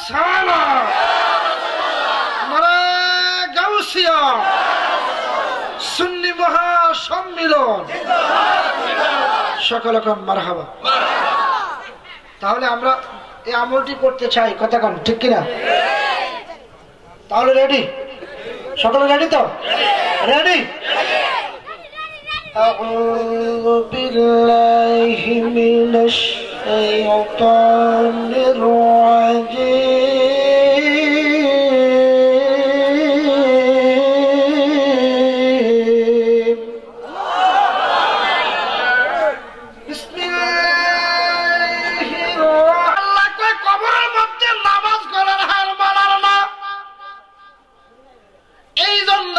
সালা নারে গাউসিয়া সুন্নি মহা সম্মিলন সকলে কোন মারহাবা। তাহলে আমরা এই আমলটি করতে চাই, কথা কোন ঠিক কিনা? তাহলে রেডি? সকলে রেডি তো? রেডি? আউযু বিল্লাহি মিনাশ শাইতানির রাজীম। বিসমিল্লাহির আল্লাহ কয় কবরের মধ্যে নামাজ করার হার মানার না। এই জন্য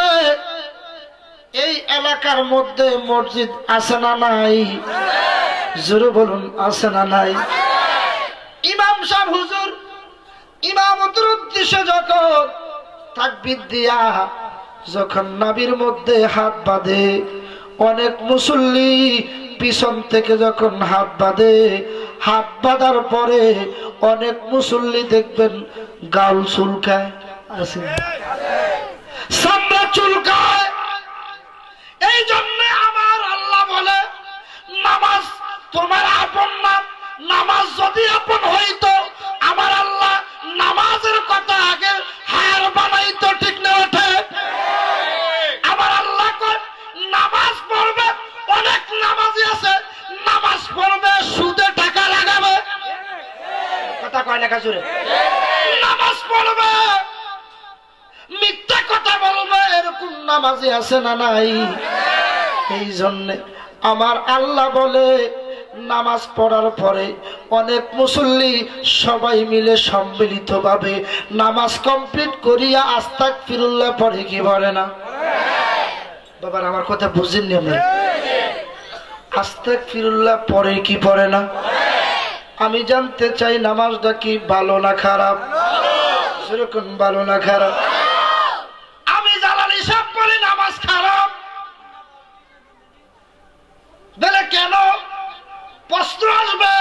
এই এলাকার মধ্যে মসজিদ আছে না নাই? জোরে বলুন, আছে না নাই? ইমাম সাহেব হুজুর ইমামতের উদ্দেশ্যে যখন তাকবীর দিয়া যখন নাভির মধ্যে হাত বাঁধে, অনেক মুসল্লি পিছন থেকে যখন হাত বাঁধে, হাত বাঁধার পরে অনেক মুসল্লি দেখবেন গাল চুলকায়, আছে সামনে চুলকায়। এই জন্য আমার আল্লাহ বলে নামাজ তোমার আপন না। নামাজ যদি আপন হইতো আমার আল্লাহ নামাজের কথা আগে হার বানাইতো, ঠিক না ওঠে? আমার আল্লাহ কয় নামাজ পড়বে, অনেক নামাজি আছে নামাজ পড়বে সুদে টাকা লাগাবে, কথা কয় না কাজুরে? নামাজ পড়বে মিথ্যা কথা বলবে, এরকম নামাজি আছে না নাই? এই জন্যে আমার আল্লাহ বলে নামাজ পড়ার পরে অনেক মুসল্লি সবাই মিলে সম্মিলিত ভাবে নামাজ কমপ্লিট করিয়া আস্তাগফিরুল্লাহ পড়ে, কি বলে না? বাবার আমার কথা বুঝেননি? আমি আস্তাগফিরুল্লাহ পড়ে কি পড়ে না? আমি জানতে চাই নামাজটা কি ভালো না খারাপ? সেরকম ভালো না খারাপ? আমি জালালি সাহেব বলি নামাজ খারাপ বলে কেন? প্রশ্ন আসবে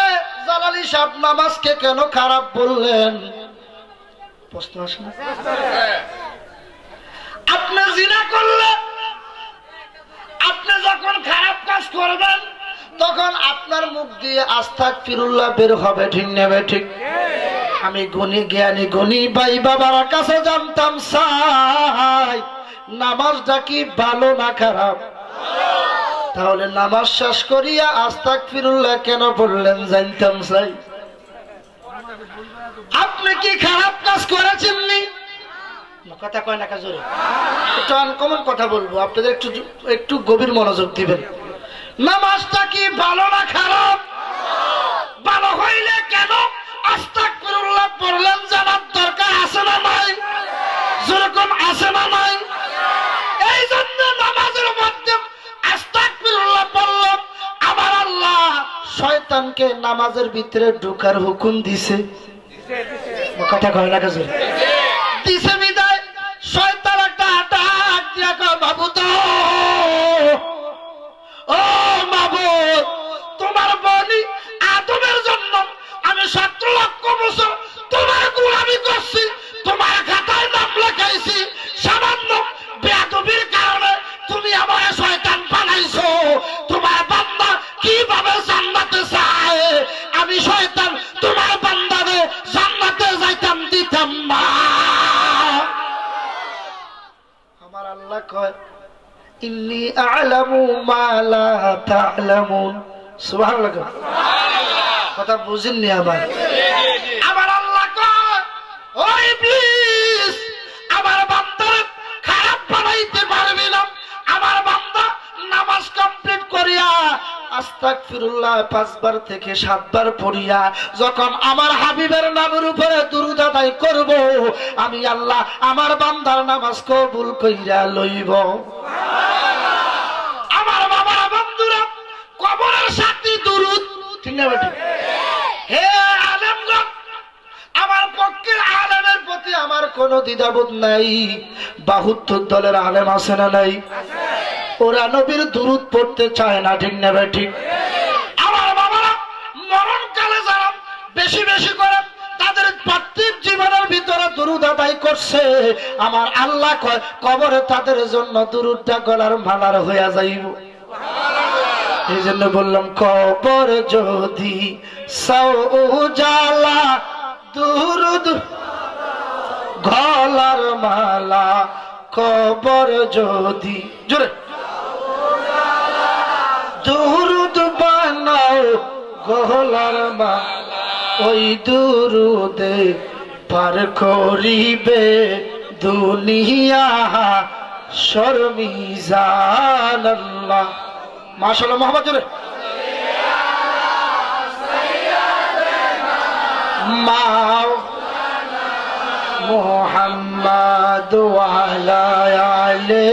জালালি সাহেব নামাজকে কেন খারাপ বললেন? প্রশ্ন আসে না? আপনি জিনা করলে আপনি যখন খারাপ কাজ করবেন তখন আপনার মুখ দিয়ে আস্তাগফিরুল্লাহ বের হবে, ঠিক নেবে? ঠিক। আমি গুণী জ্ঞানী গুণী ভাই বাবার কাছে জানতাম চাই নামাজটা কি ভালো না খারাপ? তাহলে নামাজ শেষ করিয়া আস্তাগফিরুল্লাহ কেন বললেন জানতাম চাই। আপনি কি খারাপ কাজ করেছেন? কথা কয় না কাজরে? একটু আনকমন কথা বলবো, আপনাদের একটু গভীর মনোযোগ দিবেন। নামাজটা কি ভালো না খারাপ? ভালো হইলে কেন আস্তাগফিরুল্লাহ পড়লেন জানার দরকার আছে না নাই? যেরকম আছে না নাই? এই জন্য নামাজের মধ্যে আস্তাগফিরুল্লাহ পড়লাম। আমার আল্লাহ শয়তানকে নামাজের ভিতরে ঢোকার হুকুম দিছে, কথা কয় না কাজরে? দিছে বিদায় শয়তান একটা ডাক দিয়া কয় মাবুদ, ও মাবুদ, তোমার বনি আদমের জন্য আমি ৭০ লক্ষ বছর তোমার গোলামি করছি, তোমার খাতায় নাম লেখাইছি, সামান্য বেয়াদবির কারণে তুমি আমার শয়তান বানাইছো। তোমার বান্দা কিভাবে জান্নাতে যায়? আমি শয়তান তোমার বান্দারে জান্নাতে যাইতাম দিতাম না। আমার আল্লাহ কয় ইন্নী আ'লামু মা লা তা'লামুন। সুবহানাল্লাহ। কথা বুঝেননি? আমার আল্লাহ কয় ও ইবলিস, আমার বান্দারে খারাপ বানাইতে পারবি না। আমার বান্দা নামাজ কমপ্লিট করিয়া আস্তাগফিরুল্লাহ ৫ বার থেকে ৭ বার পড়িয়া যখন আমার হাবিবের নামের উপরে দুরূদ আদায় করব, আমি আল্লাহ আমার বান্দার নামাজ কবুল কইরা লইব। আমার বাবারা বন্ধুরা, কবরের সাথে দুরূদ, ঠিক না বেটি? হে আলেমগণ, আমার পক্ষের আলেমের প্রতি আমার কোনো দ্বিধাবোধ নাই। ৭২ দলের আলেম আছে না নাই? ওরা নবীর দুরূদ পড়তে চায় না, ঠিক না ঠিক? আমার বাবারা মরণকালে যারা বেশি বেশি করে তাদের পার্থিব জীবনের করছে আমার আল্লাহ কয় কবরে তাদের জন্য দুরুদটা গলার মালার হইয়া যাইব। এই জন্য বললাম কবর যদি সাও উজালা দুরুদ গলার মালা, কবর যদি জোরে দুরুদ বানাও গলার মালা, ওই দুরুদে পার করিবে দুনিয়া শর্মিজান। আল্লাহ মাশাআল্লাহ মোহাম্মদ জোরে মোহাম্মদ ওয়ালা আলে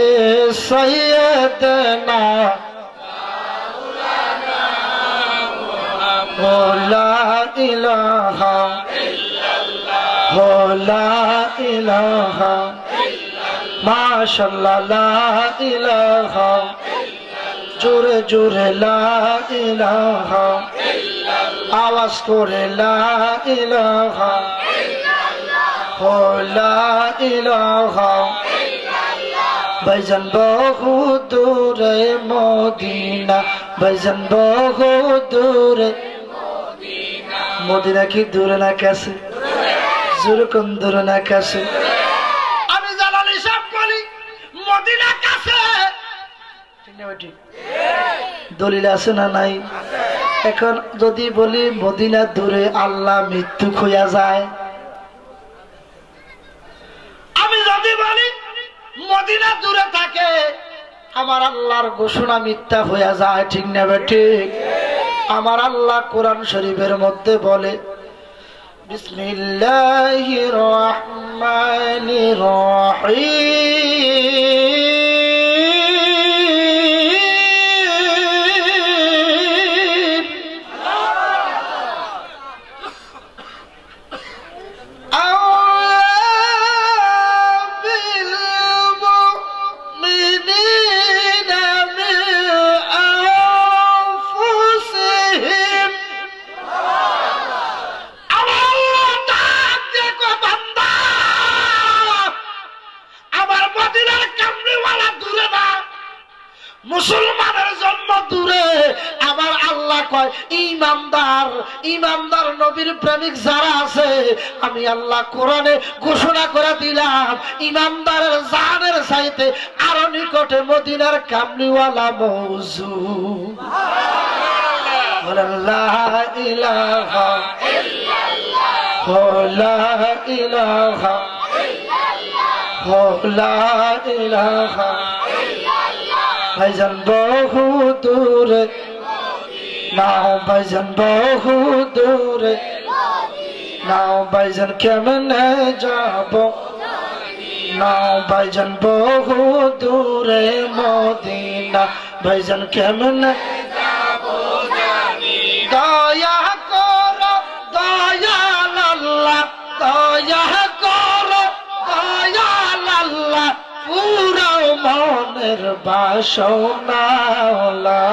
সাইয়্যিদনা লা ইলাহা ইল্লাল্লাহ লা ইলাহা মাশাআল্লাহ লা ইলাহা জোরে জোরে লা ইলাহা আওয়াজ করে লা ইলাহা লা ইলাহা ভাইজান বহু দূরে মদিনা, ভাইজান বহু দূরে মদিনা। কি দূরে না কাছে? জোরে কোন দূরে না কাছে? আমি জালালি সাহেব বলি মদিনা কাছে, ঠিক না বেটি? দলিল আছে না নাই? এখন যদি বলি মদিনা দূরে, আল্লাহ মৃত্যু হইয়া যায়। আমি যদি বলি মদিনা দূরে থাকে, আমার আল্লাহর ঘোষণা মিথ্যা হইয়া যায়, ঠিক না ঠিক? আমার আল্লাহ কোরআন শরীফের মধ্যে বলে বিসমিল্লাহির রহমানির রহিম, মুসলমানের জন্ম দূরে। আমার আল্লাহ কয় ইমানদার, ইমানদার নবীর প্রেমিক যারা আছে, আমি আল্লাহ কোরআনে ঘোষণা করে দিলাম ইমানদারের জানের চাইতে আরো নিকটে মদিনার কামলিওয়ালা মওজুদ। লা ইলাহা ইল্লাল্লাহ লা ইলাহা ইল্লাল্লাহ লা ইলাহা ভাইজান বহু দূরে নাও, ভাইজান বহু দূরে নাও, ভাইজান কেমনে যাব নাও, ভাইজান বহু দূরে মদিনা, ভাইজান কেমনে যাব দয়া করো দয়াল আল্লাহ, দয়া করো দয়াল আল্লাহ, পুরো মনের বাসনা লা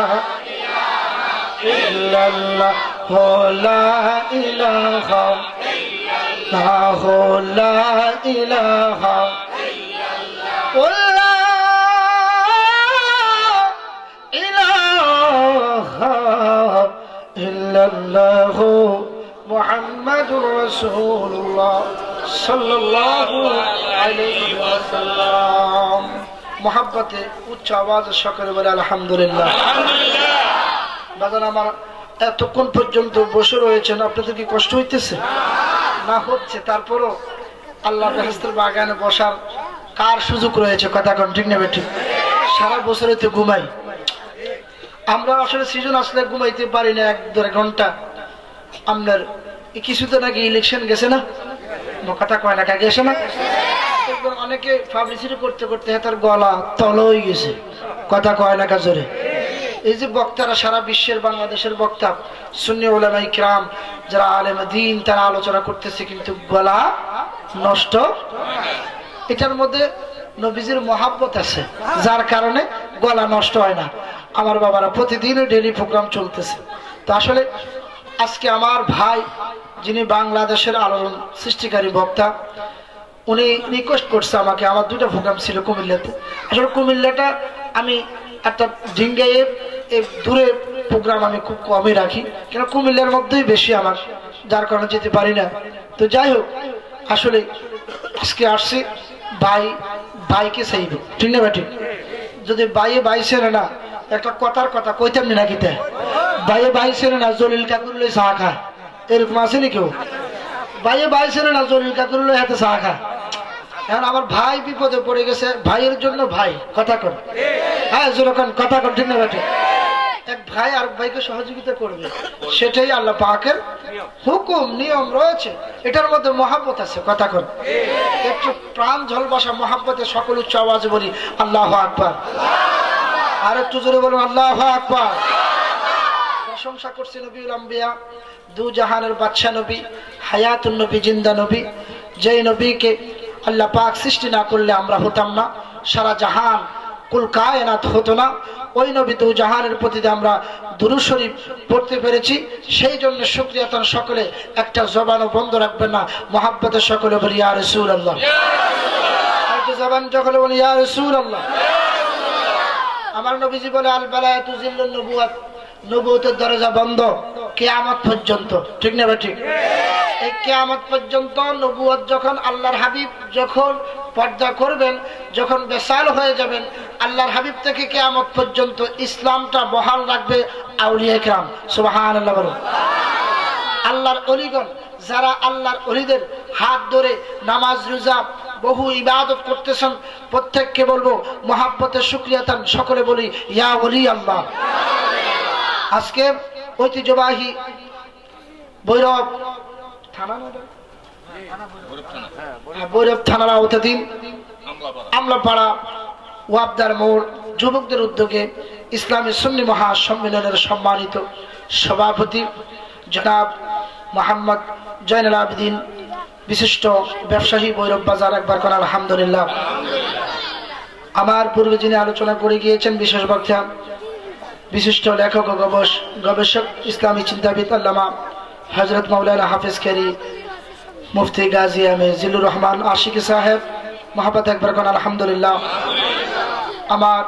ইল্লাল্লাহ লা ইলাহা ইল্লাল্লাহ লা ইলাহা ইল্লাল্লাহ মুহাম্মাদুর রাসূলুল্লাহ সাল্লাল্লাহু আলাইহি ওয়াসাল্লাম। মোহাব্বতে উচ্চ আওয়াজ সকলে বলে আলহামদুলিল্লাহ। বাজান আমার এতক্ষণ পর্যন্ত বসে রয়েছেন, আপনাদের কি কষ্ট হইতেছে? না হচ্ছে, তারপরও আল্লাহ বেহেশতের বাগানে বসার কার সুযোগ রয়েছে? কথা কোন ঠিক নেবে ঠিক? সারা বছরে তো ঘুমাই আমরা, আসলে সিজন আসলে ঘুমাইতে পারি না 1-2 ঘন্টা। আপনার কিছুতে নাকি ইলেকশন গেছে না, কথা কয় না গেছে না, অনেকে পাবলিসিটি করতে করতে তার গলা তল হয়ে গেছে, কথা কয় না কাজরে। এই যে বক্তারা সারা বিশ্বের বাংলাদেশের বক্তা সুন্নি উলামা ইকরাম যারা আলেমে দ্বীন, তারা আলোচনা করতেছে কিন্তু গলা নষ্ট। এটার মধ্যে নবীজির মহাব্বত আছে, যার কারণে গলা নষ্ট হয় না। আমার বাবারা প্রতিদিন ডেইলি প্রোগ্রাম চলতেছে। তো আসলে আজকে আমার ভাই যিনি বাংলাদেশের আলোড়ন সৃষ্টিকারী বক্তা, উনি রিকোয়েস্ট করছে আমাকে, আমার দুটো প্রোগ্রাম ছিল কুমিল্লাতে। আসলে কুমিল্লাটা আমি একটা ঢিঙ্গাইয়ে দূরে প্রোগ্রাম আমি খুব কমই রাখি, কেন কুমিল্লার মধ্যেই বেশি আমার, যার কারণে যেতে পারি না। তো যাই হোক, আসলে আজকে আসছি ভাইকে চাইব, ঠিক না ভাই? ঠিক, যদি ভাই ছেড়ে না, একটা কথার কথা কইতাম না নাকি, ভাই ছেড়ে না জলিল কাকুর লই চা খায়, এরকম আছে নি কেউ? ভাই ছেড়ে না জলিল কাকুর লই হাতে চা খায়। এখন আমার ভাই বিপদে পড়ে গেছে, ভাইয়ের জন্য ভাই কথা কন, হ্যাঁ যেরকম কথা কন, ঠিক না ভাই? এক ভাই আর ভাইকে সহযোগিতা করবে, সেটাই আল্লাহ পাকের হুকুম, নিয়ম রয়েছে, এটার মধ্যে মহাব্বত আছে, কথা কন। একটু প্রাণ ঝলবাসা মহাব্বতে সকল উচ্চ আওয়াজে বলি আল্লাহু আকবার। আর একটু জোরে বলুন আল্লাহু আকবার। প্রশংসা করছি নবীউল আম্বিয়া, দু জাহানের বাদশা নবী, হায়াতুন নবী, জিন্দা নবী, যেই নবীকে আল্লাহ পাক সৃষ্টি না করলে আমরা হতাম না, সারা জাহান কুল কায়নাত হতো না। ওই নবী দু জাহানের প্রতি আমরা দুরূদ শরীফ পড়তে পেরেছি, সেই জন্য শুকরিয়া তার সকলে, একটা জবানও বন্ধ রাখবেন না, মহাব্বতের সকলে বলি ইয়া রাসূলুল্লাহ। আর তো জবান সকলে বলি ইয়া রাসূলুল্লাহ। আমার নবীজি বলে আল বালায়াতু জিল্লুন নবুওয়াত, নবুয়তের দরজা বন্ধ কিয়ামত পর্যন্ত, ঠিক না ভাই? ঠিক, এই কিয়ামত পর্যন্ত নবুয়ত যখন আল্লাহর হাবিব যখন পর্দা করবেন, যখন বেসাল হয়ে যাবেন, আল্লাহর হাবিব থেকে কিয়ামত পর্যন্ত ইসলামটা বহাল রাখবে আউলিয়া কিরাম, সুবহানাল্লাহ বলুন। আল্লাহর ওলিগণ যারা আল্লাহর ওলিদের হাত ধরে নামাজ রোজা বহু ইবাদত করতেছেন, প্রত্যেককে বলবো মহাব্বতের শুকরিয়া তান সকলে বলি ইয়া ওলি আল্লাহ। আজকে ঐতিহ্যবাহী ভৈরব থানা, ভৈরব থানার আওতাধীন আমলাপাড়া ওয়াবদার মোড় যুবকদের উদ্যোগে ইসলামী সুন্নি মহাসম্মেলনের সম্মানিত সভাপতি জনাব মোহাম্মদ জয়নুল আবেদিন, বিশিষ্ট ব্যবসায়ী, ভৈরব বাজার, একবার কোন আলহামদুলিল্লাহ। আমার পূর্বে যিনি আলোচনা করে গিয়েছেন, বিশেষ বক্তা, বিশিষ্ট লেখক ও গবেষক, ইসলামী চিন্তাবিদ আল্লামা হযরত মাওলানা হাফেজ কারি মুফতি গাজী আহমেদ জিল্লুর রহমান আশিকি সাহেব, মহাব্বত একবার কোন আলহামদুলিল্লাহ। আমার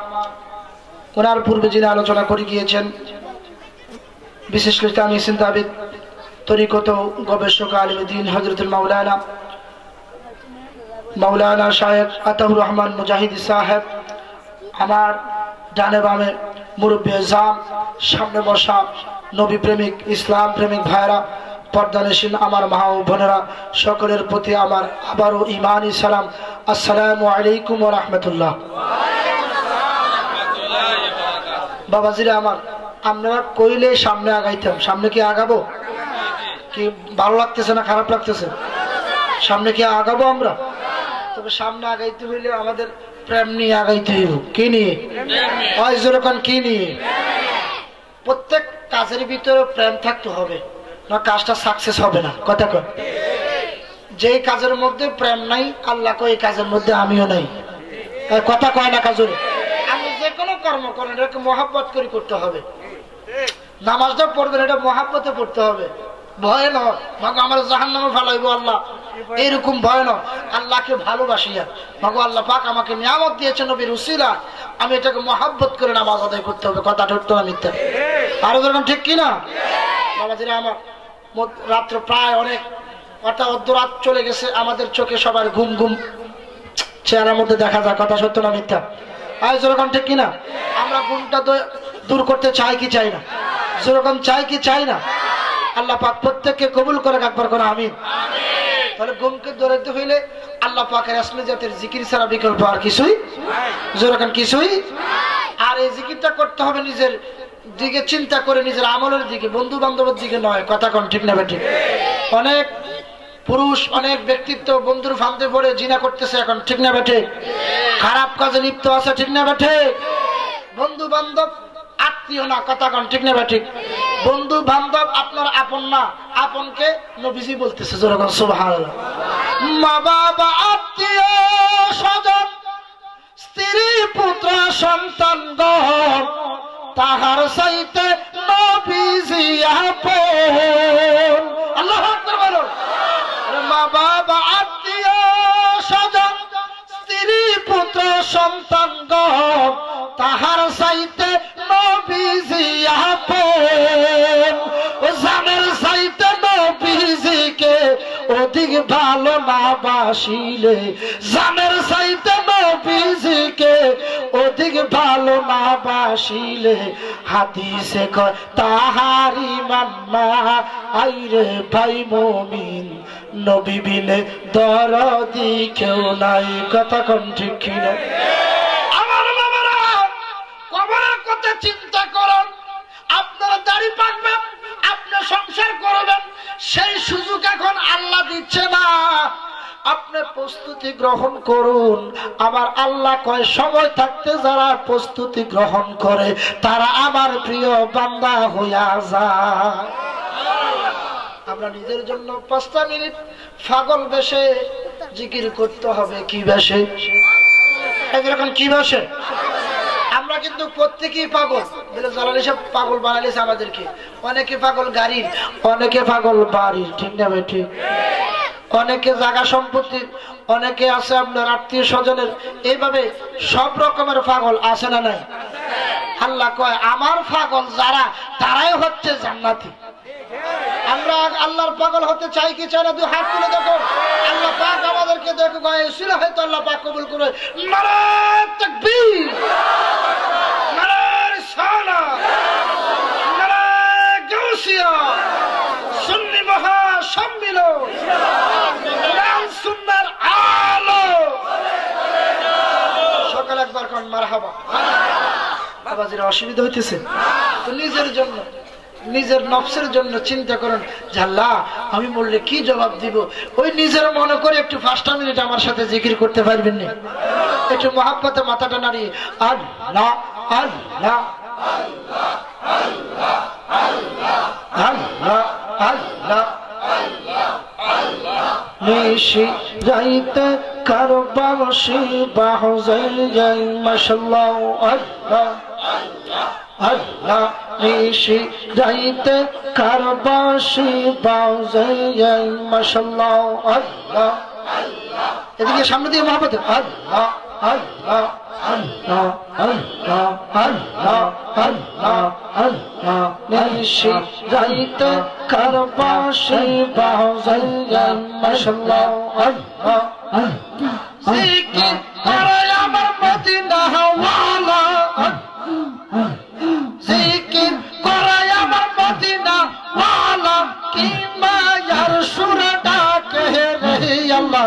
ওনার পূর্বে যিনি আলোচনা করে গিয়েছেন, বিশেষ ইসলামী চিন্তাবিদ, তরিকত গবেষক, আলিম দ্বীন হযরতুল মাওলানা শায়েখ আতাউর রহমান মুজাহিদি সাহেব, আমার ডানে বামে মুরব্বী আজম, সামনে বসা নবী প্রেমিক, ইসলাম প্রেমিক ভাইরা, পর্দানশীল আমার মা ও বোনেরা, সকলের প্রতি আমার আবারও ইমানি সালাম, আসসালামু আলাইকুম ওয়া রাহমাতুল্লাহ। বাবাজিরা আমার, আপনারা কইলে সামনে আগাইতাম, সামনে কি আগাবো? কি ভালো লাগতেছে না খারাপ লাগতেছে? সামনে কি আগাবো আমরা? তবে সামনে আগাইতে হইলে আমাদের প্রেম নিয়ে আগাইতে হইব। কি নিয়ে? যেরকম কি নিয়ে? প্রত্যেক কাজের ভিতরে প্রেম থাকতে হবে, না কাজটা সাকসেস হবে না, কথা কয়। যে কাজের মধ্যে প্রেম নাই, আল্লাহ কয় এই কাজের মধ্যে আমিও নাই, কথা কয় না কাজের। আমি যে কোনো কর্ম করেন এটাকে মহাব্বত করে করতে হবে। নামাজটা পড়বেন, এটা মহাব্বতে পড়তে হবে, ভয় নয় ভাগো আমার জাহান্নামে ফেলাইবো আল্লাহ, এইরকম ভয় নয়, আল্লাহকে ভালোবাসিয়া ভাগো আল্লাহ পাক আমাকে নিয়ামত দিয়েছেন নবীর উসিলা, আমি এটাকে মহাব্বত করে নামাজ আদায় করতে হবে, কথা ঠকতো না মিথ্যা। আরো যেরকম ঠিক কিনা বাবাজিরা আমার, রাত্র প্রায় অনেক অর্থাৎ অর্ধরাত চলে গেছে, আমাদের চোখে সবার ঘুম ঘুম চেহারার মধ্যে দেখা যায়, কথা সত্য না মিথ্যা? আর যেরকম ঠিক কিনা? আমরা ঘুমটা তো দূর করতে চাই কি চাই না? যেরকম চাই কি চাই না? আল্লাহ পাক প্রত্যেককে কবুল করে, একবার করে আমিন। তাহলে ঘুমকে ধরাইতে হইলে আল্লাহ পাকের আসমে জাতের জিকির ছাড়া বিকল্প আর কিছুই, যেরকম কিছুই। আর এই জিকিরটা করতে হবে নিজের দিকে চিন্তা করে, নিজের আমলের দিকে, বন্ধু বান্ধবের দিকে নয়, কথা কোন ঠিক না বেঠিক? অনেক পুরুষ, অনেক ব্যক্তিত্ব বন্ধুর ফান্দে পড়ে জিনা করতেছে এখন, ঠিক না বেঠিক? খারাপ কাজে লিপ্ত আছে, ঠিক না বেঠিক? বন্ধু বান্ধব আত্মীয় না, কথা কোন ঠিক না বেঠিক? বন্ধু বান্ধব আপনার আপন না, আপনকে নবীজি বলতেছে, যেরকম সুবহানাল্লাহ। মা বাবা আত্মীয় স্বজন স্ত্রী পুত্র সন্তানগণ তাহার চাইতে নবীজি আপন। আল্লাহু আকবার বলো। মা বাবা আত্মীয় সন্তানগণ তাহার চাইতে নবীজি আপন ও জানের চাইতে নবীজিকে অধিক ভালো না বাসিলে জানের চাইতে নবীজিকে অধিক ভালো না বাসিলে হাদিসে কয় তাহার ঈমান না আইরে ভাই মুমিন নবী বিনে দরদি কেউ নাই কথা কোন ঠিক কিনা আমার বাবারা কবরের কথা চিন্তা করুন আপনারা দাড়ি পাকবেন আপনি সংসার করবেন সেই সুযোগ এখন আল্লাহ দিচ্ছে না আপনি প্রস্তুতি গ্রহণ করুন আমার আল্লাহ কয় সময় থাকতে যারা প্রস্তুতি গ্রহণ করে তারা আমার প্রিয় বান্দা হইয়া যায় আমরা নিজের জন্য 5টা মিনিট পাগল বেশে জিকির করতে হবে কি বেশে এরকম কি বেশে আমরা কিন্তু প্রত্যেকেই পাগল বলে জালালি সব পাগল বানাইছে আমাদেরকে অনেকে পাগল গাড়ির অনেকে পাগল বাড়ির ঠিক না ভাই ঠিক অনেকে জায়গা সম্পত্তি অনেকে আছে আপনার আত্মীয় স্বজনের এইভাবে সব রকমের পাগল আছে না নাই আল্লাহ কয় আমার পাগল যারা তারাই হচ্ছে জান্নাতি আমরা আল্লাহর পাগল হতে চাই কি চাই না দুই হাত তুলে দেখো আল্লাহ পাক আমাদেরকে দেখো গায়েছিল হয়তো আল্লাহ পাক কবুল করে নারায়ে তাকবীর নারায়ে রিসালাত নারায়ে গাউসিয়া সুন্নি মহা সম্মিলন কোরআন সুন্নাহর আলো সকাল একবার কোন মারহাবা বাবাজিরা অসুবিধা হইতেছে তো নিজের জন্য নিজের নফসের জন্য চিন্তা করেন যে আল্লাহ আমি বললে কি জবাব দিব ওই নিজের মনে করে একটু 5টা মিনিট আমার সাথে জিকির করতে পারবেন না একটু মহাব্বতে মাথাটা নাড়িয়ে আল্লাহ আল্লাহ আল্লাহ আল্লাহ আল্লাহ আল্লাহ আল্লাহ নিশি যাইতে কারবাসি বাহজাই যাই মাশাআল্লাহ আল্লাহ আল্লাহ নিশি যাইতে কারবাসি বাহজাই যাই মাশাআল্লাহ আল্লাহ এদিকে সামনে দিয়ে মহব্বত আল্লাহ আল্লাহ আল্লাহ আল্লাহ আল্লাহ আল্লাহ আল্লাহ নিশি যাইতে কারবাসি বাহজাই যাই মাশাআল্লাহ আল্লাহ জিকির করে আমার মদিনা ওয়ালা জিকির করে আমার মদিনা ওয়ালা কি মায়ার সুর ডাকে রে আল্লাহ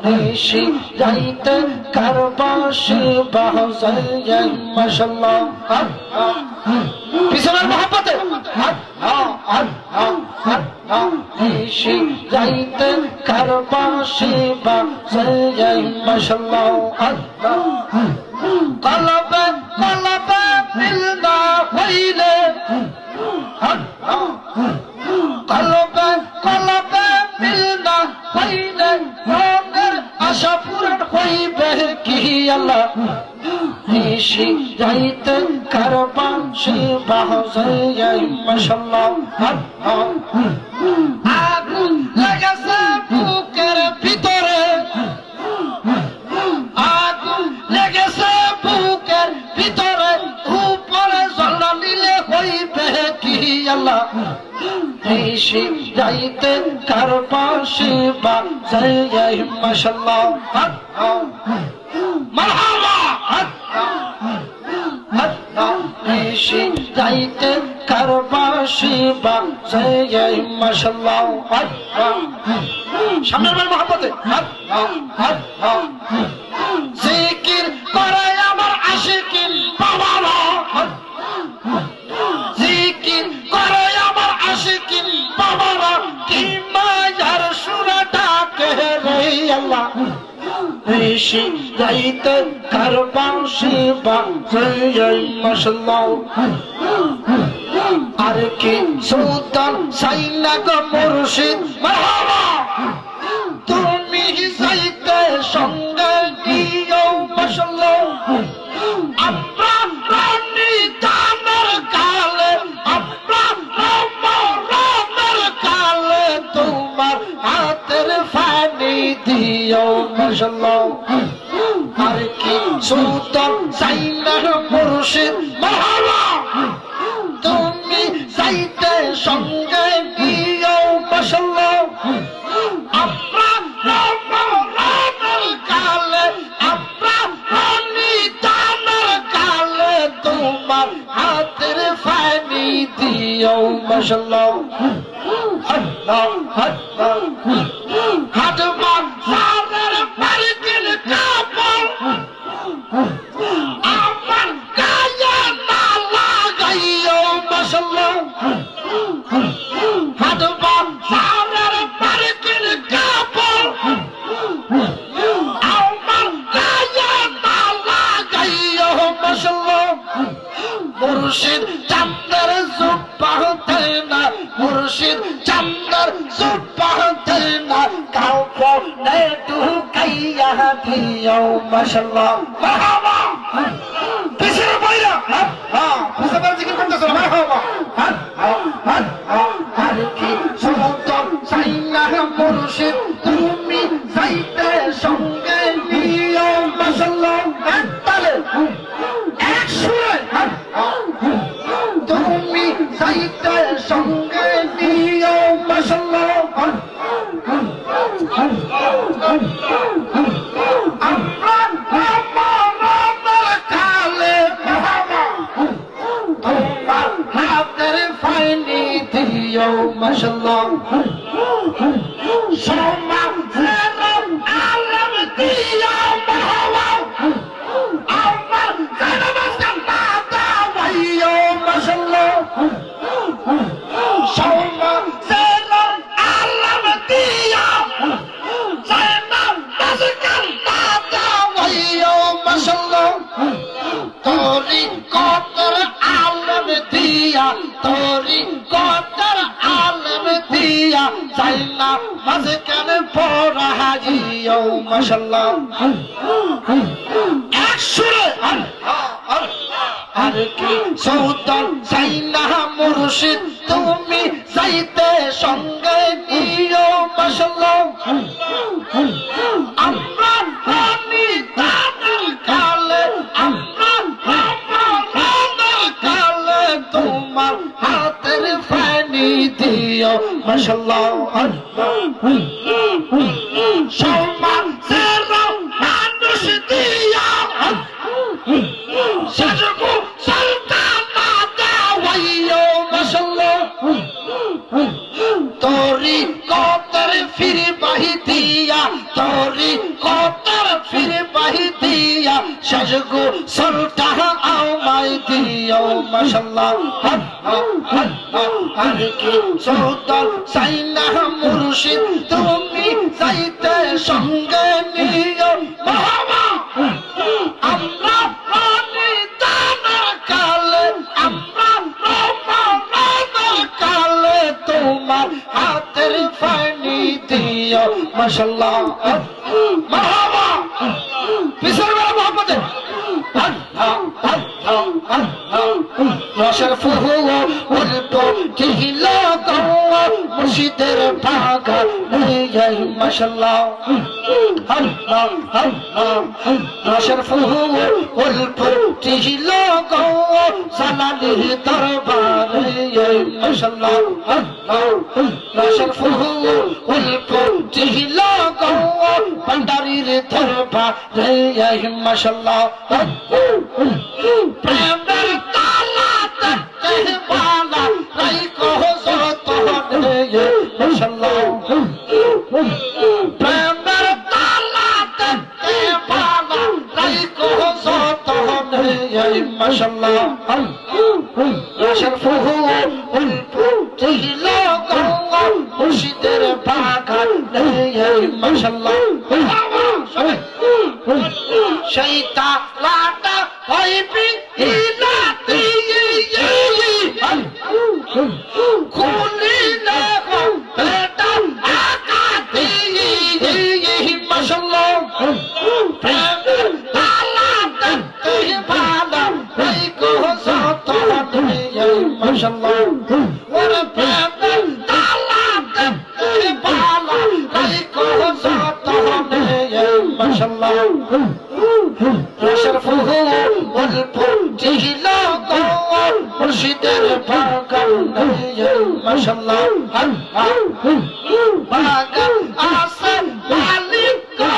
নিশি যাইতে কারবাসি বাহজাই যাই মাশাআল্লাহ আল্লাহ পিছনের মহব্বতে আল্লাহ আল্লাহ আল্লাহ নিশি যাইতে কারবাসি বাহজাই যাই মাশাআল্লাহ আল্লাহ কলবে কলবে মিল না হইলে আল্লাহ কলবে কলবে মিল না হইলে মনের আশা পূরণ হইবে কি আল্লাহ নিশি যাইতে কারবাসি বাহজাই যাই মাশাআল্লাহ আল্লাহ আগুন লেগেছে বুকের ভিতরে আগুন লেগেছে বুকের ভিতরে উপরে জ্বলা নিলে হইবে কি আল্লাহ নিশি যাইতে কারবাসি বাহজাই যাই মাশাআল্লাহ আল্লাহ মারহাবা আল্লাহ নিশি যাইতে কারবাসি বাহজাই যাই মাশাআল্লাহ আল্লাহ সামনের বার মহব্বতে আল্লাহ আল্লাহ জিকির করে আমার আশিকিন বাবারা জিকির করে আমার আশিকিন বাবারা কি মায়ার সুর ডাকে রে আল্লাহ নিশি যাইতে কারবাসি বাহজাই যাই মাশাআল্লাহ আর কি সুলতান সাইনা গো মুর্শিদ মারহাবা তুমি যাইতে সঙ্গে গিয়েও মাশাআল্লাহ আমরা রানী দানের কালে আমরা রমর কালে তোমার হাতের ফানি দিও মাশাআল্লাহ আর কি সুলতান সাইনার মুর্শিদ মারহাবা তুমি যাইতে সঙ্গে দিও মাশাআল্লাহ আমরা নবরাতের কালে আমরা নিদানের কালে তোমার হাতের ফানি দিও মাশাআল্লাহ আল্লাহ আল্লাহ হাতমান সারের পারকিন কাপড় আমার গায়ে না লাগাইও মাশাআল্লাহ হাতমান সারের পারকিন কাপড় আমার গায়ে না লাগাইও মাশাআল্লাহ মুর্শিদ চাঁদের জুব্বাতে না মুর্শিদ চাঁদের জুব্বাতে না কাপড়ে ঢুকাইয়া দিও মাশাআল্লাহ মারহাবা কিসের বাইরা হ্যাঁ মুসাফির জিকির করতেছ মারহাবা আর কি সুলতান সাইনা মুর্শিদ তুমি যাইতে সঙ্গে নিও মাশাআল্লাহ তালে এক সুরে তুমি যাইতে সঙ্গে নিও মাশাআল্লাহ আমরা নবরাতের কালে মারহাবা তোমার হাতের ফাইনি দিও মাশাআল্লাহ সমাজের আলম দিও মারহাবা আমার জানাবাসের নাতা ভাইও মাশাআল্লাহ সমাজের আলম দিও জানাবাসের নাতা ভাইও মাশাআল্লাহ তোরি কতর আলম দিয়া তোরি কতর আলম দিয়া জাইনা মাঝখান পড়াইও মাশাআল্লাহ এক সুরে আর কি সুলতান সাইনা মুর্শিদ তুমি যাইতে সঙ্গে নিও মাশাআল্লাহ আমরা নিদানের কালে আমরা নবরাতের কালে তোমার হাতের ফানি দিও মাশাআল্লাহ সমাজের মানুষ দিয়া সাজগো সুলতানা দাওয়াইও মাশাআল্লাহ তোরি কতর ফির বাহি দিয়া তোরি কতর ফির বাহি দিয়া সাজগো সুলতানা আমাই দিও মাশাআল্লাহ আর কি সুলতান সাইনা মুর্শিদ তুমি যাইতে সঙ্গে নিও মারহাবা আমরা নিদানের কালে আমরা নবরাতের কালে তোমার হাতের ফানি দিও মাশাআল্লাহ মারহাবা পিছনে মোহাম্মদে রশরফুহু উল্টো কিহিলা গাওয়া মুর্শিদের ভাগা নেই মাশাআল্লাহ আল্লাহ আল্লাহ রশরফুহু উল্টো কিহিলা গাওয়া জালালির দরবারে মাশাআল্লাহ আল্লাহ রশরফুহু উল্টো কিহিলা গাওয়া ভান্ডারির দরবারে মাশাআল্লাহ প্রেমের তালা দেখতে বালা রাইকো যত নে মাশাআল্লাহ প্রেমের তালা দেখতে বালা রাইকো যত নে মাশাআল্লাহ রশরফুহু উল্টো কিহিলা গাওয়া মুর্শিদের বাগান নেই মাশাআল্লাহ সেই তালাটা হইবি ইলাতি খুলিলে এটা আকাতি মাশাআল্লাহ প্রেমের তালাটা বালা রাইকো যত নে মাশাআল্লাহ ওরে প্রেমের তালাটা বালা রাইকো যত নে মাশাআল্লাহ অল্প ছিল গো মুর্শিদের বাগান মাশাআল্লাহ বাগান আছে মালিক গো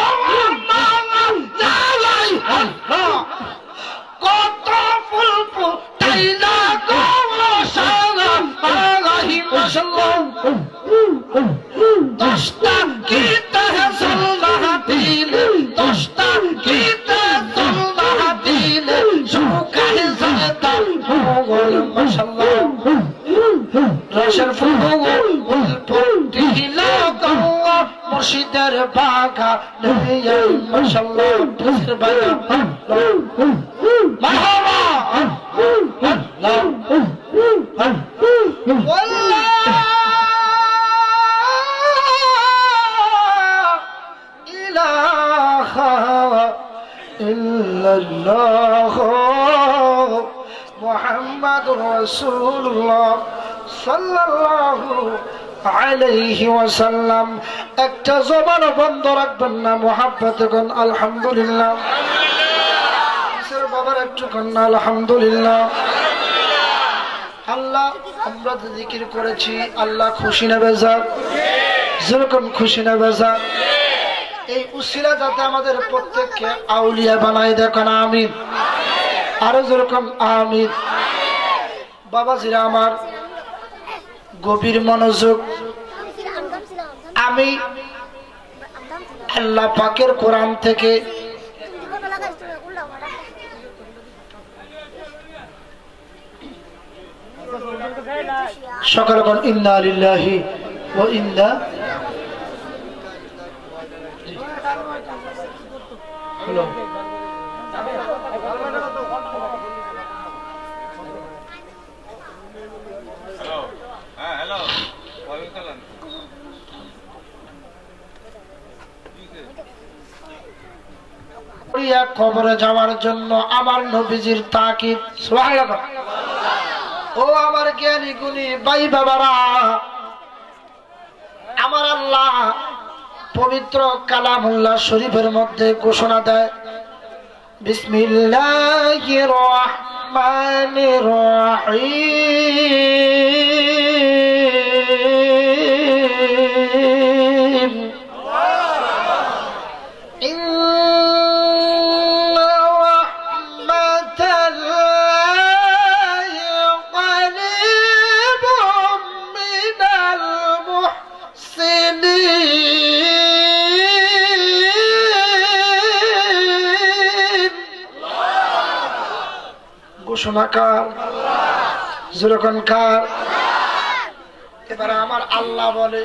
জালাই কত ফুল ফুটাইলা গো সারা আলাহি মাশাআল্লাহ দশটা গীত সুলতান দিল দশটা গীত সুলতান দিল সুখাই সুলতান মোগল মাশাআল্লাহ রশের ফুল ফুটিল গো মুর্শিদের বাগান মাশাআল্লাহ পীর বাগান মারহাবা আল্লাহ والله إله إلا الله محمد رسول الله صلى الله عليه وسلم একটা জবান বন্ধ রাখবেন না মুহাব্বত কোন আলহামদুলিল্লাহ স্যার বাবার একটু কোন আলহামদুলিল্লাহ আল্লাহ আমরা তো জিকির করেছি আল্লাহ খুশি না বেজার যেরকম খুশি না বেজার এই উসিলা যাতে আমাদের প্রত্যেককে আউলিয়া বানাই দেখেন আমিন আরো যেরকম আমিন বাবাজিরা আমার গভীর মনোযোগ আমি আল্লাহ পাকের কোরআন থেকে সকলে বলেন ইন্না লিল্লাহি ওয়া ইন্না হ্যালো হ্যাঁ হ্যালো কবরে যাওয়ার জন্য আমার নবীজির তাকিদ সুবহানাল্লাহ ও আমার জ্ঞানী গুণী ভাই বাবারা আমার আল্লাহ পবিত্র কালামুল্লাহ শরীফের মধ্যে ঘোষণা দেয় বিসমিল্লাহির রহমানির রহিম ঘোষণাকার যেরকম কার এবারে আমার আল্লাহ বলে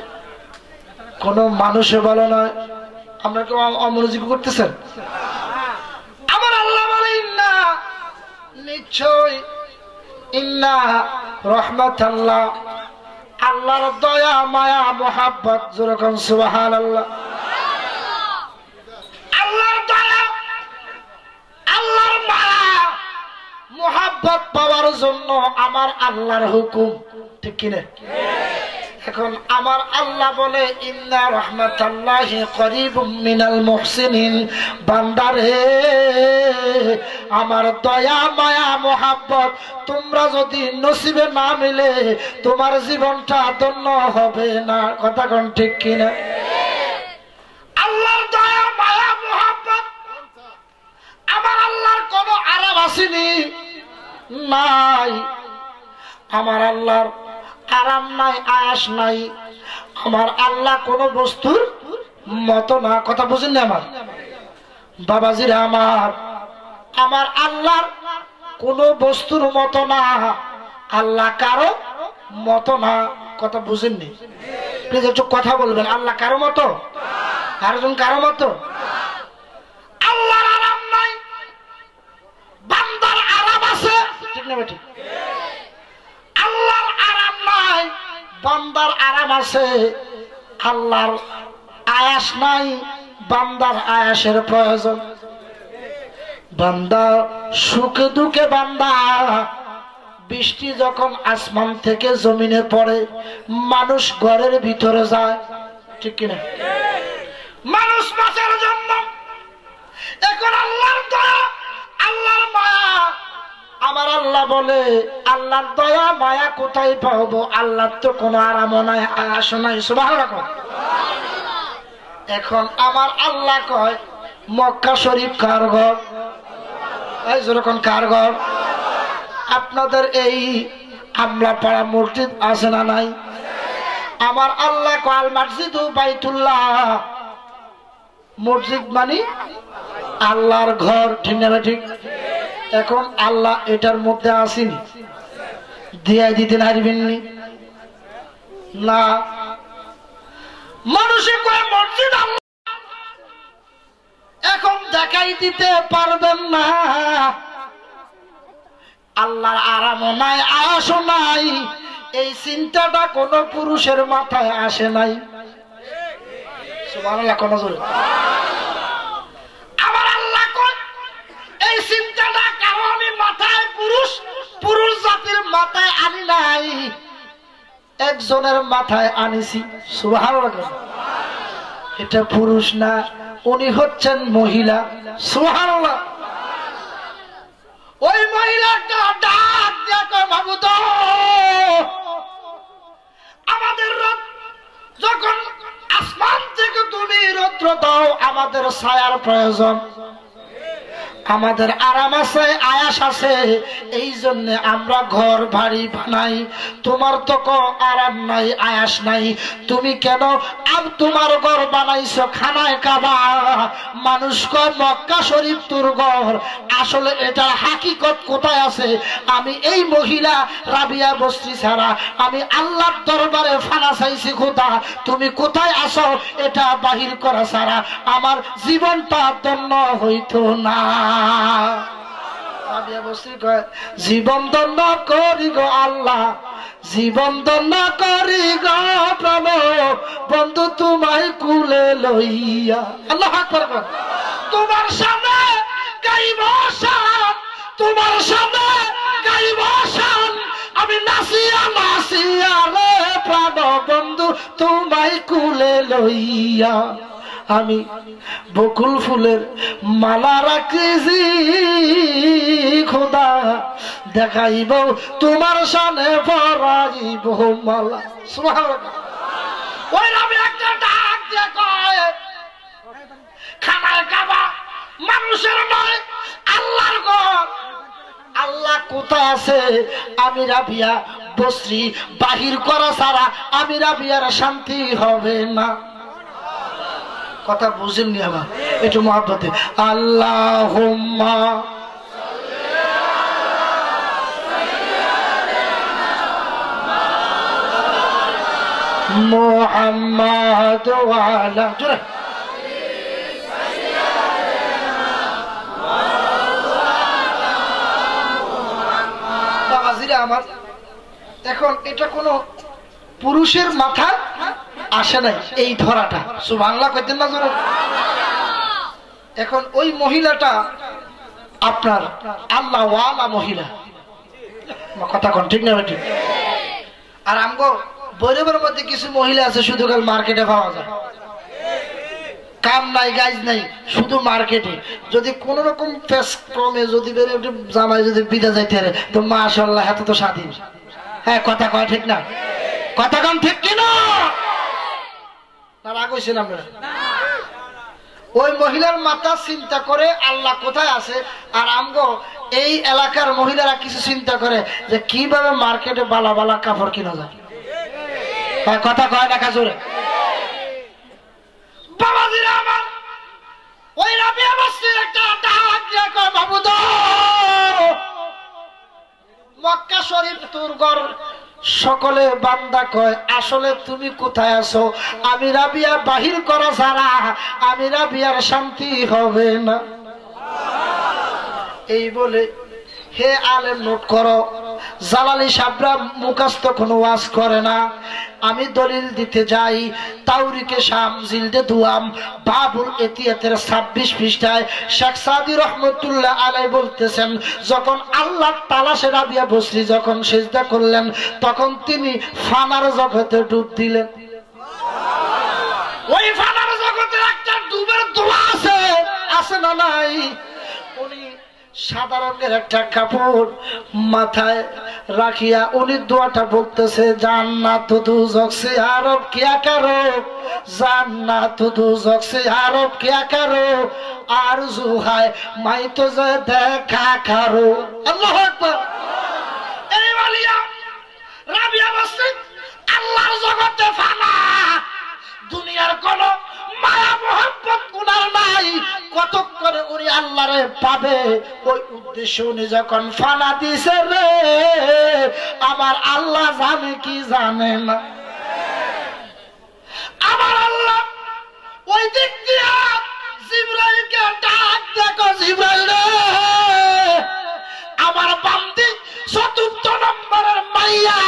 কোন মানুষে বলে নয় আমরা কেউ অমনোযোগী করতেছেন আমার আল্লাহ বলে ইন্না নিশ্চয় ইন্না রহমাতাল্লাহ আল্লাহর দয়া মায়া মোহাব্বত যেরকম সুবহানাল্লাহ আল্লাহর দয়া আল্লাহর মায়া মোহাব্বত পাওয়ার জন্য আমার আল্লাহর হুকুম ঠিক কিনা এখন আমার আল্লাহ বলে ইন্না রাহমাতাল্লাহি করিবুম মিনাল মুহসিনিন বান্দারে আমার দয়া মায়া মোহাব্বত তোমরা যদি নসিবে না মিলে তোমার জীবনটা ধন্য হবে না কথা কোন ঠিক কিনা আল্লাহর দয়া মায়া মোহাব্বত আমার আল্লাহর কোনো আরাম আসেনি নাই আমার আল্লাহর আরাম নাই আয়াস নাই আমার আল্লাহ কোন বস্তুর মতো না কথা বুঝেন না আমার বাবাজিরা আমার আল্লাহর কোন বস্তুর মতো না আল্লাহ কারো মতো না কথা বুঝেননি প্লিজ একটু কথা বলবেন আল্লাহ কারো মতো আরেকজন কারো মতো আল্লাহর আরাম নাই বান্দার আরাম আছে ঠিক না বেটি আল্লাহর আরাম নাই বান্দার আরাম আছে আল্লাহর আয়াস নাই বান্দার আয়াসের প্রয়োজন বান্দা সুখে দুঃখে বান্দা বৃষ্টি যখন আসমান থেকে জমিনে পড়ে মানুষ ঘরের ভিতরে যায় ঠিক কিনা মানুষ বাঁচার জন্য এখন আল্লাহর দয়া আল্লাহর আমার আল্লাহ বলে আল্লাহর দয়া মায়া কোথায় পাবো? আল্লাহর তো কোনো আরাম নাই, আয়াস নাই। সুবহানাল্লাহ। এখন আমার আল্লাহ কয় মক্কা শরীফ কার ঘর? এই যেরকম কার ঘর? আপনাদের এই আমলাপাড়া মসজিদ আছে না নাই? আমার আল্লাহ কয় মসজিদ বাইতুল্লাহ, মসজিদ মানে আল্লাহর ঘর। ঠিক না ঠিক? এখন আল্লাহ এটার মধ্যে আসেনি, দিয়ে দিতে পারবেননি না। মানুষে কয় মসজিদ আল্লাহ, এখন দেখাই দিতে পারবেন না। আল্লাহর আরাম নাই, আয়াসও নাই, এই চিন্তাটা কোন পুরুষের মাথায় আসে নাই। সুবহানাল্লাহ। কোন জোরে আমার আল্লাহ কয় এই চিন্তাটা কারো আমি মাথায় পুরুষ জাতির মাথায় আনি নাই, একজনের মাথায় আনিছি। সুবহানাল্লাহ। এটা পুরুষ না, উনি হচ্ছেন মহিলা। সুবহানাল্লাহ। ওই মহিলাটা ডাক দেখো মাবুদ, আমাদের যখন আসমান থেকে তুমি রৌদ্র দাও, আমাদের ছায়ার প্রয়োজন, আমাদের আরাম আছে, আয়াস আছে, এই জন্য আমরা ঘর বাড়ি বানাই। তোমার তো আরাম নাই, আয়াস নাই, তুমি কেন তোমার ঘর বানাইছো খানায় কাবা? মানুষ কয় মক্কা শরীফ তোর ঘর, আসলে এটা হাকিকত কোথায় আছে? আমি এই মহিলা রাবিয়া বস্তি ছাড়া আমি আল্লাহর দরবারে ফানা চাইছি, খোদা তুমি কোথায় আছো? এটা বাহির করা ছাড়া আমার জীবনটা ধন্য হইতো না। জীবন দণ্ড করি গো আল্লাহ, জীবন দণ্ড করি গো প্রভু, বন্ধু তোমায় কুলে লইয়া। আল্লাহু আকবার। তোমার সামনে গাইব শান, তোমার সামনে গাইব শান, আমি নাচিয়া নাচিয়া রে প্রাণ বন্ধু তোমায় কুলে লইয়া। আমি বকুল ফুলের মালা রাখিছি খোদা, দেখাইব তোমার সামনে পরাইব মালা। সুবহানাল্লাহ। ওই আমি একটা ডাক দিয়ে কয় খানায় কাবা মানুষের নয়, আল্লাহর ঘর। আল্লাহ কোথায় আছে? আমি রাবিয়া বস্রি বাহির করা ছাড়া আমি রাবিয়ার শান্তি হবে না। কথা বুঝেননি আবার একটু মহব্বতে? আল্লাহুম্মা মুহাম্মাদ ওয়া আলা জোরে বাবাজিরা আমার। এখন এটা কোন পুরুষের মাথা আসে নাই এই ধরাটা। সুবহানাল্লাহ কইতেন না জোরে? এখন ওই মহিলাটা আপনার আল্লাহ ওয়ালা মহিলা, কথা কোন ঠিক না ঠিক? আর আমগো বৈরবের মধ্যে কিছু মহিলা আছে শুধু কাল মার্কেটে পাওয়া যায়, কাম নাই গাইজ নাই, শুধু মার্কেটে। যদি কোন রকম ফেস কমে যদি জামাই যদি বিদা যাইতে পারে তো মাশাআল্লাহ এত তো স্বাধীন। হ্যাঁ কথা কয় ঠিক না? কথা কন ঠিক কিনা? রাগ হইছেন আপনারা? ওই মহিলার মাথা চিন্তা করে আল্লাহ কোথায় আছে, আর আমগো এই এলাকার মহিলারা কিছু চিন্তা করে যে কিভাবে মার্কেটে বালা বালা কাপড় কিনা যায়। কথা কয় দেখা জোরে? বাবাজিরা আমার, ওই রাবিয়া বস্তির একটা ডাক দিয়ে কয় মাবুদ, মক্কা শরীফ তোর ঘর। সকলে বান্দা কয় আসলে তুমি কোথায় আছো? আমি রাবিয়া বাহির করা ছাড়া আমি রাবিয়ার শান্তি হবে না। এই বলে হে আলেম নোট করো, জালালি সাবরা মুখস্থ কোনো ওয়াজ করে না। আমি দলিল দিতে যাই তাওরিকে শাম জিলদে দুয়াম বাবুল এতিয়াতের 26 পৃষ্ঠায় শেখ সাদি রহমতুল্লাহ আলাই বলতেছেন, যখন আল্লাহ তাআলা রাবিয়া বসরি যখন সিজদা করলেন তখন তিনি ফানার জগতে ডুব দিলেন। ওই ফানার জগতে একটা ডুবের দোয়া আছে, আছে না নাই? উনি সাদা রঙের একটা কাপড় মাথায় রাখিয়া উনি দোয়াটা বলতেছে, জান্নাত দুজক সে আরব কিয়া কারো, জান্নাত দুজক সে আরব কিয়া কারো, আরজু হয় মাই তো যে দেখা কারো। আল্লাহু আকবার। এই ওয়ালিয়া রাবিয়া বসরি আল্লাহর জগতে ফানা, দুনিয়ার কোন মায়া মোহাম্মত উনার নাই। কত করে উনি আল্লাহরে পাবে ওই উদ্দেশ্য উনি যখন ফানা দিছে রে, আমার আল্লাহ জানে কি জানে না। আমার আল্লাহ ওই দিক দিয়া জিবরাইলকে ডাক দেখো, জিবরাইল রে আমার বান্দি চতুর্থ নম্বরের মাইয়া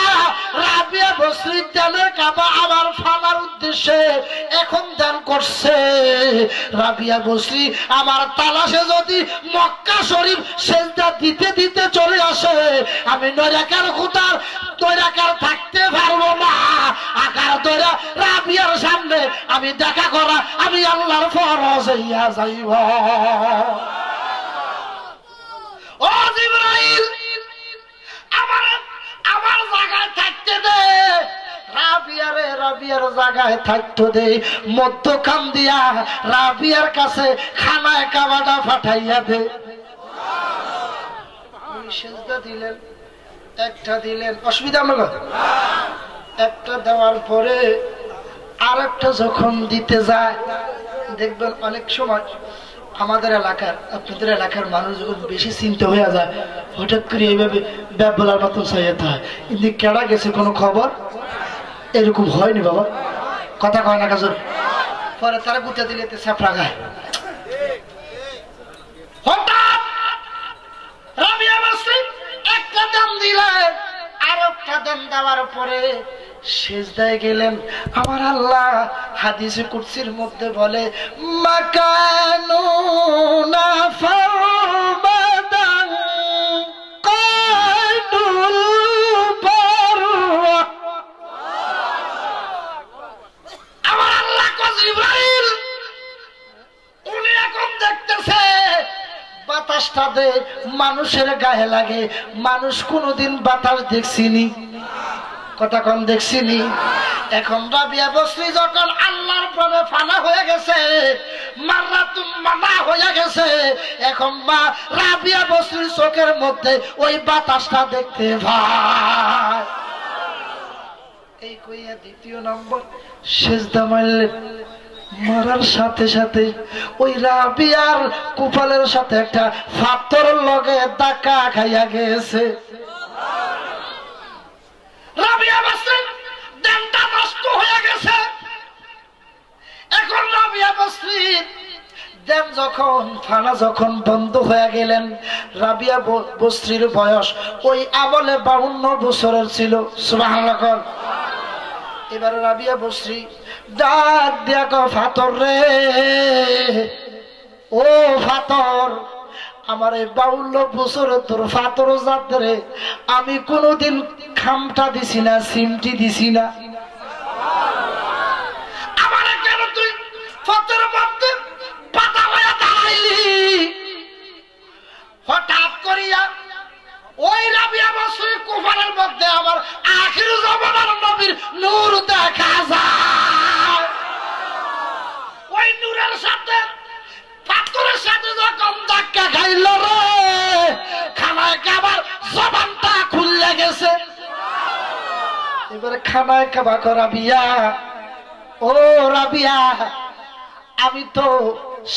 রাবিয়া বসরি তেলের কাবা আমার ফানার উদ্দেশ্যে এখন দান করছে। রাবিয়া বসরি আমার তালাশে যদি মক্কা শরীফ সেজদা দিতে দিতে চলে আসে, আমি নৈরাকার খুদার নৈরাকার থাকতে পারবো না। আকার ধরে রাবিয়ার সামনে আমি দেখা করা আমি আল্লাহর ফরজ হইয়া যাইব। ও জিবরাইল আমার জায়গায় থাকতে দে, রাবিয়ারে রাবিয়ার জায়গায় থাকতে দে। মধ্যখান দিয়া রাবিয়ার কাছে খানায় কাবাটা পাঠাইয়া দে। সেজদা দিলেন, একটা দিলেন, অসুবিধা হলো একটা দেওয়ার পরে আরেকটা যখন দিতে যায়, দেখবেন অনেক সময় আমাদের এলাকার আপনাদের এলাকার মানুষ যখন বেশি চিন্তা হয়ে যায়, হঠাৎ করে এইভাবে ব্যাপ বলার মতন চাইতে হয়, কিন্তু কেডা গেছে কোনো খবর এরকম হয়নি বাবা, কথা কয় না কাজর। পরে তারা গুতা দিলে চাপড়া গায়। হঠাৎ রাবিয়া বসরি একটা দাম দিলেন, আর একটা দাম দেওয়ার পরে সেজদায় গেলেন। আমার আল্লাহ হাদিসে কুরসির মধ্যে বলে, মাকানুনা ফাবাদান কাইদুল বারওয়া। আমার আল্লাহ কো জিবরাইল উনি এখন দেখতেছে বাতাসটা দে মানুষের গায়ে লাগে, মানুষ কোনোদিন বাতাস দেখছিনি, কথা কম দেখছিনি। এখন রাবিয়া বসরি যখন আল্লাহর প্রেমে ফানা হয়ে গেছে, মাররাতুন মানা হয়ে গেছে, এখন মা রাবিয়া বসরির চোখের মধ্যে ওই বাতাসটা দেখতে পায়। এই কইয়া দ্বিতীয় নম্বর সেজদা মারলেন। মারার সাথে সাথে ওই রাবিয়ার কপালের সাথে একটা পাথর লগে ধাক্কা খাইয়া গেছে। রাবিয়া বসরি দেনটা নষ্ট হয়ে গেছে। এখন রাবিয়া বসরি দেন যখন ফানা যখন বন্ধ হয়ে গেলেন, রাবিয়া বসরির বয়স ওই আমলে 52 বছরের ছিল। সুবহানাল্লাহ। এবার রাবিয়া বসরি ডাক দিয়া কো, ফাতর রে, ও ফাতর, আমার এই 52 বছরের তোর ফাতর জাত রে, আমি কোনোদিন খামটা দিছি না, সিমটি দিছি না। আমার কেন তুই ফাতরের মধ্যে পাতা হয়ে দাঁড়াইলি? হঠাৎ করিয়া ওই রাবিয়া বসরির কুফারের মধ্যে আমার আখির জামানার নবীর নূর দেখা যায়। ওই নূরের সাথে পাথরের সাথে যখন ধাক্কা খাইল রে, খানায় কাবার জবানটা খুলে গেছে। এবারে খানায় কাবা কো, রাবিয়া, ও রাবিয়া, আমি তো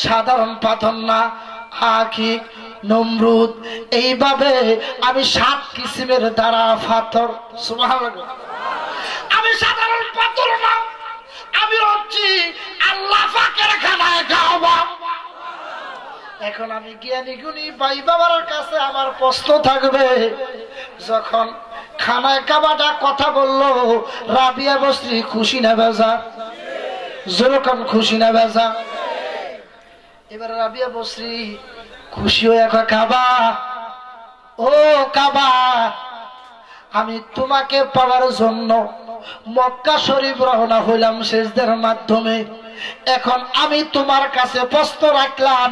সাধারণ পাথর না, আখি নমরুদ, এইভাবে আমি 7 কিসিমের দ্বারা পাথর। সুবহানাল্লাহ। আমি সাধারণ পাথর না, আমি হচ্ছি আল্লাহ পাকের খানায় কাবা। এখন আমি জ্ঞানী গুণী ভাই বাবার কাছে আমার প্রশ্ন থাকবে, যখন খানায় কাবাটা কথা বললো, রাবিয়া বসরি খুশি না বেজা? যেরকম খুশি না বেজা? এবার রাবিয়া বসরি খুশি হয়ে কাবা, ও কাবা, আমি তোমাকে পাওয়ার জন্য মক্কা শরীফ রওনা হইলাম সেজদার মাধ্যমে। এখন আমি তোমার কাছে প্রশ্ন রাখলাম,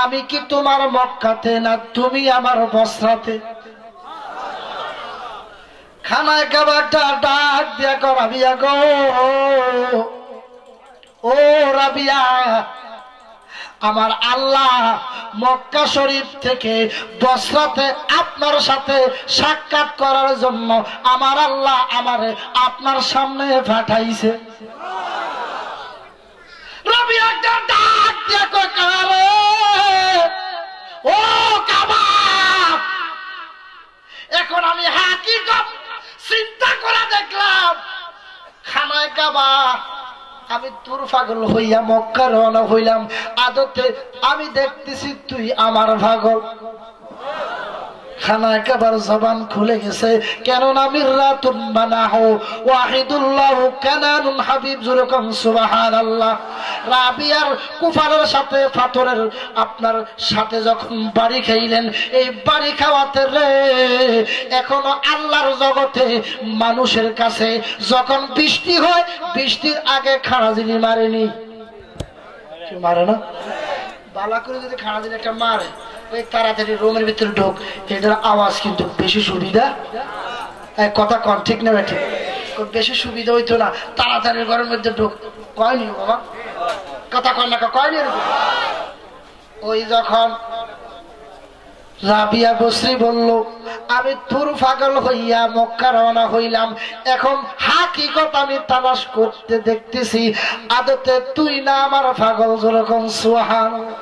আমি কি তোমার মক্কাতে না তুমি আমার বসরাতে? খানায় কাবাটা ডাক দিয়া গো রাবিয়া গো, ও রাবিয়া, আমার আল্লাহ মক্কা শরীফ থেকে বসরাতে আপনার সাথে সাক্ষাৎ করার জন্য আমার আল্লাহ আমারে আপনার সামনে পাঠাইছে। রাবিয়া ডাক দিয়া কয়, কারে ও কাবা? এখন আমি হাকিকত চিন্তা করে দেখলাম, খানায় কাবা আমি তোর পাগল হইয়া মক্কা রওনা হইলাম, আদতে আমি দেখতেছি তুই আমার পাগল। খানায় কাবার জবান খুলে গেছে, কেননা মিররাতুন বানাহু ওয়াহিদুল্লাহ কানানুন হাবিব জুরকাম সুবহানাল্লাহ। রাবিয়ার কুফারের সাথে পাথরের আপনার সাথে যখন বাড়ি খাইলেন, এই বাড়ি খাওয়াতে রে এখনো আল্লাহর জগতে মানুষের কাছে যখন বৃষ্টি হয়, বৃষ্টির আগে খাড়াজিনি মারেনি, মারে না? বালা করে যদি খাড়াজিনি একটা মারে, ওই তাড়াতাড়ি রুমের ভিতরে ঢোক, এটার আওয়াজ কিন্তু বেশি সুবিধা। কথা কন ঠিক না বেঠে? বেশি সুবিধা হইতো না, তাড়াতাড়ি ঘরের মধ্যে ঢোক। কয়নি বাবা? কথা কন না, কয়নি? ওই যখন রাবিয়া বসরি বলল, আমি তোর পাগল হইয়া মক্কা রওনা হইলাম, এখন হাকিকত আমি তালাশ করতে দেখতেছি, আদতে তুই না আমার পাগল। যেরকম সুবহানাল্লাহ।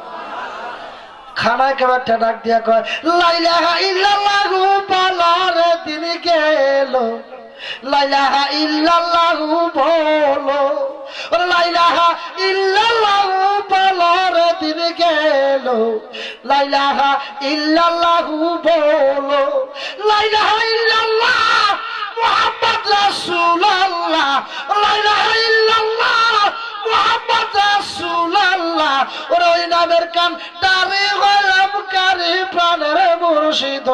খানায় কেবারটা ডাক দিয়া কয়, লা ইলাহা ইল্লাল্লাহু বলারে দিন গেল, লা ইলাহা ইল্লাল্লাহু বলো, লা ইলাহা ইল্লাল্লাহু বলারে দিন গেল, লা ইলাহা ইল্লাল্লাহু বলো, লা ইলাহা ইল্লাল্লাহ মুহাম্মদ রাসূলুল্লাহ, লা ইলাহা ইল্লাল্লাহ মুহাম্মদ রাসূলুল্লাহ। ওই নামের কান দাবি হলাম কারি প্রাণের মুর্শিদ,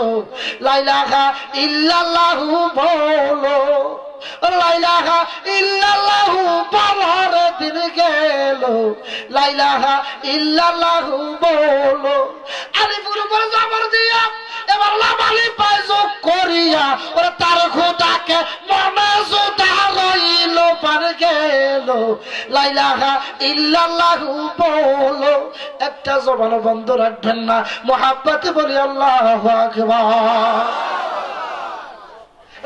লা ইলাহা ইল্লাল্লাহু বলো, লা ইলাহা ইল্লাল্লাহু বলার দিন গেল, লা ইলাহা ইল্লাল্লাহু বলো। আলিফুর উপর জবর দিয়া এবার লামালি পাইজো করিয়া ওরে তার খোদাকে মনে জোতা রইল পার গেল, লা ইলাহা ইল্লাল্লাহু বলো। একটা জবান বন্ধ রাখবেন না, মুহাব্বতে বলি আল্লাহু আকবার।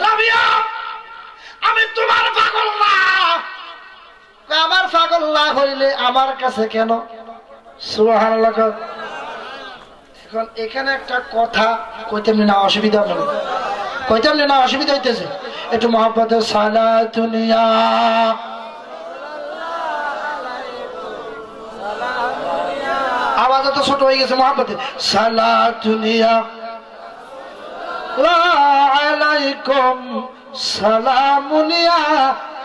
রাবিয়া, আমি তোমার পাগল না। আমার পাগল না হইলে আমার কাছে কেন? সুবহানাল্লাহ। এখন এখানে একটা কথা কইতে না অসুবিধা হবে, কইতে না অসুবিধা হইতেছে, একটু মহব্বতে সালাতুনিয়া আওয়াজ তো ছোট হয়ে গেছে, মহব্বতে সালাতুনিয়া আলাইকুম সালামুনিয়া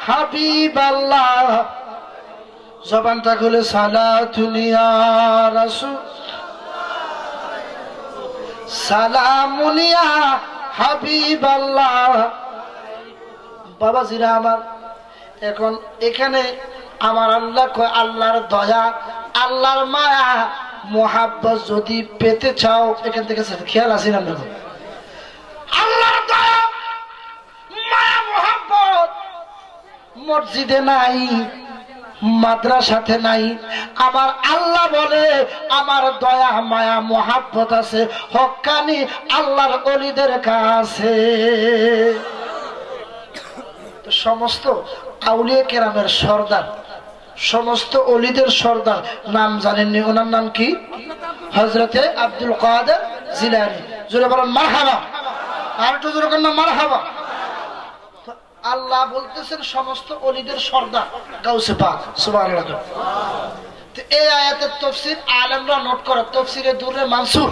হাবিবাল্লাহ। জবানটা খুলে সালাতুনিয়া রাসূল সালামুনিয়া হাবিবাল্লাহ। বাবাজিরা আমার, এখন এখানে আমার আল্লাহ কয়, আল্লাহর দয়া, আল্লাহর মায়া মোহাব্বত যদি পেতে চাও, এখান থেকে খেয়াল আসি না, আল্লাহর দয়া মায়া মোহাব্বত মসজিদে নাই, মাদ্রাসাতে নাই। আমার আল্লাহ বলে আমার দয়া মায়া মোহাব্বত আছে হক্কানি আল্লাহর ওলিদের কাছে। তো সমস্ত আউলিয়া কেরামের সর্দার, সমস্ত ওলিদের সর্দার নাম জানেননি? ওনার নাম কি? হযরতে আব্দুল কাদের জিলানী। জোরে বলেন মারহাবা। আর একটু জোরে বলেন মারহাবা। আল্লাহ বলতেছেন সমস্ত ওলিদের সর্দার গাউসে পাক, সুবহানাল্লাহ। তো এই আয়াতের তাফসীর আলেমরা নোট করে, তাফসীরে দুররে মানসুর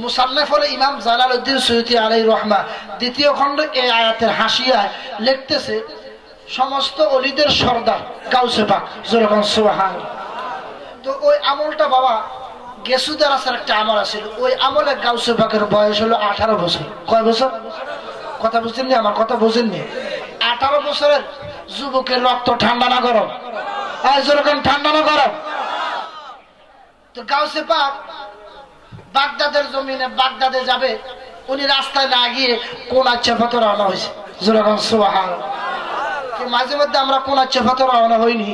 মুসান্নাফ হলো ইমাম জালালউদ্দিন সুয়ুতী আলাইহির রহমা, দ্বিতীয় খণ্ড এই আয়াতের হাসিয়ায় লিখতেছে সমস্ত ওলিদের সর্দার গাউসে পাক, যেরকম সুবহানাল্লাহ। তো ওই আমলটা বাবা গেসুদার আসার একটা আমল আছিল, ওই আমলে গাউসে পাকের বয়স হলো 18 বছর। কয় বছর? কথা বুঝছেননি? আমার কথা বুঝেননি? 18 বছরের যুবকের রক্ত ঠান্ডা না গরম? যেরকম ঠান্ডা না গরম? তো গাউসে পাক বাগদাদের জমিনে বাগদাদে যাবে, উনি রাস্তায় না গিয়ে কোনাচ্ছা পথে রওনা হয়েছে। যেরকম সুবহানাল্লাহ। মাঝে মধ্যে আমরা কোনাচ্ছা পথে রওনা হইনি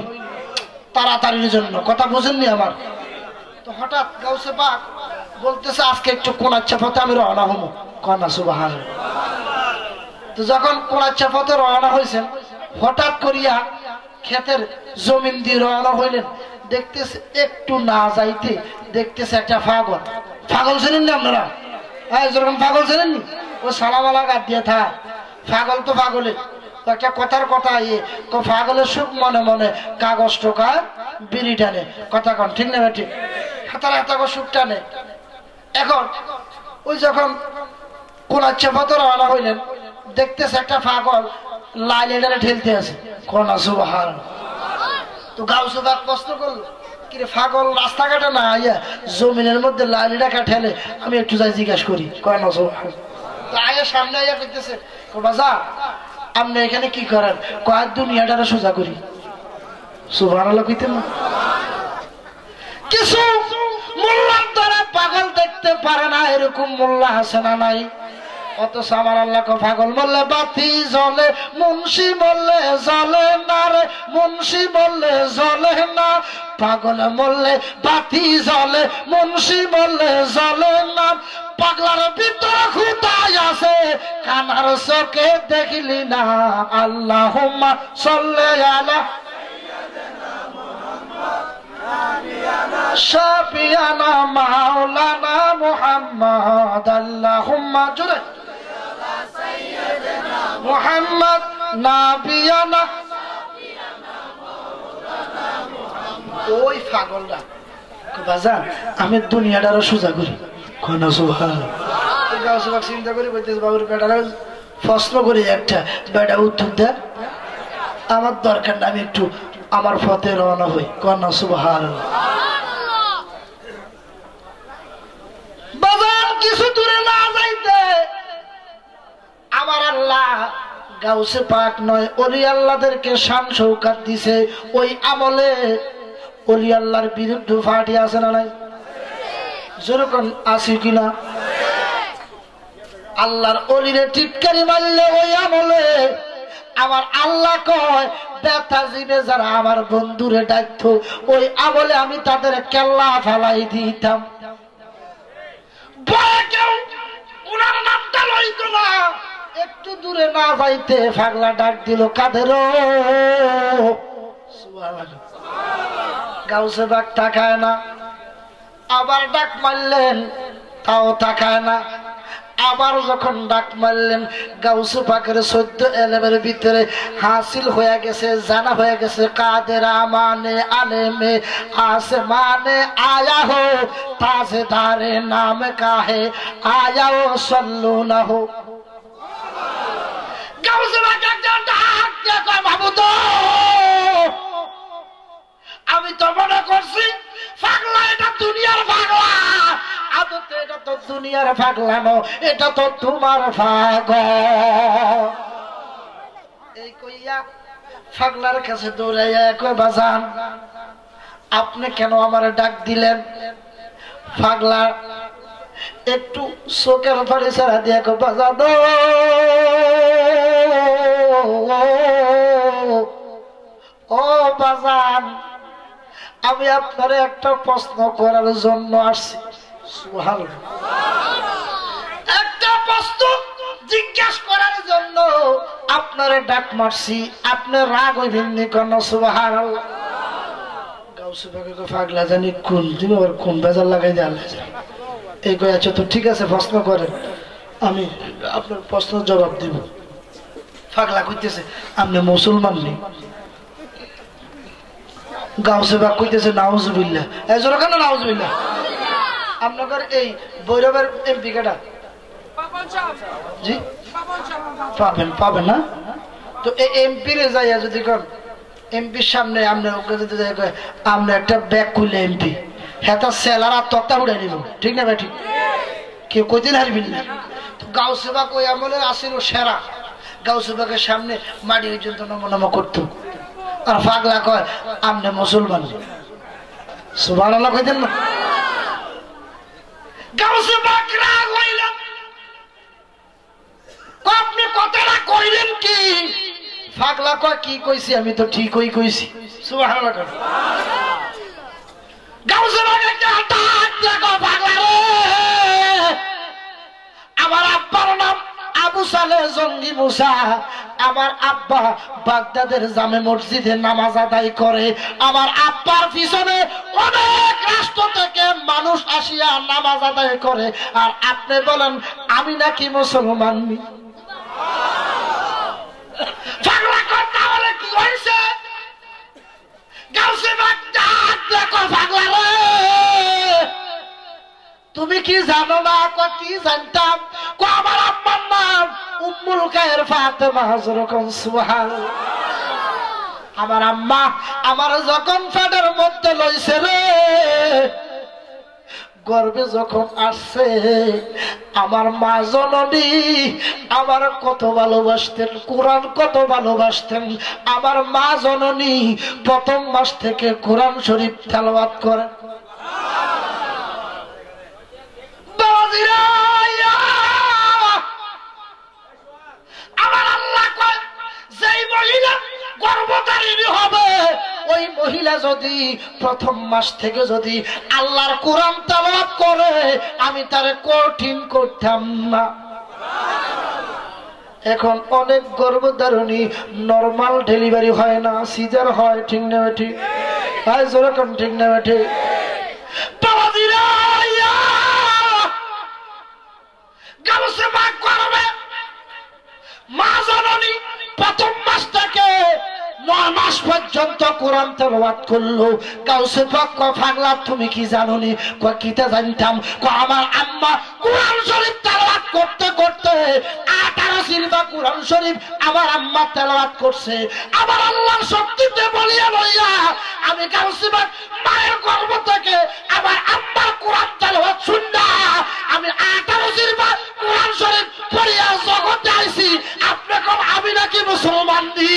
তাড়াতাড়ির জন্য, কথা বুঝেননি আমার? তো হঠাৎ গাউসে পাক বলতেছে আজকে একটু কোনাচ্ছা পথে আমি রওনা হবো। কন্যা সুবহানাল্লাহ। তো যখন কোনাচ্ছা পথে রওনা হয়েছেন, হঠাৎ করিয়া ক্ষেতের জমিন দিয়ে রওনা হইলেন, দেখতেছে একটু না যাইতে দেখতেছে একটা পাগল। পাগল ছিলেন না আপনারা? যেরকম পাগল ছিলেন নি, ও সালামালা গাদ দিয়ে থাক। পাগল তো পাগলে একটা কথার কথা পাগলের সুখ মনে মনে কাগজ টোকা বিড়ি টানে। কথা কন ঠিক না? ঠিক। হাতার হাতা সুখ টানে। এখন ওই যখন কোনাচ্ছা পথে রওনা হইলেন, দেখতেছে একটা পাগল লাইলেটারে ঠেলতে আছে। কন্যা সুবহানাল্লাহ। তো গাউসে পাক প্রশ্ন করলো, কি রে পাগল রাস্তাঘাটে না আইয়া জমিনের মধ্যে লাইলিটাকে ঠেলে, আমি একটু যাই জিজ্ঞাসা করি। কন্যা সুবহানাল্লাহ। তো আয়া সামনে আইয়া কইতেছে, বাজা আপনি এখানে কি করেন? কয়েক দুনিয়াটারে সোজা করি। সুবহানাল্লাহ কইতেন না? কিছু মোল্লার দ্বারা পাগল দেখতে পারে না, এরকম মোল্লা আছে না নাই? অথচ আমার আল্লাহ পাগল বললে বাতি জ্বলে, মুন্সি বললে জ্বলে না রে, মুন্সি বললে জ্বলে না। পাগল বললে বাতি জ্বলে, মুন্সি বললে জ্বলে না। পাগলার ভিতর খুদাই আছে, কানার চোখে দেখলি না। আল্লাহুম্মা সাল্লি আলা শাফিয়ানা মাওলানা মুহাম্মদ। আল্লাহুম্মা জুরে মুহাম্মদ নাবিয়ানা। ওই পাগলরা বাজান আমি দুনিয়াটারও সোজা করি। কন্যা সুবহানাল্লাহ। চিন্তা করি বলতেছে বাবুর বেটারা প্রশ্ন করি একটা, বেটা উত্তর দেয় আমার দরকার না, আমি একটু আমার পথে রওনা হই। কন্যা সুবহানাল্লাহ। বাজান কিছু দূরে না যাইতে আমার আল্লাহ গাউসে পাক নয় ওলি আল্লাহদেরকে শান শৌকত দিছে। ওই আমলে ওলি আল্লাহর বিরুদ্ধে ফাটি আছে না নাই? যেরকম আছে কিনা? আল্লাহর ওলিরে টিটকারি মারলে ওই আমলে আমার আল্লাহ কয় ব্যথা জীবে যারা আমার বন্ধুরে ডাকতো, ওই আমলে আমি তাদের কেল্লা ফালাই দিতাম। কেউ উনার নামটা লইতো না। একটু দূরে না যাইতে পাগলা ডাক দিল, কাদের? গাউসে পাক তাকায় না। আবার ডাক মারলেন, তাও তাকায় না। আবার যখন ডাক মারলেন, গাউসে পাকের 14 এলেমের ভিতরে হাসিল হয়ে গেছে, জানা হয়ে গেছে কাদের মানে আলেমে আসমানে আয়া হো, তাজদারে নাম কাহে আয়া ও সল্লু না হো। গাউসে পাক একজন ডাক দিয়ে কয়, মাহবুব আমি তো মনে করছি পাগলা এটা দুনিয়ার পাগলা, আদতে এটা তো দুনিয়ার পাগলা ন, এটা তো তোমার পাগল। এই কইয়া পাগলার কাছে দৌড়াইয়া কই, বাজান আপনি কেন আমার ডাক দিলেন? পাগলা একটু চোখের পানি ছাড়া দিয়ে কই, বাজান ও বাজান আমি আপনার একটা প্রশ্ন করার জন্য আসছি। সুবহানাল্লাহ। একটা প্রশ্ন জিজ্ঞাসা করার জন্য আপনারে ডাক মারছি, আপনি রাগ হইবেন নি? কোন সুবহানাল্লাহ। গাউসে পাকে পাগলা জানি কোন তুমি আবার কোন বেজার লাগাই দেয়ালে এই কই, আচ্ছা তো ঠিক আছে প্রশ্ন করেন, আমি আপনার প্রশ্নের জবাব দিব। পাগলা কইতেছে আপনি মুসলমান নেই? গাউসে পাক কইতেছে নাউজুবিল্লাহ। এই জোরে কেন নাউজুবিল্লাহ? আপনাদের এই ভৈরবের এমপি কেটা? জি পাবেন, পাবেন না? তো এই এমপি রে যাইয়া যদি কোন এমপির সামনে আপনি ওকে যদি যাই কয় আপনি একটা ব্যাগ খুললে এমপি, হ্যাঁ তার সেলার আর তক্তা উড়াই নিব, ঠিক না ভাই? ঠিক। কেউ কইতে হারবিন না। গাউসে পাক ওই আমলে আসিল সেরা। গাউসে পাকের সামনে মাটি পর্যন্ত নম করতো। আর পাগলা কয় আমনে মুসলমান। সুবহানাল্লাহ কইতেন না? গাউসে পাক রাগ হইলেন, আপনি কথাটা কইলেন কি? পাগলা কয় কি কইছি? আমি তো ঠিকই কইছি। সুবহানাল্লাহ। গাউসে পাক একটা ডাক দেখো, পাগলা রে, আমার আব্বার নাম আবু সালেহ জঙ্গি মুসা। আমার আব্বা বাগদাদের জামে মসজিদে নামাজ আদায় করে। আমার আব্বার পিছনে অনেক রাষ্ট্র থেকে মানুষ আসিয়া নামাজ আদায় করে। আর আপনি বলেন আমি নাকি মুসলমান? পাগলা কথা বলে কি হয়েছে? গাউসে পাক ডাক দেখো, পাগলা রে, তুমি কি জানো না? কি জানতাম? আমার আম্মার নাম উম্মুল খায়ের ফাতেমা। যেরকম সুবহানাল্লাহ। আমার আম্মা আমার যখন পেটের মধ্যে লইছে রে, গর্ভে যখন আসছে, আমার মা জননী আমার কত ভালোবাসতেন, কোরআন কত ভালোবাসতেন। আমার মা জননী প্রথম মাস থেকে কোরআন শরীফ তেলাওয়াত করেন। আমার আল্লাহ কয় যেই মহিলা গর্ভধারিণী হবে, ওই মহিলা যদি প্রথম মাস থেকে যদি আল্লাহর কোরআন তেলাওয়াত করে, আমি তারে কঠিন করতাম না। এখন অনেক গর্ভধারণী নরমাল ডেলিভারি হয় না, সিজার হয়। ঠিক না ঠিক? যেরকম ঠিক না ঠিক? গাউসে পাক করবে মা জননী প্রথম মাস থেকে 9 মাস পর্যন্ত কোরআন তেলাওয়াত করলো। গাউসে পাক কয় পাগলা তুমি কি জানোনি? কয় কিটা জানতাম? কয় আমার আম্মা কোরআন শরীফ তেলাওয়াত করতে করতে 18 সিলবা কোরআন শরীফ আমার আম্মা তেলাওয়াত করছে। আমার আল্লাহর শক্তিতে বলিয়া লইয়া আমি গাউসে পাক মায়ের গর্ভ থেকে আমার আম্মার কোরআন তেলাওয়াত শুননা আমি 18 সিলবা কোরআন শরীফ পড়িয়া জগতে আইছি। আপনি কোন আমি নাকি মুসলমান? দি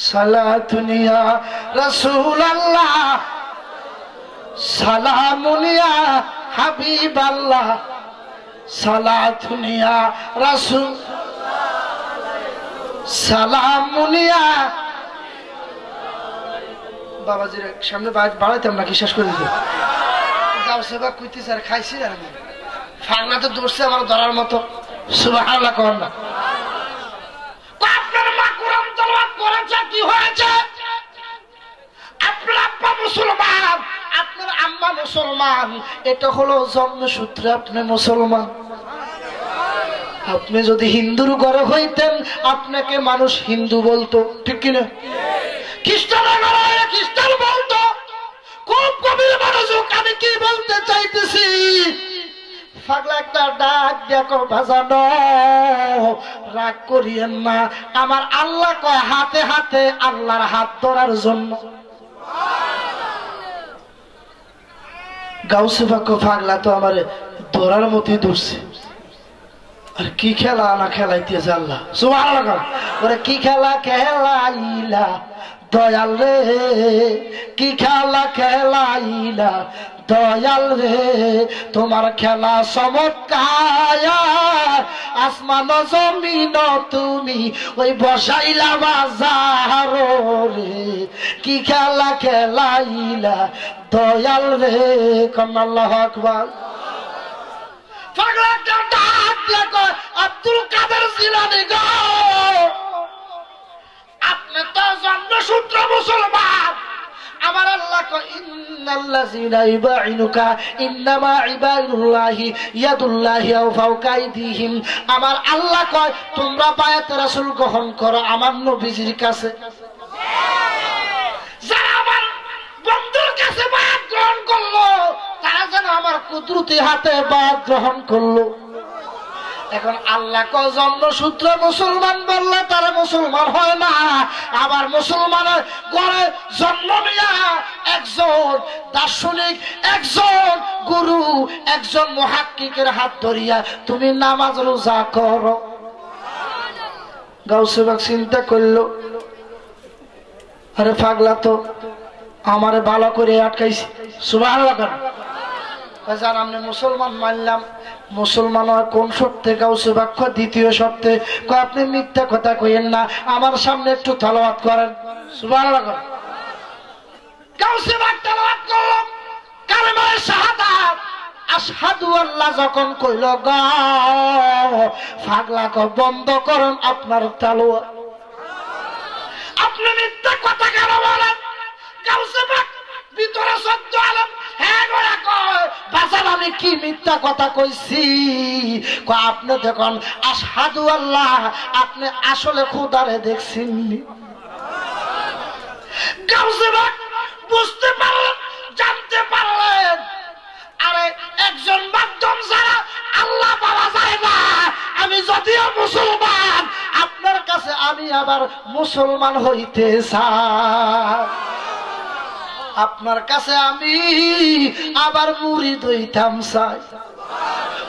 সালাতুন ইয়া রাসূলুল্লাহ, সালামুন ইয়া হাবিবাল্লাহ, সালাতুন ইয়া রাসূল, সালামুন ইয়া। বাবাজির সামনে বাড়াইতাম নাকি? শেষ করে দিত। গাউসে পাক কইতেছে আর খাইছি আর আমি ফাগনা তো দৌড়ছে আমার ধরার মতো। সুবহানাল্লাহ কোন না? আপনার মা কোরআন তেলাওয়াত করেছে, কি হয়েছে? আপনার আব্বা মুসলমান, আপনার আম্মা মুসলমান, এটা হলো জন্মসূত্রে আপনি মুসলমান। আপনি যদি হিন্দুর ঘরে হইতেন আপনাকে মানুষ হিন্দু বলতো, ঠিক কিনা? খ্রিস্টানের ঘরে খ্রিস্টান বলতো। খুব গভীর মনোযোগ, আমি কি বলতে চাইতেছি? পাগলা একটা ডাক দেখো, বাজানো রাগ করিয়েন না। আমার আল্লাহ কয় হাতে হাতে আল্লাহর হাত ধরার জন্য। গাউসে পাক পাগলা তো আমার ধরার মতোই ধরছে। আর কি খেলা না খেলাইতেছে আল্লাহ। সুবহানাল্লাহ। ওরে কি খেলা খেলাইলা দয়াল রে, কি খেলা খেলাইলা দয়াল রে, তোমার খেলা চমৎকার। আসমান জমিন তুমি ওই বসাইলা বাজার রে, কি খেলা খেলাইলা দয়াল রে। কন্যা আল্লাহু আকবার। আব্দুল কাদের জিলানী গো, আপনি তো জন্মসূত্র মুসলমান। আমার আল্লাহ কয় ইন্নাল্লাযীনা ইউবাইনুকা ইন্নামা ইবাইনুল্লাহি ইয়াদুল্লাহি আও ফাওকা আইদিহিম। আমার আল্লাহ কয় তোমরা বায়াত রাসূল গ্রহণ করো আমার নবীজির কাছে। যারা আমার বন্ধুর কাছে বায়াত গ্রহণ করলো তারা যেন আমার কুদরতি হাতে বায়াত গ্রহণ করলো। এখন আল্লাহ কয় জন্মসূত্রে মুসলমান বললে তারা মুসলমান হয় না। আবার মুসলমানের ঘরে জন্ম নিয়া একজন দার্শনিক, একজন গুরু, একজন মুহাক্কিকের হাত ধরিয়া তুমি নামাজ রোজা করো। গাউসে বাগ চিন্তা করলো, আরে পাগলা তো আমারে ভালো করে আটকাইছে। সুবহানাল্লাহ। যার আমি মুসলমান মানলাম, মুসলমান হয় কোন শর্তে? গাউসে বাক্য দ্বিতীয় শর্তে। আপনি মিথ্যা কথা কইেন না, আমার সামনে একটু তেলাওয়াত করেন। সুবহানাল্লাহ। গাউসে বাগ তেলাওয়াত করলাম কালেমায়ে শাহাদাত আশহাদু আল্লাহ যখন কইল গো, পাগলা কয় বন্ধ করেন আপনার তেলাওয়াত। আপনি মিথ্যা কথা কেন বলেন? গাউসে বাগ ভিতরে সহ্য আলম আমি কি মিথ্যা কথা কইছি? আপনি দেখুন আশহাদু আল্লাহ, আপনি আসলে খোদারে দেখছেন। গাউসে বাগ বুঝতে পারলেন, জানতে পারলেন, আরে একজন মাধ্যম ছাড়া আল্লাহ পাওয়া যায় না। আমি যদিও মুসলমান, আপনার কাছে আমি আবার মুসলমান হইতে চাই, আপনার কাছে আমি আবার মুরিদ হইতাম চাই।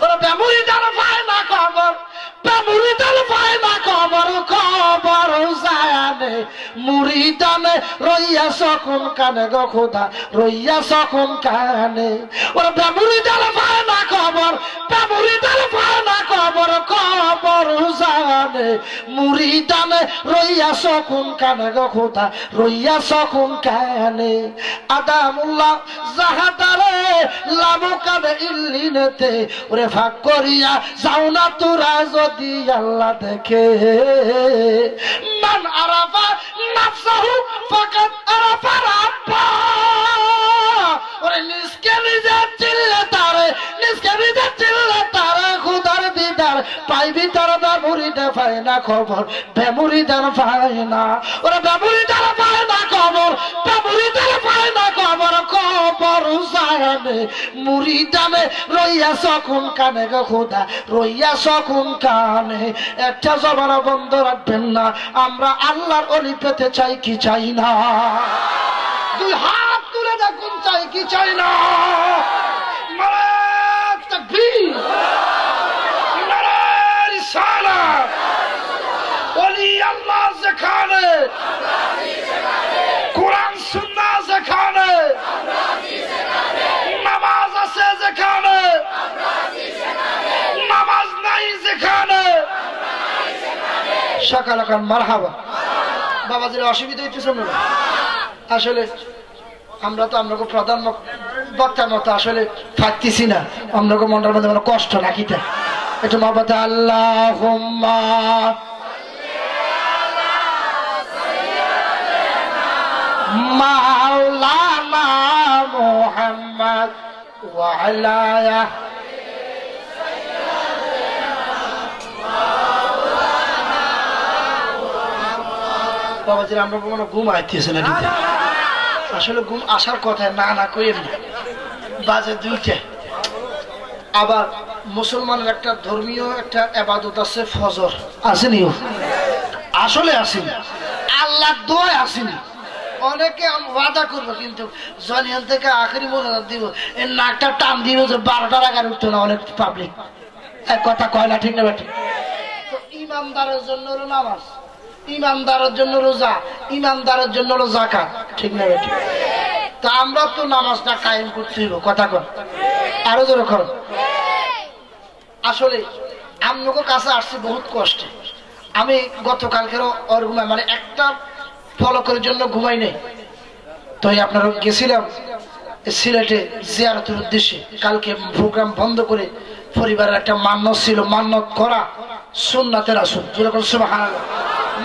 ওরা মুরিদান পায় না খবর, মুরিদান পায় না খবর, খবর জানে মুরিদানে রইয়া সকন কানে গো খোদা, রইয়া সকন কানে। ওরা মুরিদান পায় না খবর, মুরিদান পায় না খবর, খবর জানে মুরিদানে রইয়া সকন কানে গো খোদা, রইয়া সকন কানে। আদামুল্লাহ জাহাদারে লাবু কানে ইল্লিনেতে, ওরে ভাগ করিয়া যাও না তোরা যদি আল্লাহ দেখে। মান আরাফা নাফসাহু ফাকাদ আরাফা রাব্বা, ওরে নিজকে নিজে চিনলে তারে, নিজকে নিজে চিনলে তারে খোদার দিদার পাইবি। তার বেমুরিদে পায় না খবর, বেমুরিদার পায় না। ওরে বেমুরিদার পায় না খবর, বেমুরিদার পায় না খবর, খবর জানে মুরিদানে রইয়া সকুন কানে গো খোদা, রইয়া সকুন কানে। একটা জবানা বন্ধ রাখবেন না, আমরা আল্লাহর অলি পেতে চাই কি চাই না? দুই হাত তুলে দেখুন, চাই কি চাই না? নারে তাকবীর, নারে রিসালাত। অলি আল্লাহ যেখানে, কোরআন সুন্নাহ যেখানে, নামাজ আছে যেখানে, নামাজ নাই যেখানে, সকাল এখন মারহাবা। বাবাজির অসুবিধা হইতেছে না? আসলে আমরা তো আপনাকে প্রধান বক্তার মতো আসলে থাকতেছি না, আপনাকে মনটার মধ্যে কোনো কষ্ট নাকি? তা একটু মহব্বতে আল্লাহুম্মা মাওলানা মুহাম্মদ ওয়া আলা বাবাজির আমরা কোনো ঘুম আইতেছে না। আসলে ঘুম আসার কথা না না কইেন না, বাজে 2টা। আবার মুসলমানের একটা ধর্মীয় একটা ইবাদত আছে ফজর, আসেনি? আসলে আসেনি, আল্লাহ দোয়া আসেনি। অনেকে ওয়াদা করবো কিন্তু জনিয়ান থেকে আখেরি মোনাজাত দিব, এর নাকটা টান দিব যে 12টার আগে উঠতো না অনেক পাবলিক। এক কথা কয় না, ঠিক না বেঠিক? তো ইমানদারের জন্য নামাজ, ইমানদারের জন্য রোজা, ইমানদারের জন্য যাকাত, ঠিক না বেঠিক? তা আমরা তো নামাজটা কায়েম করতে হইব, কথা কর আরো জোরে কর। আসলে আমনকে কাছে আসছি বহুত কষ্টে। আমি গতকালকেরও ওর ঘুমাই, মানে একটা ফলকের জন্য ঘুমাই নেই। তো আপনারা গেছিলাম সিলেটে জিয়ারতের উদ্দেশ্যে। কালকে প্রোগ্রাম বন্ধ করে পরিবারের একটা মান্যত ছিল, মান্যত করা সুন্নাতে রাসূল। যেরকম সুবহানাল্লাহ,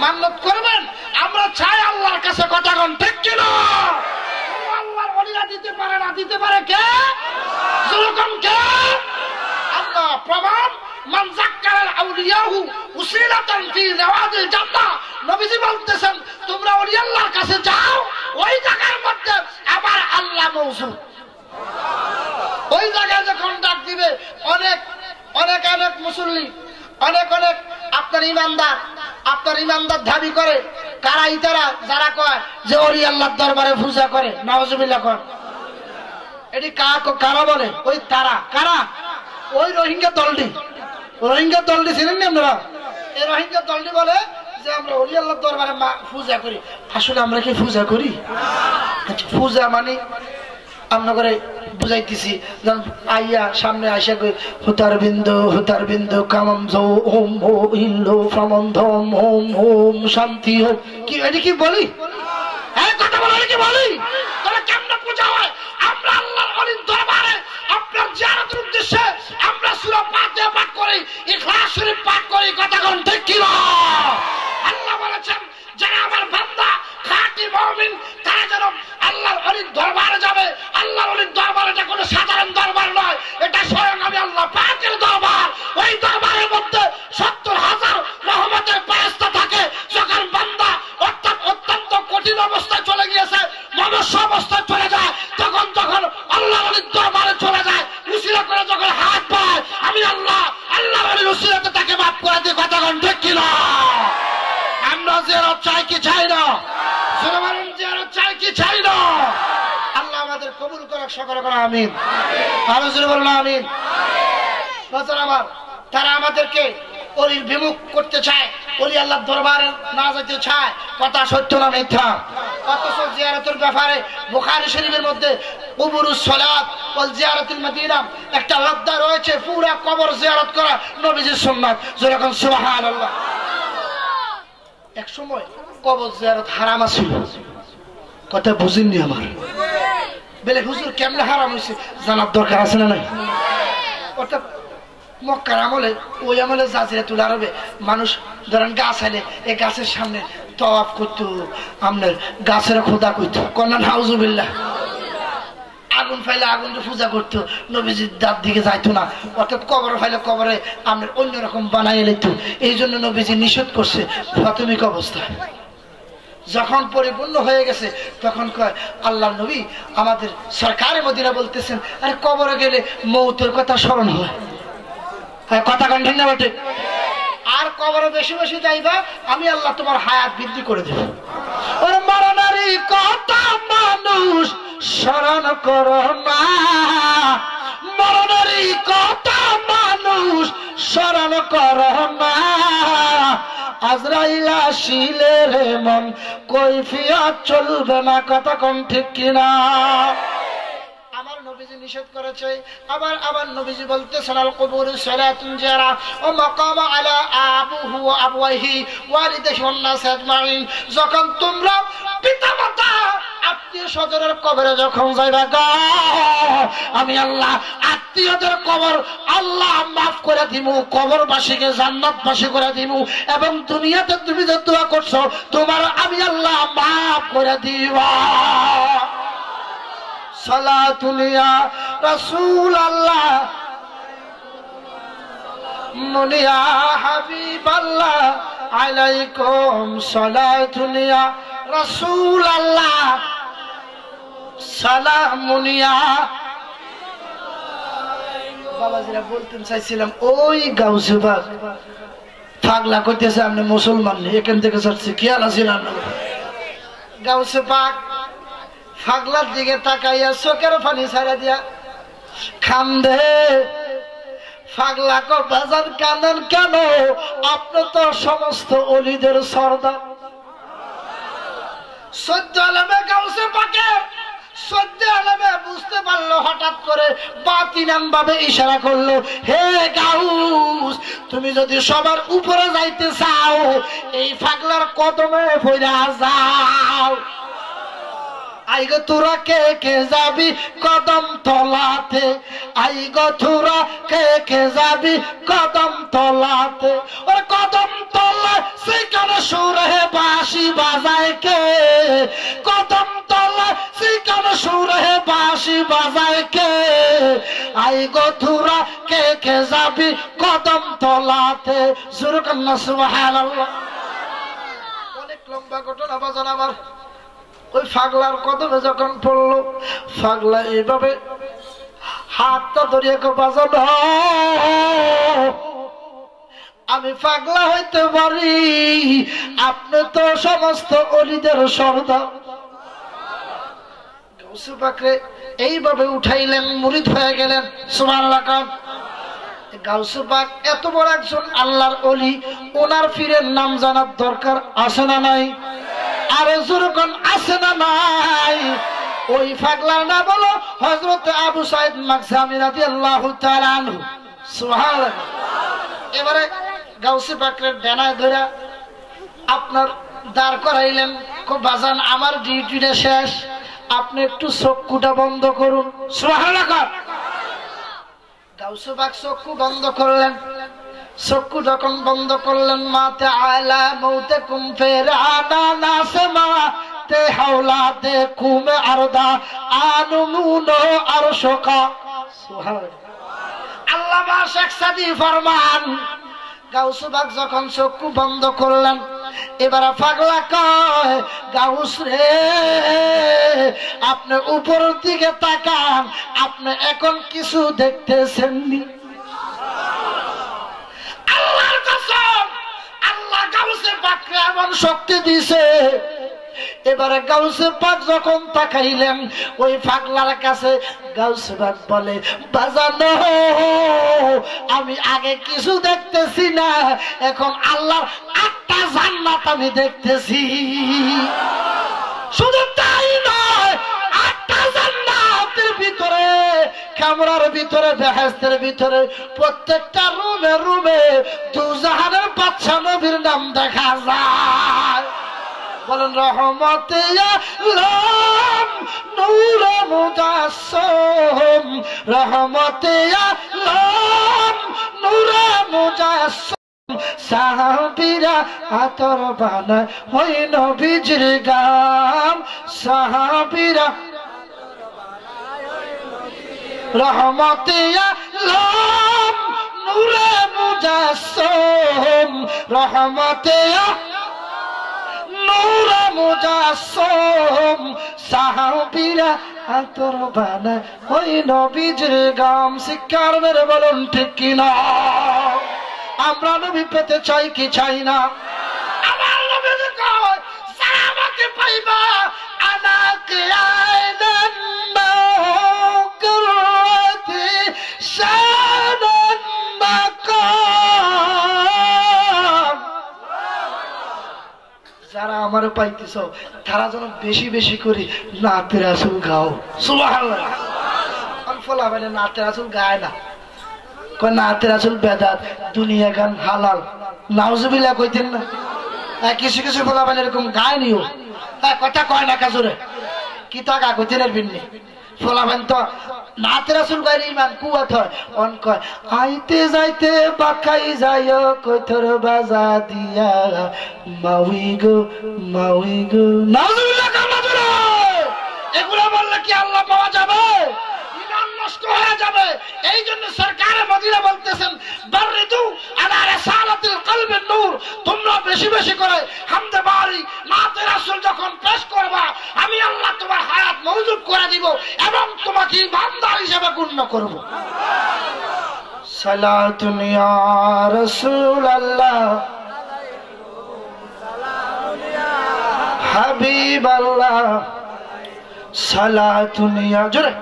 মান্যত করবেন। আমরা চাই আল্লাহর কাছে, কথা কোন ঠিক ছিল? আল্লাহর ওলিয়া দিতে পারে না, দিতে পারে কে? যেরকম কে? আল্লাহ। প্রমাণ মান যাক্কারাল আউলিয়াহু উসিলাতান ফি নাওয়াদিল জান্নাহ। নবীজি বলতেছেন তোমরা ওলি আল্লাহর কাছে যাও, ওই জায়গার মধ্যে আমার আল্লাহ মওজুদ। ওই জায়গায় যখন ডাক দিবে অনেক অনেক অনেক মুসল্লি অনেক অনেক আপনার ইমানদার দাবি করে কারা ইতারা যারা কয় যে ওলি আল্লাহর দরবারে পূজা করে নাউজুবিল্লাহ কর এটি কারা বলে ওই তারা কারা ওই রোহিঙ্গা দলটি ছিলেন না আপনারা এই রোহিঙ্গা দলটি বলে যে আমরা ওলি আল্লাহর দরবারে পূজা করি আসলে আমরা কি পূজা করি পূজা মানে আমরা করে বুঝাইতেছি আইয়া সামনে আইসা কই হুতার বিন্দু কামম জৌ ওম ও ইল্লো ফমন্ধম ওম ওম শান্তি হোক কি এটি কি বলি এই কথা বলে কি বলি তবে কেমনে পূজা হয় আমরা আল্লাহর ওলির দরবারে আপনার জিয়ারতের উদ্দেশ্যে আমরা সূরা ফাতিহা পাঠ করি ইখলাস শরীফ পাঠ করি কথা কোন ঠিক কি না আল্লাহ বলেছেন যারা আমার বান্দা খাঁটি মুমিন তারা যেন আল্লাহর ওলির দরবারে যাবে আল্লাহর ওলির দরবার এটা কোনো সাধারণ দরবার নয় এটা স্বয়ং আমি আল্লাহ পাকের দরবার ওই দরবারের মধ্যে ৭০,০০০ রহমতের ফেরেশতা থাকে যখন বান্দা অত্যন্ত কঠিন অবস্থায় চলে গিয়েছে মনুষ্য অবস্থায় চলে যায় তখন আল্লাহর ওলির দরবারে চলে যায় উসিলা করে যখন হাত পায় আমি আল্লাহর ওলির উসিলাতে তাকে মাফ করে দিই কথা কোন ঠিক কি না আমরা জিয়ারত চাই কি চাই না সুবহানাল্লাহ জিয়ারত চাই কি চাই না আল্লাহ আমাদের কবুল করুক সকলে বলেন আমিন আরো জোরে বলুন আমিন বাজার আমার তারা আমাদেরকে ওলির বিমুখ করতে চায় ওলি আল্লাহর দরবারে না যেতে চায় কথা সত্য না মিথ্যা অথচ জিয়ারতের ব্যাপারে বুখারী শরীফের মধ্যে কুবুরুস সালাত ওয়াল জিয়ারাতুল মদিনা একটা অধ্যায় রয়েছে পুরো কবর জিয়ারত করা নবীজির সুন্নাত যেরকম সুবহানাল্লাহ এক সময় কবর জিয়ারত হারাম ছিল কথা বুঝিনি আমার বলে হুজুর কেমনে হারাম হইছে জানার দরকার আছে না নাই অর্থাৎ মক্কার আমলে ওই আমলে জাজিরাতুল আরবে মানুষ ধরেন গাছ আইলে এই গাছের সামনে তওয়াফ করতো আপনার গাছের খোদা করতো কন্যা নাউজুবিল্লাহ আগুন ফাইলে আগুন পূজা করতো নবীজির দাঁত দিকে যাইতো না অর্থাৎ কবর ফাইলে কবরে আপনার অন্যরকম বানাইয়ে নিত এই জন্য নবীজি নিষেধ করছে প্রাথমিক অবস্থায় যখন পরিপূর্ণ হয়ে গেছে তখন কয় আল্লাহর নবী আমাদের সরকারে মদিনা বলতেছেন আরে কবরে গেলে মৌতের কথা স্মরণ হয় কথা কন্ঠেন না বটে আর কবরে বেশি বেশি যাইবা আমি আল্লাহ তোমার হায়াত বৃদ্ধি করে দেব ওরে মরণেরই কথা মানুষ স্মরণ করো না মরণেরই কথা মানুষ স্মরণ করো না আজরাইল আসিলে রে মন কৈফিয়ত চলবে না কথা কোন ঠিক কিনা আমার নবীজি নিষেধ করেছে আবার নবীজি বলতেছেন আল কুবুরু সালাতুন জিয়ারা ও মাকাম আলা আবুহু ওয়া আবওয়াইহি ওয়ালিদাহু ওয়ান নাস আজমাইন যখন তোমরা পিতামাতা আত্মীয় স্বজনের কবরে যখন যাইবা গো আমি আল্লাহ আত্মীয়দের কবর আল্লাহ মাফ করে দিমু কবরবাসীকে জান্নাতবাসী করে দিমু এবং দুনিয়াতে তুমি যে দোয়া করছো তোমার আমি আল্লাহ মাফ করে দিব সালাতুল ইয়া রাসূলুল্লাহ মুনিয়া হাবিবাল্লাহ আলাইকুম সালাতুল ইয়া রাসূলুল্লাহ সালামুন ইয়া বাবাজিরা বলতেন চাইছিলাম ওই গাউসে পাক পাগলা করতেছে আপনি মুসলমান নেই এখান থেকে ছাড়ছে খেয়াল আছে না গাউসে পাক পাগলার দিকে তাকাইয়া চোখের পানি ছাড়া দিয়া কান্দে পাগলা কো বাজার কাঁদেন কেন আপনি তো সমস্ত ওলিদের সর্দার সহ্য আলমে গাউসে পাকে সহ্য আলমে বুঝতে পারলো হঠাৎ করে বাতিনাম ভাবে ইশারা করলো হে গাউস তুমি যদি সবার উপরে যাইতে চাও এই পাগলার কদমে পড়া যাও আইগো তোরা কে কে যাবি কদম তলাতে আইগো তোরা কে কে যাবি কদম তলাতে ওর কদম তলা সেখানে সুরে বাঁশি বাজায় কে কদম তলা সেখানে সুরে বাঁশি বাজায় কে আইগো তোরা কে কে যাবি কদম তলাতে জোরে কান্না সুবহানাল্লাহ অনেক লম্বা ঘটনা বাজান আমার ওই পাগলার কদমে যখন পড়লো পাগলা এইভাবে হাতটা ধরিয়ে বাজানো আমি পাগলা হইতে পারি, আপনি তো সমস্ত অলিদের সর্দার। গাউসে পাকরে এইভাবে উঠাইলেন, মুরিদ হয়ে গেলেন। সুবহানাল্লাহ। গাউসে পাক এত বড় একজন আল্লাহর ওলি, ওনার পীরের নাম জানার দরকার আছে না নাই? আরে জোরকন আছে না নাই? ওই পাগলার নাম হলো হযরত আবু সাঈদ মাকজামি রাদিয়াল্লাহু তাআলা আনহু। সুবহানাল্লাহ। এবারে গাউসে পাকরের ডানায় ধরে আপনার দাঁড় করাইলেন। বাজান আমার ডিউটিটা শেষ, আপনি একটু চক্ষুটা বন্ধ করুন। সুবহানাল্লাহ। গাউসে পাক চক্ষু বন্ধ করলেন। চক্ষু যখন বন্ধ করলেন, মাতে আলা মৌতেকুম ফেরানা নাসমা তে হাওলাতে কুমে আরদা আনুমুনো আরশকা। সুবহানাল্লাহ। আল্লামা শেখ সাদি ফরমান, গাউসে পাক যখন চক্ষু বন্ধ করলেন, এবার পাগলা কয়, গাউস রে আপনি উপরের দিকে তাকান, আপনি এখন কিছু দেখতেছেন নি? আল্লাহর কসম, আল্লাহ গাউসে পাককে এমন শক্তি দিছে। এবারে গাউসে পাক যখন তাকাইলেন ওই পাগলার কাছে, গাউসে পাক বলে, বাজানো আমি আগে কিছু দেখতেছি না, এখন আল্লাহর 8টা জান্নাত আমি দেখতেছি। শুধু তাই নয়, 8টা জান্নাতের ভিতরে, কামরার ভিতরে, বেহেশতের ভিতরে, প্রত্যেকটা রুমে রুমে দুজাহানের বাদশা নবীর নাম দেখা যায়। বলেন রহমতে আলম নূরে মুজাসসম, রহমতে আলম নূরে মুজাসসম, সাহাবীরা আতর বানায় ওই নবীজির গাম, সাহাবীরা রহমতে আলম নূরে মুজাসসম, রহমতে নূরে মুজাসসম, সাহাবীরা আতর বানায় ওই নবীজির গাম। শিক্ষার মেরে বলুন ঠিক কিনা? আমরা নবী পেতে চাই কি চাই না? আমার নবী কয়, যারা আমাকে পাইবা আনাকে আইনান মাওকুরাতি শানান মাকাম। যারা আমার পাইতেছ তারা যেন বেশি বেশি করে নাতে রাসূল গাও। সুবহানাল্লাহ। ফলা মানে নাতে রাসূল গায় না, কয় নাতে রাসূল বেদাত, দুনিয়া গান হালাল। নাউজুবিল্লাহ কইতেন না? কিছু কিছু ফলা মানে এরকম গায় নিও, কথা কয় না কাজরে কি টাকা কইতেন এর বিন্নি ফলাবেন তো নাতে রাসূল গায়ের ইমান কুয়াত হয়। অন কয় আইতে যাইতে বাকাই যায় কইতর বাজা দিয়া মাউই গো নাউজুবিল্লাহ কামাজুরা। এগুলা বললে কি আল্লাহ পাওয়া যাবে? ইমান নষ্ট হয়ে যাবে। এই জন্য সরকারে মদিনা বলতেছেন, বাররিদু আলা রিসালাতিল কলবিন নূর, তোমরা বেশি বেশি করে হামদে বারি নাতে রাসূল যখন পেশ করবা, আমি আল্লাহ তোমার হায়াত মওজুদ করে দিব এবং তোমাকে ইমানদার হিসেবে গণ্য করব। সালাতুন ইয়া রাসূলুল্লাহ হাবিবাল্লাহ, সালাতুন ইয়া জোরে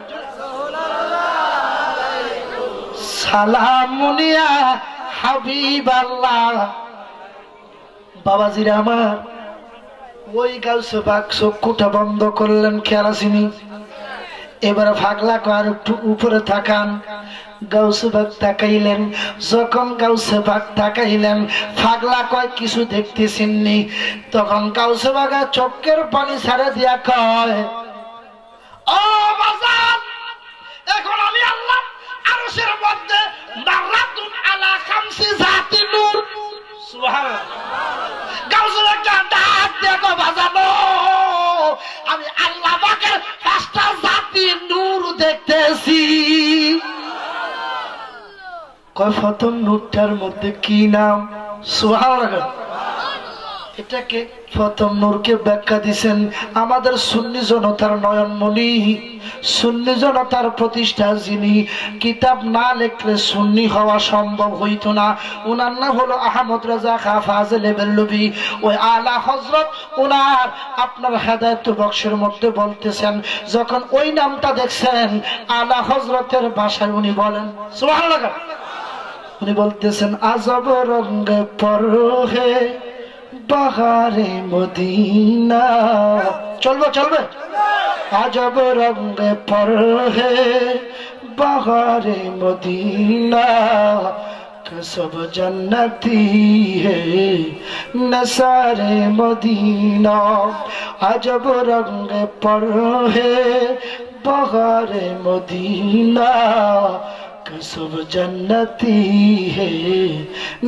সালামুন ইয়া হাবিবাল্লাহ। বাবাজিরা আমার, ওই গাউসে পাক চক্ষুটা বন্ধ করলেন, খেয়াল আসেনি? এবারে পাগলা কয় একটু উপরে তাকান। গাউসে পাক তাকাইলেন। যখন গাউসে পাক তাকাইলেন, পাগলা কয় কিছু দেখতেছেননি। তখন গাউসে পাক চোখের পানি ছাড়া দিয়া কয়, ও বাজার, এখন আমি আল্লাহ আরশের মধ্যে মারাতুন আলা খামসি জাতি নূর। সুবহানাল্লাহ। গাউসে পাক ডাক দেখো বাজানো, আমি আল্লাহ পাকের 5টা জাতি নূর দেখতেছি। কয় প্রথম নূরটার মধ্যে কি নাম? সুবহানাল্লাহ। এটাকে প্রথম নূরকে ব্যাখ্যা দিয়েছেন আমাদের সুন্নি জনতার নয়নমণি, সুন্নি জনতার প্রতিষ্ঠা যিনি, কিতাব না লিখলে সুন্নি হওয়া সম্ভব হইত না। ওনার নাম হলো আহমদ রাজা খা ফাজিলে বেল্লভী। ওই আলা হযরত ওনার আপনার হেদায়েত বক্সের মধ্যে বলতেছেন, যখন ওই নামটা দেখছেন আলা হযরতের ভাষায় উনি বলেন সুবহানাল্লাহ, উনি বলতেছেন আজব রঙে পরহে বাহারে মদিনা। চলবে চলবে। আজব রঙে পরহে বাহারে মদিনা সব জন্নতি হে নসারে মদিনা। আজব রঙে পরহে বাহারে মদিনা सब जन्नती है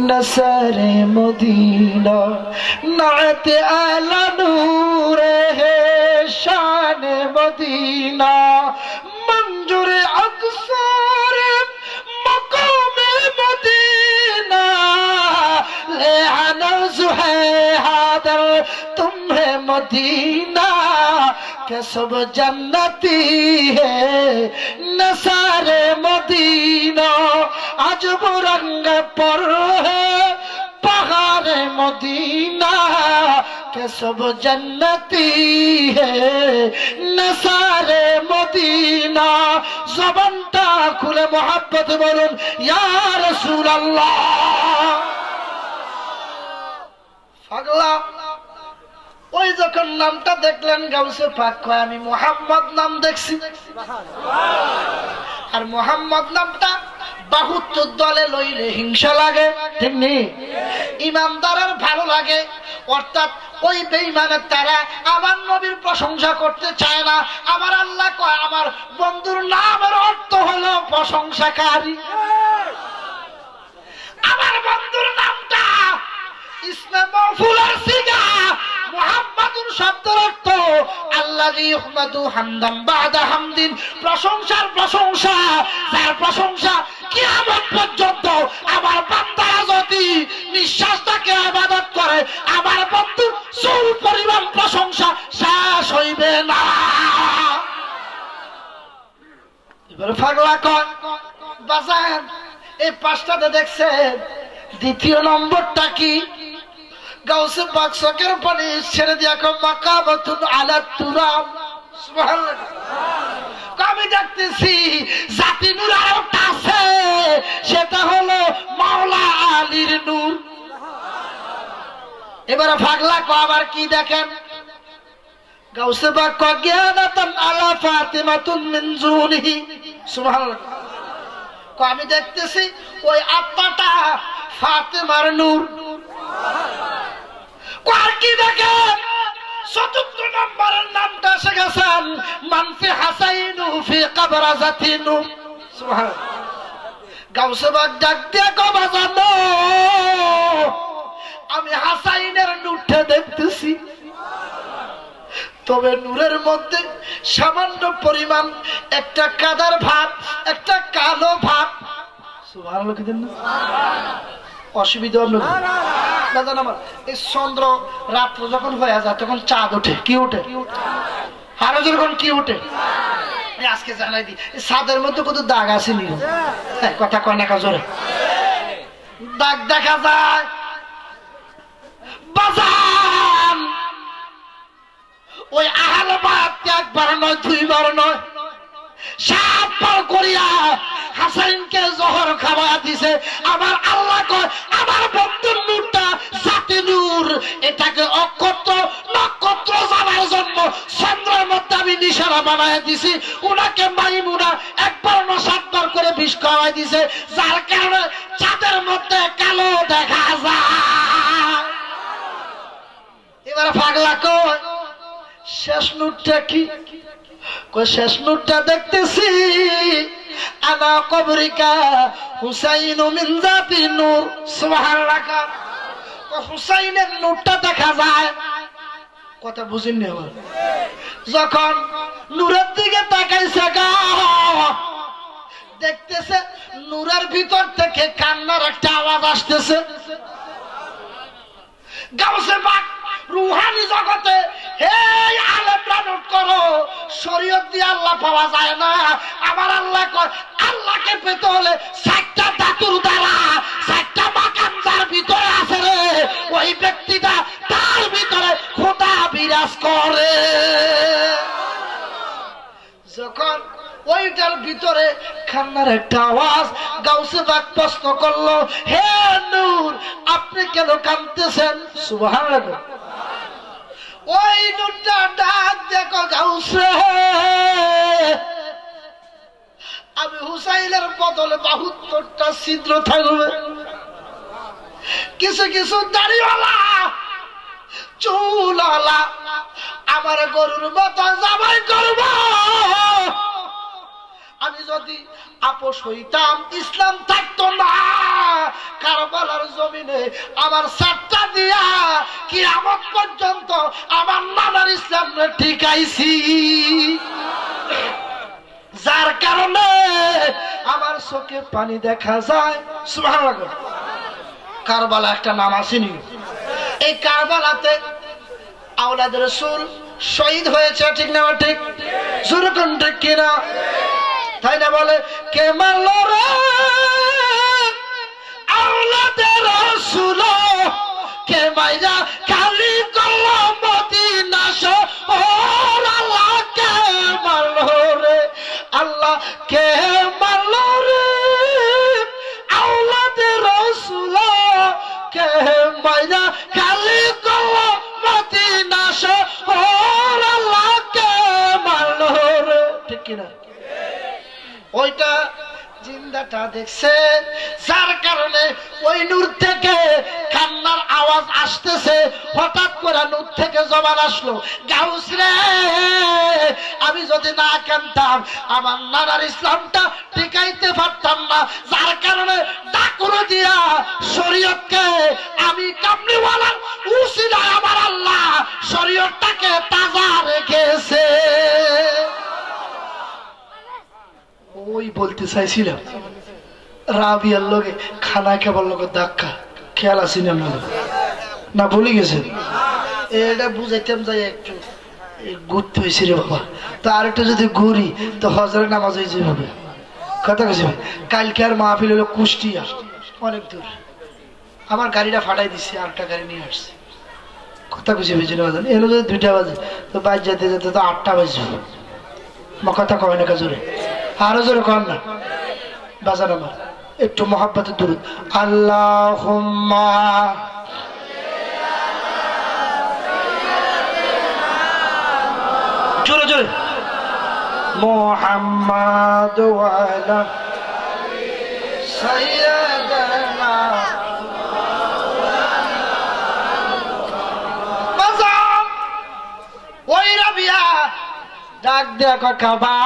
नसरे मदीना। नात आला नूर है शान मदीना मंजूर अक्सर मकाम मदीना ले अनज़ है हादर तुम्हें मदीना के सब जन्नती है नसारे मदीना। अजब रंग पर है पहाड़ मदीना के सब जन्नती है नसारे मदीना। ज़बानटा खुले मोहब्बत बोलुन या रसूल अल्लाह। पागला ওই যখন নামটা দেখলেন গাউসে পাক কয় আমি মুহাম্মদ নাম দেখছি, আর মুহাম্মদ নামটা বাহুত্তর দলে লইলে হিংসা লাগে, ঠিক নেই? ইমানদারের ভালো লাগে, অর্থাৎ ওই বেঈমানের তারা আমার নবীর প্রশংসা করতে চায় না। আমার আল্লাহ কয় আমার বন্ধুর নামের অর্থ হলো প্রশংসাকারী। আমার বন্ধুর নামটা ইসমে মাফউলের সিগা মুহাম্মাদুর শব্দের অর্থ আল্লাযী ইহমাদু হামদান বাদা হামদিন, প্রশংসার প্রশংসা, যার প্রশংসা কিয়ামত পর্যন্ত আমার বান্দারা যদি নিঃশ্বাস থাকে ইবাদত করে আমার বন্ধুর চুল পরিমাণ প্রশংসা শেষ হইবে না। এবারে পাগলা কয় বাজান এই পাঁচটাতে দেখছেন, দ্বিতীয় নম্বরটা কি? গাউসে পাক চোখের পানি ছেড়ে দিয়া কো মাকামাতুন আলা তুরাব। সুবহানাল্লাহ। আমি দেখতেছি জাতি নূর আরেকটা আছে, সেটা হলো মাওলা আলীর নূর। এবারে পাগলা কো আবার কি দেখেন? গাউসে পাক কো গিয়ানাতান আলা ফাতিমাতুন মিন জুনিহি। সুবহানাল্লাহ। কো আমি দেখতেছি ওই আত্মাটা ফাতেমার নূর। কি দেখেন? চতুর্থ নম্বরের নামটা এসে গেছেন মানফি হাসাইনু ফি কবরাজাতিনু। সুবহানাল্লাহ। গাউসে পাক ডাক দিয়ে কো বাজানো আমি হাসাইনের নূরটা দেখতেছি, তবে নূরের মধ্যে সামান্য পরিমাণ একটা কাদার ভাব, একটা কালো ভাব। সুবহানাল্লাহ কি দেন না? অসুবিধা হলো না জান আমার। এই চন্দ্র রাত্র যখন হয়ে যায় তখন চাঁদ ওঠে, কি ওঠে? আরো যখন কি ওঠে আজকে জানাই দি, চাঁদের মধ্যে কত দাগ আসেনি? কথা কয় না জোরে, দাগ দেখা যায়। বাজান ওই আহলে বায়াত একবার নয় দুইবার নয়, সাতবার করিয়া হাসাইনকে জহর খাওয়া দিছে। আমার আল্লাহ কয় আমার বন্ধুর নূরটা জাতি নূর, এটাকে অক্ষত্র নক্ষত্র জানার জন্য চন্দ্রের মধ্যে আমি নিশানা বানায় দিছি। উনাকে মাইমুনা একবার না সাতবার করে বিষ খাওয়াই দিছে, যার কারণে চাঁদের মধ্যে কালো দেখা যায়। এবার পাগলা কয় শেষ নূরটা কি? শেষ নূরটা দেখতেছি আনা কবরিকা হুসাইনু মিন জাতি নূর। সুবহানাল্লাহ। হুসাইনের নূরটা দেখা যায়। কথা বুঝেননি আমার? যখন নূরের দিকে তাকাইছে গা দেখতেছে নূরের ভিতর থেকে কান্নার একটা আওয়াজ আসতেছে। গাউসে পাক রুহানি জগতে হে আলেমরা নোট করো, শরীয়ত দিয়ে আল্লাহ পাওয়া যায় না। আমার আল্লাহ কয় আল্লাহকে পেতে হলে 7টা ধাতুর দ্বারা 7টা মাকাম যার ভিতরে আছে রে, ওই ব্যক্তিটা তার ভিতরে খোদা বিরাজ করে। যখন ওইটার ভিতরে খান্নার একটা আওয়াজ, গাউসে পাক প্রশ্ন করলো, হে নূর আপনি কেন কাঁদতেছেন? সুবহানাল্লাহ। ওই নূরটা ডাক দেখো, গাউসে আমি হুসাইনের বদলে 72টা ছিদ্র থাকবে, কিছু কিছু দাড়িওয়ালা চুলওয়ালা আমার গরুর মতো জামাই করব। আমি যদি আপোষ হইতাম ইসলাম থাকতো না। কারবালার জমিনে আমার 7টা দিয়া কিয়ামত পর্যন্ত আমার নানার ইসলাম ঠিকাইছি, যার কারণে আমার চোখে পানি দেখা যায়। সুবহানাল্লাহ। কারবালা একটা নাম আসেনি। এই কারবালাতে আওলাদ রাসূল শহীদ হয়েছে, ঠিক না ঠিক? জোরকন ঠিক কিনা? তাই না? বলে কে মারলো রে আওলাদ রাসূল, কে মাইরা খালি করলো মদিনা শহর। আল্লাহ কে মারলো রে, আল্লাহ কে মারলো রে আওলাদ রাসূল, কে মাইরা খালি করলো মদিনা শহর। আল্লাহ কে মারলো রে, ঠিক কিনা? ওইটা জিন্দাটা দেখছে, যার কারণে ওই নূর থেকে কান্নার আওয়াজ আসতেছে। হঠাৎ করে নূর থেকে জবান আসলো, গাউস রে আমি যদি না কানতাম আমার নানার ইসলামটা টিকাইতে পারতাম না, যার কারণে ডাকুর দিয়া শরীয়তকে আমি কামলিওয়ালার উসিলায় আমার আল্লাহ শরীয়তটাকে তাজা রেখেছে। ওই বলতে চাইছিলাম রাবিয়ার লগে খানা খাবার লগে ধাক্কা খেয়াল আছে না ভুলে গেছেন? এটা বুঝাইতাম যাই একটু ঘুরতে হয়েছে রে বাবা। তো আর একটু যদি ঘুরি তো হজরের নামাজ হয়ে যাবে। কথা কেছে কালকে আর মাহফিল হলো কুষ্টিয়া, অনেক দূর। আমার গাড়িটা ফাটাই দিচ্ছে, আরেকটা গাড়ি নিয়ে আসছে। কথা কেছে বেজে বাজান এলো যদি 2টা বাজে, তো বাইর যেতে যেতে তো 8টা বাজবে। কথা কয় না জোরে, আরো জোরে কন না বাজার আমার একটু মহাব্বতের দুরূদ। আল্লাহুম্মা জোরে জোরে মুহাম্মাদ ওয়া আলা সাইয়্যিদানা বাজার। ওই রাবিয়া ডাক দেয়া কাবা,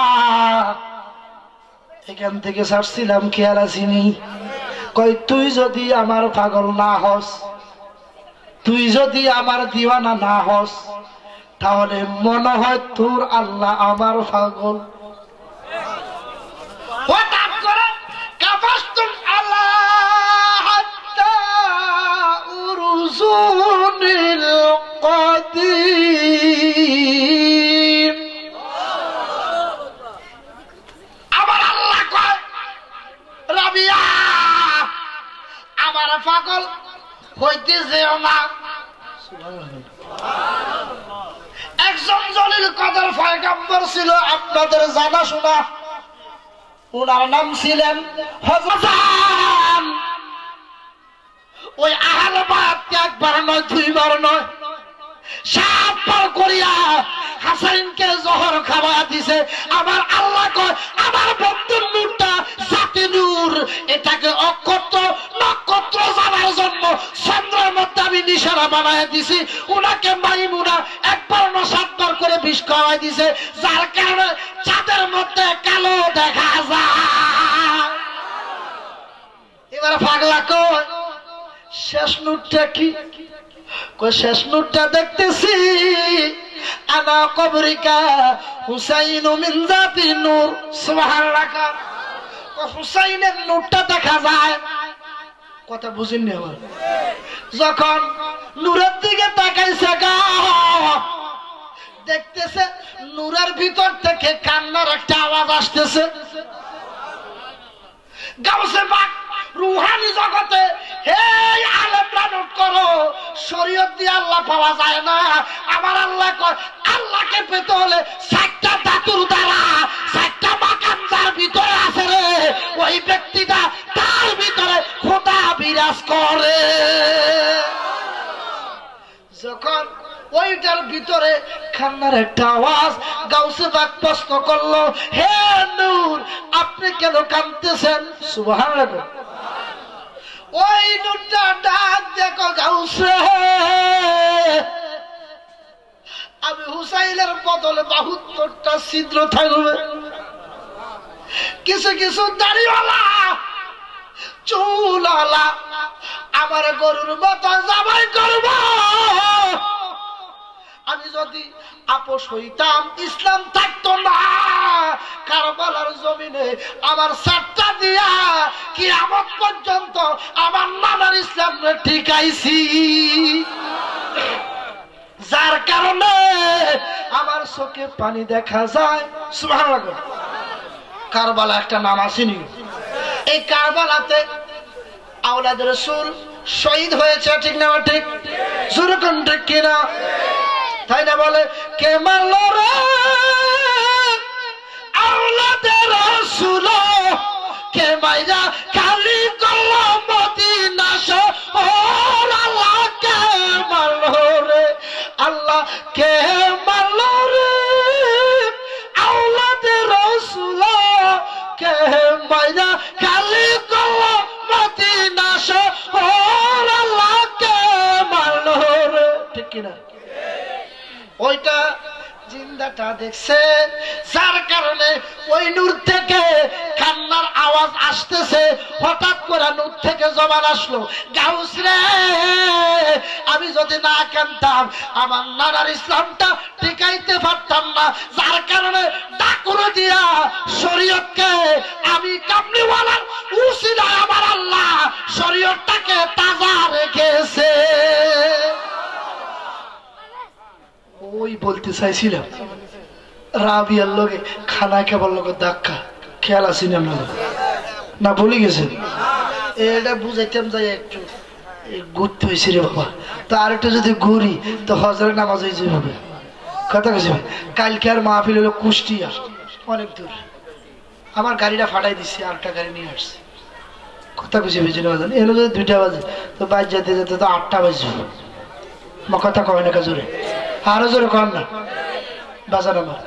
এখান থেকে ছাড়ছিলাম খেয়াল আসিনি। কই তুই যদি আমার পাগল না হস, তুই যদি আমার দিওয়ানা না হস, তাহলে মনে হয় তোর আল্লাহ আমার পাগল। হঠাৎ করে কাফাস্তুম আল্লাহ হাত্তা উরুজুনিল কাদিম। আমার আল্লাহ কয় রাবিয়া আমার পাগল হইতে যেও না। একজন জলিল কদর পয়গম্বর ছিল, আপনাদের জানা শোনা, ওনার নাম ছিলেন হযরত। ওই আহলে বায়াত একবার নয় 2বার নয় 7বার করিয়া হাসাইনকে জহর খাওয়া দিছে। আমার আল্লাহ কয় আমার বন্ধুর নূরটা জাতি নূর, এটাকে অক্ষত্র নক্ষত্র জানার জন্য চন্দ্রের মধ্যে আমি নিশানা বানায় দিছি। উনাকে মাইমুনা একবার না 7বার করে বিষ খাওয়াই দিছে, যার কারণে চাঁদের মধ্যে কালো দেখা যায়। এবার পাগলা কয় শেষ নূরটা কি? কয় শেষ নূরটা দেখতেছি আনা কবরিকা হুসাইন মিন জাতি নূর। সুবহানাল্লাহ। হুসাইনের নূরটা দেখা যায়। কথা বুঝেননি আমার? যখন নূরের দিকে তাকাইছে দেখতেছে নূরের ভিতর থেকে কান্নার একটা আওয়াজ আসতেছে। গাউসে পাক রুহানি জগতে হে আলেমরা নোট করো, শরীয়ত দিয়ে আল্লাহ পাওয়া যায় না। আমার আল্লাহ কয় আল্লাহকে পেতে হলে 7টা ধাতুর দ্বারা 7টা মাকাম যার ভিতরে আছে রে, ওই ব্যক্তিটা তার ভিতরে খোদা বিরাজ করে। যখন ওইটার ভিতরে কান্নার একটা আওয়াজ, গাউসে পাক প্রশ্ন করলো, হে নূর আপনি কেন কাঁদতেছেন? সুবহানাল্লাহ। ওই নূরটা ডাক দেখো, গাউসে আমি হুসাইনের বদলে 72টা ছিদ্র থাকবে, কিছু কিছু দাড়িওয়ালা চুলওয়ালা আমার গরুর মতো জবাই করব। আমি যদি আপোষ হইতাম ইসলাম থাকতো না। কারবালার জমিনে আমার 7টা দিয়া কিয়ামত পর্যন্ত আমার নানার ইসলাম ঠিকাইছি, যার কারণে আমার চোখে পানি দেখা যায়। সুবহানাল্লাহ। কারবালা একটা নাম আসেনি? এই কারবালাতে আওলাদ রাসূল শহীদ হয়েছে, ঠিক না ঠিক? যেরকম ঠিক কিনা? তাই না? বলে কে মারলো রে আওলাদে রাসূল, কে মাইরা খালি করলো মদিনা শহর। আল্লাহ কে মারলো রে, আল্লাহ কে মারলো রে আওলাদে রাসূল, কে মাইরা খালি করলো মদিনা শহর। আল্লাহ কে মারলো রে, ঠিক কিনা? ওইটা জিন্দাটা দেখছে, যার কারণে ওই নূর থেকে কান্নার আওয়াজ আসতেছে। হঠাৎ করে নূর থেকে জবান আসলো, গাউস রে আমি যদি না কানতাম আমার নানার ইসলামটা টিকাইতে পারতাম না, যার কারণে ডাকুরে দিয়া শরীয়তকে আমি কামলিওয়ালার উসিলায় আমার আল্লাহ শরীয়তটাকে তাজা রেখেছে। ওই বলতে চাইছিলাম রাবিয়ার লগে খানা খাবার লগে ধাক্কা, খেয়াল আসেনি আপনাদের না? ভুলে গেছেন? এটা বুঝাইতাম যাই একটু ঘুরতে হয়েছে রে বাবা। তো আর একটু যদি ঘুরি তো হজরের নামাজ হয়ে যাবে। কথা কেছে কালকে আর মাহফিল হলো কুষ্টিয়া, অনেক দূর। আমার গাড়িটা ফাটাই দিচ্ছি, আরেকটা গাড়ি নিয়ে আসছি। কথা কেছে ভেজে বাজান এলো যদি 2টা বাজে, তো বাইর যেতে যেতে তো 8টা বাজবে। আমার কথা কয় না জোরে, আরো জোরে কর না বাজার। আমার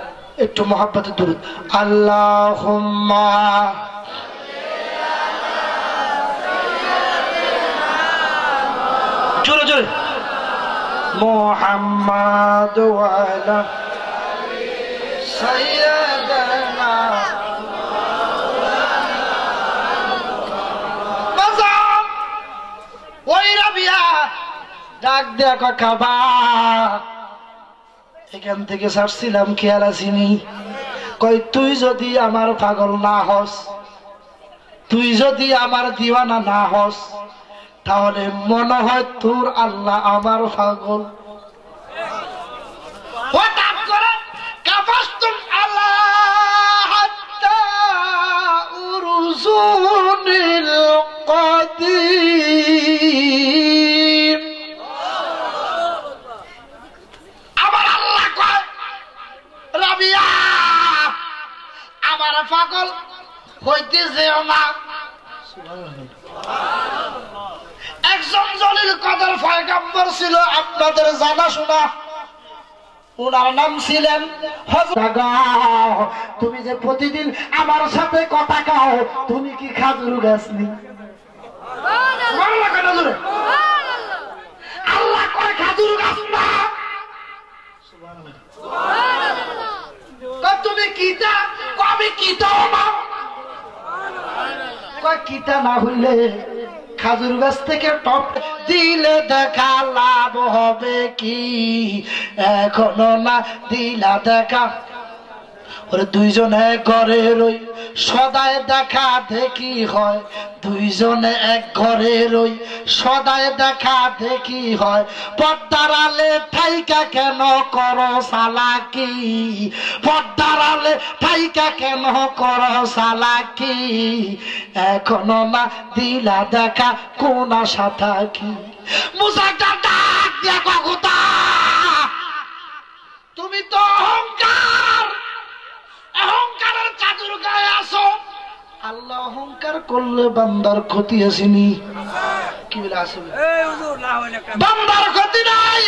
একটু মহাব্বতের দুরূদ। আল্লাহুম্মা জোরে জোরে মুহাম্মাদ ওয়া আলা সাইয়্যিদানা। বাজার ওই রাবিয়া ডাক দেখো খাবা, এখান থেকে ছাড়ছিলাম খেয়াল আসিনি? কই তুই যদি আমার পাগল না হস, তুই যদি আমার দিওয়ানা না হস, তাহলে মনে হয় তোর আল্লাহ আমার পাগল। হঠাৎ করে কাফাস্তুম আলা হাত্তা উরুজুনিল কাদিম। আমার আল্লাহ কয় রাবিয়া আমার পাগল হইতে যেও না। একজন জলিল কদর পয়গম্বর ছিল, আপনাদের জানা শোনা, ওনার নাম ছিলেন হযরত। তুমি যে প্রতিদিন আমার সাথে কথা কও, তুমি কি খাজুর গাছ নি? আল্লাহ কয় খাজুর গাছ না। তুমি কিতা? আমি কিতাও না। কয় কিতা না হইলে খাজুর গাছ থেকে টপ দিলে দেখা লাভ হবে কি? এখনো না দিলা দেখা ওরে দুইজনে ঘরে রই সদায় দেখা দেখি হয়, দুইজনে এক ঘরে রই সদায় দেখা দেখি হয়, পর্দার আলে ঠাইকা কেন করো চালাকি, পর্দার আলে ঠাইকা কেন করো চালাকি, এখনো না দিলা দেখা কোন আশা থাকি। মুসাটা ডাক দিয়া কথা, তুমি তো অহংকার, অহংকারের চাদর গায়ে আসো। আল্লাহ অহংকার করলে বান্দার ক্ষতি আসেনি, কি বলে আসবে? বান্দার ক্ষতি নাই,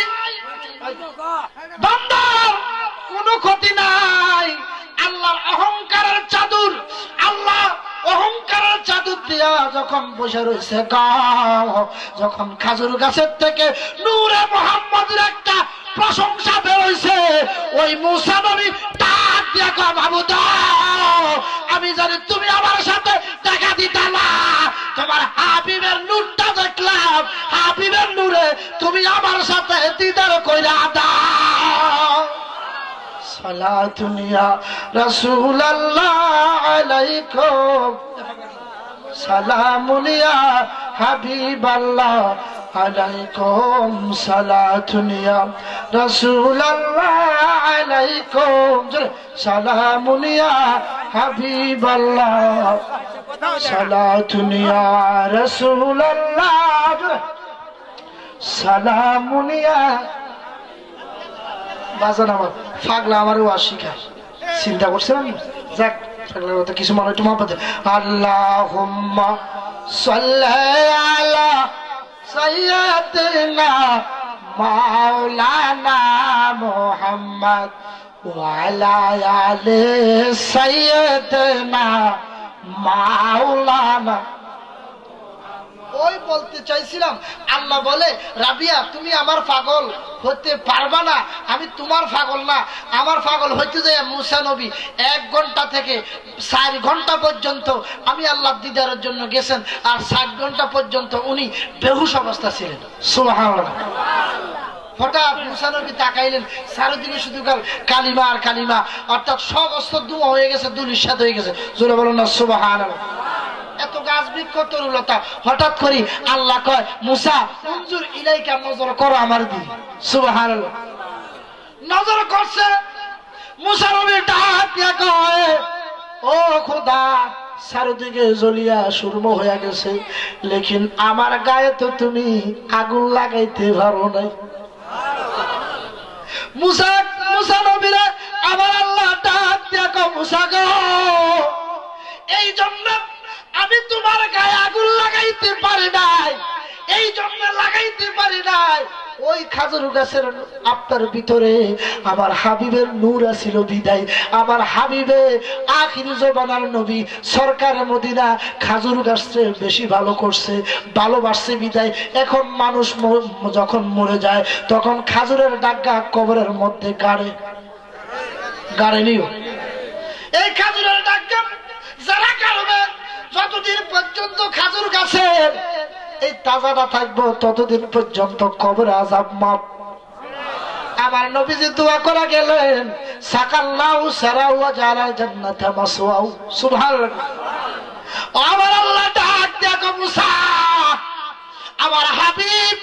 বান্দার কোনো ক্ষতি নাই। আল্লাহর অহংকারের চাদর, আল্লাহ অহংকারের চাদর দিয়া যখন বসে রয়েছে গাও, যখন খাজুর গাছের থেকে নূরে মুহাম্মদের একটা প্রশংসা বেরোইছে, ওই মুসা নবী ডাক দিয়া কয় মাবুদ আমি জানি তুমি আমার সাথে দেখা দিতা না, তোমার হাবিবের নূরটা দেখলাম, হাবিবের নূরে তুমি আমার সাথে দিদার কইরা দাও। সালাতুন ইয়া রাসূলুল্লাহ আলাইকুম, সালামুন ইয়া হাবিবাল্লাহ আলাইকুম, সালাতুন ইয়া রাসূলুল্লাহ আলাইকুম, সালামুন ইয়া হাবিবাল্লাহ, সালাতুন ইয়া রাসূলুল্লাহ, সালামুন ইয়া। বাজান আমার পাগলা আমারও শিখায়, চিন্তা করছিলাম যাক পাগলার কথা কিছু মনে একটু মাপাতে। আল্লাহুম্মা সাল্লি আলা সাইয়্যিদিনা মাওলানা মুহাম্মদ ওয়া আলা আলি সাইয়্যিদিনা মাওলানা। ওই বলতে চাইছিলাম, আল্লাহ বলে রাবিয়া তুমি আমার পাগল হতে পারবা না, আমি তোমার পাগল না, আমার পাগল হইতে যায় মুসা নবী 1 ঘন্টা থেকে 4 ঘন্টা পর্যন্ত আমি আল্লাহ দিদারের জন্য গেছেন, আর 7 ঘন্টা পর্যন্ত উনি বেহুশ অবস্থা ছিলেন। সুবহানাল্লাহ। হঠাৎ মুসা নবী তাকাইলেন, চারিদিকে শুধু কালিমা আর কালিমা, অর্থাৎ সব অস্ত্র ধোঁয়া হয়ে গেছে, ধূলিসাৎ হয়ে গেছে। জোরে বলুন না সুবহানাল্লাহ। এত গাছ বৃক্ষ তরুলতা, হঠাৎ করে আল্লাহ কয় মুসা উনজুর ইলাইকা, নজর করো আমার দিকে। সুবহানাল্লাহ। নজর করছে, মুসা নবী ডাক দিয়া কয় ও খোদা চারিদিকে জ্বলিয়া সুরম হয়ে গেছে, লেকিন আমার গায়ে তো তুমি আগুন লাগাইতে পারো নাই। মুসা মুসা নবীরে আমার আল্লাহ ডাক দিয়া কয় মুসা গো এই জন্য আমি তোমার গায়ে আগুন লাগাইতে পারি নাই, এই জন্য লাগাইতে পারি নাই, ওই খাজুর গাছের আপনার ভিতরে আমার হাবিবের নূর আছিল বিদায়, আমার হাবিবে আখির জমানার নবী সরকার মদিনা খাজুর গাছকে বেশি ভালো করছে, ভালোবাসছে বিদায়। এখন মানুষ যখন মরে যায় তখন খাজুরের ডাগা কবরের মধ্যে গাড়ে নিও, এই খাজুরের ডাগা যারা কারবে যতদিন পর্যন্ত খাজুর গাছের এই তাজাটা থাকবো ততদিন পর্যন্ত কবরে আযাব মাপ। আমার নবীজি দোয়া করে গেলেন সাকাল্লাহু সারাউ ওয়া জালাল জান্নাতা মাসওয়াউ। সুবহানাল্লাহ। আমার আল্লাহ ডাক দেখো মুসা আমার হাবিব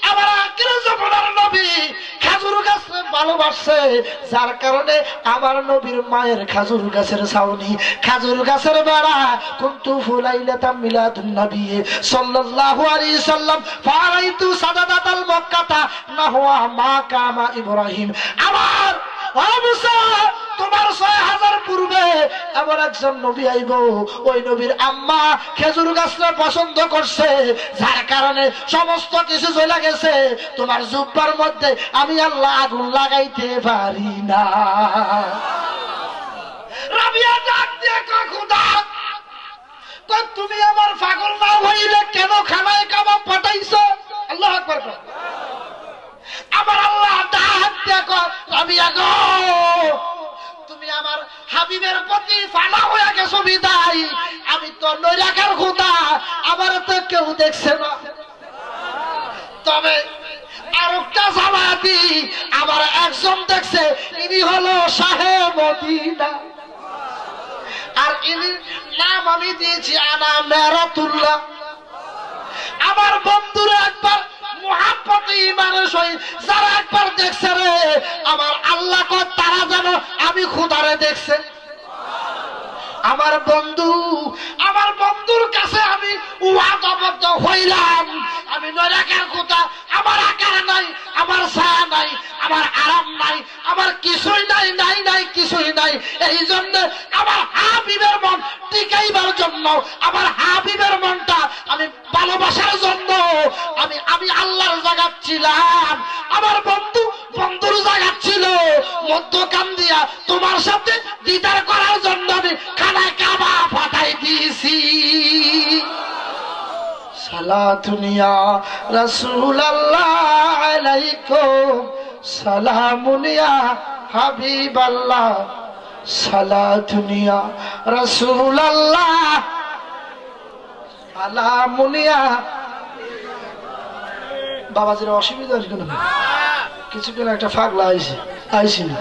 আমার আখির জামানার নবী খাজুর গাছ ভালোবাসে, যার কারণে আমার নবীর মায়ের খাজুর গাছের ছাউনি, খাজুর গাছের বেড়া কুনতু ফুলাইলাতাম মিলাদুন নবী সাল্লাল্লাহু আলাইহি সাল্লাম ফারাইতু সাদাতাল মক্কাতা নাহওয়া মা কামা ইব্রাহিম। আমার ও মুসা তোমার 6000 পূর্বে এমন একজন নবী আইব, ওই নবীর আম্মা খেজুর গাছটা পছন্দ করছে, যার কারণে সমস্ত কিছু চলে গেছে, তোমার জুব্বার মধ্যে আমি আল্লাহ আগুন লাগাইতে পারি না। রাবিয়া ডাক দিয়ে কয় খোদা তুমি আমার পাগল না হইলে কেন খানায় কাবাব পাঠাইছো? আল্লাহু আকবার। আমার আল্লাহ ডাক দিয়ে কয় রাবিয়া গো তুমি আমার হাবিবের প্রতি ফানা হয়ে গেছো বিদায়, আমি তো নৈরাকার খোদা, আমার তো কেউ দেখছে না, তবে আরেকটা জামাতি আমার একজন দেখছে, ইনি হলো শাহে মদিনা, আর ইনি নাম আমি দিয়েছি আনা মেরাতুল্লাহ। আমার বন্ধুরা একবার মুহাব্বতে ঈমানের সহিত যারা একবার দেখছে রে আমার আল্লাহ কয় তারা যেন আমি খোদারে দেখছে। আমার বন্ধুর কাছে আমি ওয়াদাবদ্ধ হইলাম, আমি নরকের খোদা, আমার আকার নাই, আমার ছায়া নাই, আমার আরাম নাই, আমার কিছুই নাই, নাই কিছুই নাই। এই জন্য আমার হাবিবের মন টিকাইবার জন্য, আমার হাবিবের মনটা আমি ভালোবাসার জন্য আমি আল্লাহর জায়গা ছিলাম, আমার বন্ধুর জায়গা ছিল মধ্যখান দিয়া তোমার সাথে দিদার করার জন্য আমি খানায় কাবা ফাটাই দিয়েছি। সালাতুন ইয়া রাসূলুল্লাহ আলাইকুম, সালামুন ইয়া হাবিবাল্লাহ, সালাতুন ইয়া রাসূলুল্লাহ, সালামুন ইয়া। বাবাজির অসুবিধা হয়েছে কেন? কিছুক্ষণ একটা ফাগলা আইসি না,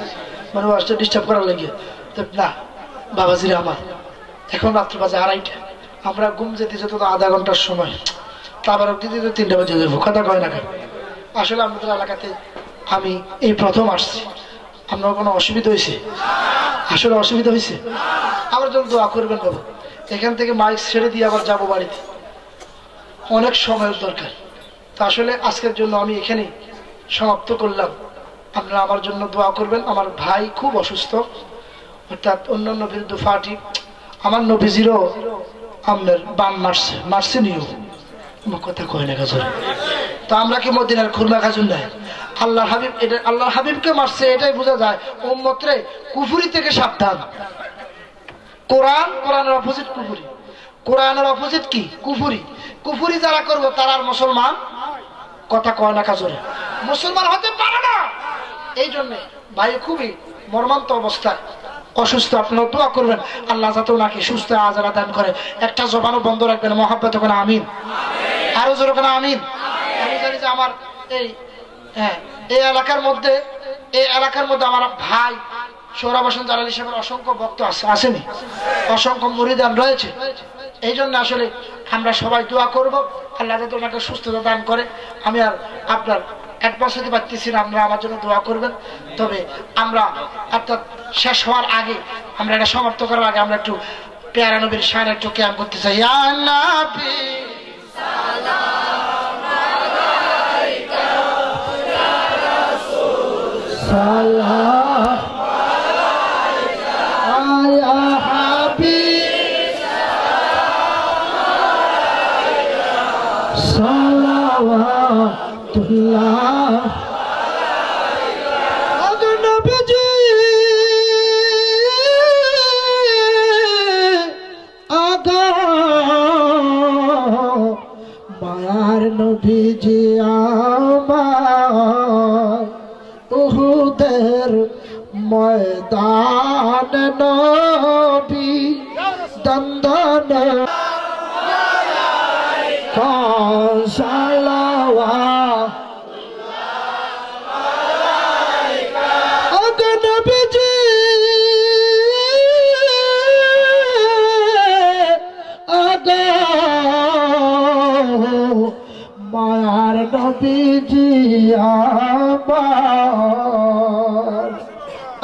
মানে ওয়াজটা ডিস্টার্ব করার লাগে না। বাবাজিরে আমার এখন রাত্র বাজে 2:30, আমরা ঘুম যেতে যেত তো আধা ঘন্টার সময়, তারপর দিতে 3টা বাজে যাবো। কথা কয় না কেন? আসলে আমাদের এলাকাতে আমি এই প্রথম আসছি, আপনার কোনো অসুবিধা হয়েছে? আসলে অসুবিধা হয়েছে? আমার জন্য দোয়া করবেন বাবা। এখান থেকে মাইক ছেড়ে দিয়ে আবার যাবো বাড়িতে, অনেক সময়ের দরকার। তা আসলে আজকের জন্য আমি এখানেই সমাপ্ত করলাম। আপনারা আমার জন্য দোয়া করবেন। আমার ভাই খুব অসুস্থ, অর্থাৎ অন্যান্য বিরুদ্ধে ফাটি, আমার নবীজিরও আপনার বাম মারছে নিও, কথা কয় না কাজর। তো আমরা কি মদিনার খুরমা খাজুন নাই? আল্লাহর হাবিব, এটা আল্লাহর হাবিবকে মারছে, এটাই বোঝা যায় উম্মতরে কুফরি থেকে সাবধান। কোরআনের অপোজিট কুফরি, কোরআনের অপোজিট কি? কুফরি। কুফরি যারা করবো তারা আর মুসলমান, কথা কয় না কাজরে, মুসলমান হতে পারে না। এই জন্য ভাই খুবই মর্মান্ত অবস্থায় অসুস্থ, আপনারা দোয়া করবেন আল্লাহ যাতে ওনাকে সুস্থ আজারা দান করে। একটা জবানও বন্ধ রাখবেন, মহাব্বত করে আমিন, আরো জোরে করে আমিন। আমি জানি যে আমার এই এলাকার মধ্যে আমার ভাই সোহরাব হোসেন জালালী সাহেবের অসংখ্য ভক্ত আসেনি, অসংখ্য মুরিদান রয়েছে। এই জন্য আসলে আমরা সবাই দোয়া করব আল্লাহ যাতে ওনাকে সুস্থতা দান করে। আমি আর আপনার অ্যাডভান্স হতে পারতেছি না, আপনারা আমার জন্য দোয়া করবেন। তবে আমরা অর্থাৎ শেষ হওয়ার আগে, আমরা এটা সমাপ্ত করার আগে আমরা একটু পেয়ারা নবীর শানে একটু কিয়াম করতে চাই। ইয়া নবী সালাম আলাইকা ইয়া রাসূল সালাম আলাইকা ইয়া হাবিব সালাম আলাইকা নবীজি আমার উহুদের ময়দান নবী দন্দন সালাওয়া নবীজি মায়ার নবীজি আমার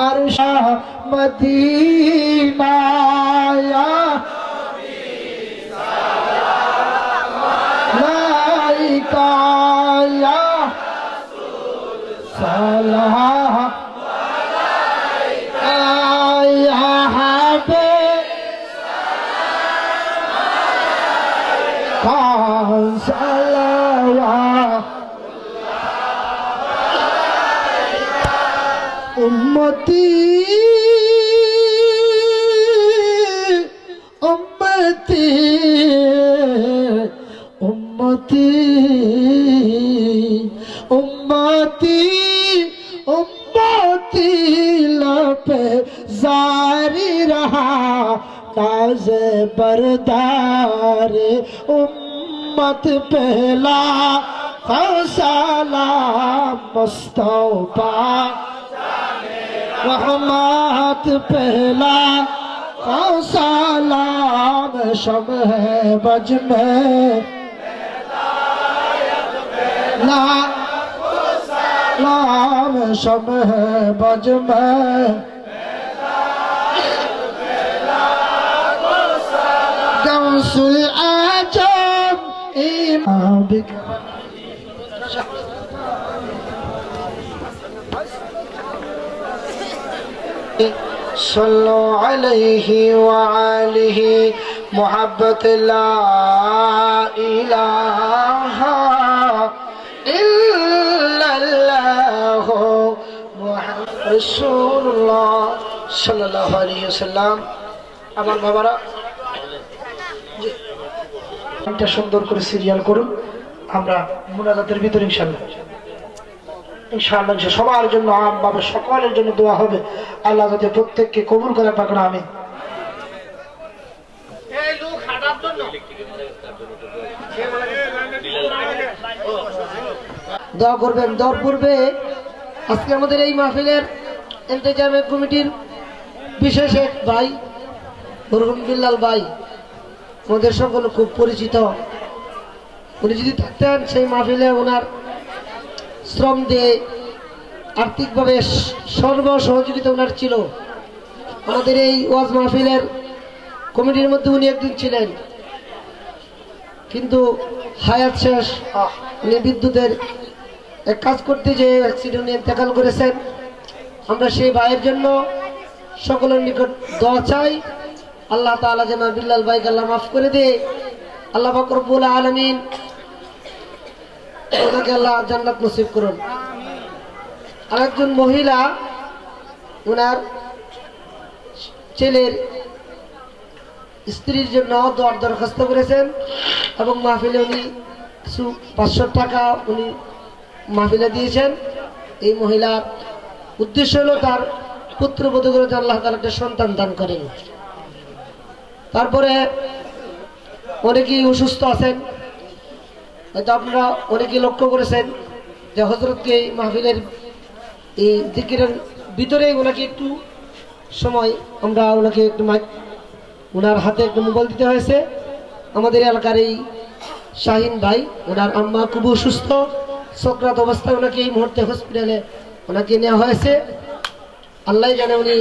আরশা মদিনা ইয়া আলাইকা ইয়া সালাম আলাইকা ইয়া হাবিব সালাম উম্মতি উম্মতি উম্মতি উম্মতি उम्मती लपे जारी रहा नाज बरदार उम्मत पहला सलाम मुस्तफा रहमत पहला सलाम शब है बज में सलाम शब है बज में गौसुल आजम इमाम सल्लु अलैहि व आलिहि मोहब्बत ला इलाहा इल्लल्लाह मुहम्मद রাসূলুল্লাহ সাল্লাল্লাহু আলাইহি ওয়াসাল্লাম। আমার বাবারা এটা সুন্দর করে সিরিয়াল করুন, আমরা মুনাজাতের ভিতরে ইনশাআল্লাহ সবার জন্য আমভাবে সকলের জন্য দোয়া হবে, আল্লাহ যাতে প্রত্যেককে কবুল করে পাকেন আমিন। দোয়া করবেন। দোয়ার পূর্বে আজকে আমাদের এই মাহফিলের ইন্তেজামে কমিটির বিশেষ এক ভাই মরহুম বিল্লাল ভাই, আমাদের সকল খুব পরিচিত। উনি যদি থাকতেন সেই মাহফিলে ওনার শ্রম দিয়ে আর্থিকভাবে সর্ব সহযোগিতা ওনার ছিল। আমাদের এই ওয়াজ মাহফিলের কমিটির মধ্যে উনি একদিন ছিলেন, কিন্তু হায়াত শেষ। উনি বিদ্যুতের এক কাজ করতে যে অ্যাক্সিডেন্টে ইন্তেকাল করেছেন। আমরা সেই ভাইয়ের জন্য সকলের নিকট দোয়া চাই, আল্লাহ তাআলা যেন বিল্লাল ভাইকে আল্লাহ মাফ করে দে, আল্লাহ পাক রব্বুল আলামিন ওনাকে আল্লাহ জান্নাত নসিব করুন। আরেকজন মহিলা ওনার ছেলের স্ত্রীর জন্য দোয়ার দরখাস্ত করেছেন এবং মাহফিলে উনি কিছু 500 টাকা উনি মাহফিলে দিয়েছেন। এই মহিলার উদ্দেশ্য হলো তার পুত্রবধূ করে আল্লাহ তাআলা একটা সন্তান দান করেন। তারপরে অনেকেই অসুস্থ আছেন, হয়তো আপনারা অনেকেই লক্ষ্য করেছেন যে হযরতকে এই মাহফিলের এই জিকিরের ভিতরে ওনাকে একটু সময় আমরা ওনাকে একটু ওনার হাতে একটু মোবাইল দিতে হয়েছে। আমাদের এলাকার এই শাহিন ভাই, ওনার আম্মা খুব অসুস্থ, সক্রাত অবস্থায় ওনাকে এই মুহূর্তে হসপিটালে ওনাকে নেওয়া হয়েছে। আল্লাহ জানে উনি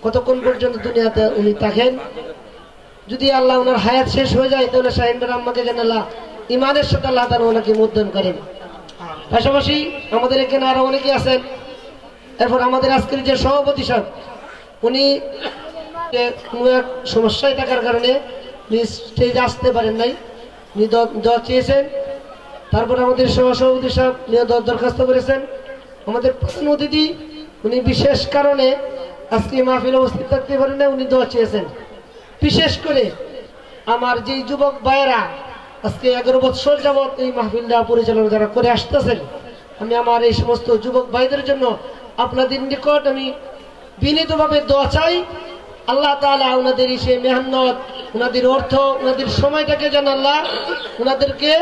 কতক্ষণ পর্যন্ত দুনিয়াতে উনি থাকেন। যদি আল্লাহ ওনার হায়াত শেষ হয়ে যায় তাহলে শাহিন ভাইয়ের আম্মাকে যেন আল্লাহ ইমানের সাথে আল্লাহ তাআলা ওনাকে মুদ্দন করেন। পাশাপাশি আমাদের এখানে আরো অনেকে আছেন। এরপর আমাদের আজকের যে সভাপতি সাহেব, উনি কোনো এক সমস্যায় থাকার কারণে স্টেজে আসতে পারেন নাই, উনি দোয়া চেয়েছেন। তারপর আমাদের সভাপতি সাহেব দরখাস্ত করেছেন। আমাদের প্রধান অতিথি উনি বিশেষ কারণে আজকে মাহফিলে উপস্থিত থাকতে পারেন না, উনি দোয়া চেয়েছেন। বিশেষ করে আমার যে যুবক ভাইয়েরা আজকে 11 বছর যাবৎ এই মাহফিলটা পরিচালনা যারা করে আসতেছেন, আমি আমার এই সমস্ত যুবক ভাইদের জন্য আপনাদের নিকট আমি বিনীতভাবে দোয়া চাই, আল্লাহ তাআলা ওনাদের সে মেহনত, ওনাদের অর্থ, ওনাদের সময়টাকে যেন আল্লাহ ওনাদেরকে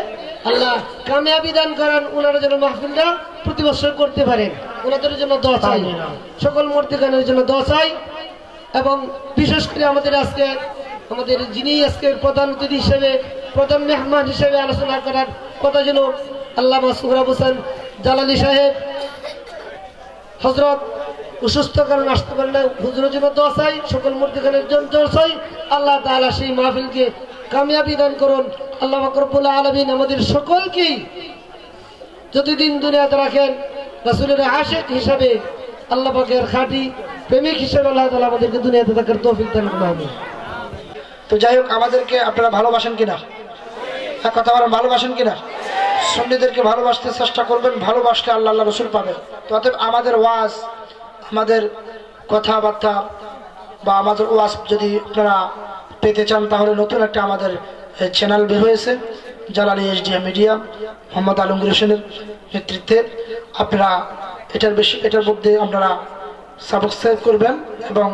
আল্লাহ কামিয়াবি দান করেন, ওনারা যেন মাহফিলটা প্রতি বছর করতে পারেন, ওনাদের জন্য দোয়া চাই। সকল মূর্তিগানের জন্য দোয়া চাই। এবং বিশেষ করে আমাদের আজকে আমাদের যিনি আজকে প্রধান অতিথি হিসেবে, প্রধান মেহমান হিসেবে আলোচনা করার কথা যেন আল্লামা সুহরাব হোসেন জালালি সাহেব, হযরত অসুস্থ কারণে আসতে পারেন না, হুজুরের জন্য দোয়া চাই, সকল মূর্তিগানের জন্য দোয়া চাই। আল্লাহ তাআলা সেই মাহফিলকে কামিয়াবি দান করুন। আল্লাহ পাক রব্বুল আলামিন আমাদের সকলকেই যতদিন দুনিয়াতে রাখেন রাসূলের আশিক হিসেবে, আল্লাহ পাকের খাঁটি প্রেমিক হিসেবে আল্লাহ তাআলা আমাদেরকে দুনিয়াতে থাকার তৌফিক দান করুন। তো যাই হোক, আমাদেরকে আপনারা ভালোবাসেন কিনা? এক কথা বলেন, ভালোবাসেন কিনা? সুন্নিদেরকে ভালোবাসতে চেষ্টা করবেন, ভালোবাসলে আল্লাহ আল্লাহ রসুল পাবেন। তো অতএব আমাদের ওয়াজ, আমাদের কথাবার্তা বা আমাদের ওয়াজ যদি আপনারা পেতে চান তাহলে নতুন একটা আমাদের চ্যানেল বের হয়েছে, জালালি এসডিএম মিডিয়া, মোহাম্মদ আলমগীর হোসেনের নেতৃত্বে। আপনারা এটার মধ্যে আপনারা সাবস্ক্রাইব করবেন এবং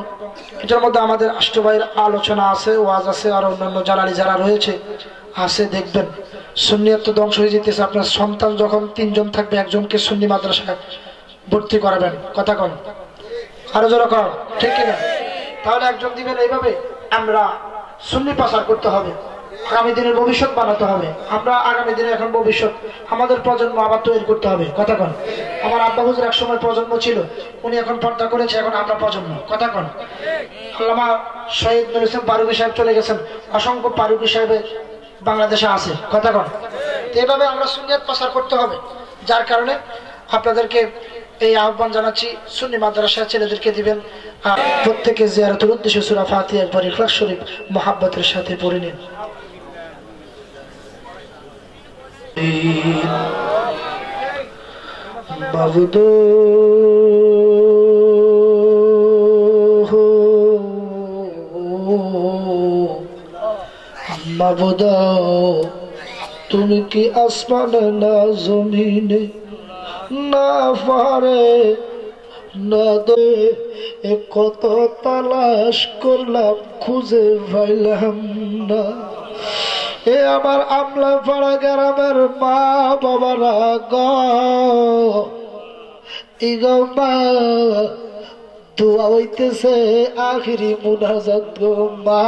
এটার মধ্যে আমাদের আষ্টভাইয়ের আলোচনা আছে, ওয়াজ আছে, আর অন্যান্য জালালি যারা রয়েছে আছে, দেখবেন। সুন্নিয়ত ধ্বংস হয়ে যেতেছে। আপনার সন্তান যখন 3 জন থাকবে, একজনকে সুন্নি মাদ্রাসায় ভর্তি করাবেন, কথা কন। আরো জোরে কর, ঠিক কিনা? তাহলে একজন দিবেন এইভাবে আমরা সুন্নি প্রচার করতে হবে, আগামী দিনের ভবিষ্যৎ বানাতে হবে। আমরা আগামী দিনে এখন ভবিষ্যৎ আমাদের প্রজন্ম আবার তৈরি করতে হবে। কথা কন। আমার আব্বা হুজুর এক সময় প্রজন্ম ছিল, উনি এখন পর্দা করেছে, এখন আমরা প্রজন্ম। কথা কন। আল্লামা শহীদ নুরুল ইসলাম ফারুকী সাহেব চলে গেছেন, অসংখ্য ফারুকী সাহেব বাংলাদেশে আছে। কথা কন। এভাবে আমরা সুন্নিয়ত প্রচার করতে হবে। যার কারণে আপনাদেরকে এই আহ্বান জানাচ্ছি, সুন্নি মাদ্রাসা ছেলেদেরকে দিবেন, প্রত্যেকে জিয়ারতের উদ্দেশ্যে সূরা ফাতিহা একবার ইখলাস শরীফ মুহাব্বতের সাথে পড়ে নিন। মাবুদ মাবুদ, তুমি কি আসমানে না জমিনে না পারে না দে, কত তালাশ করলাম খুঁজে পাইলাম না। এ আমার আমলা পাড়া গ্রামের মা বাবারা গো মা, দোয়া হইতেছে আখিরি মুনাজাত গো মা,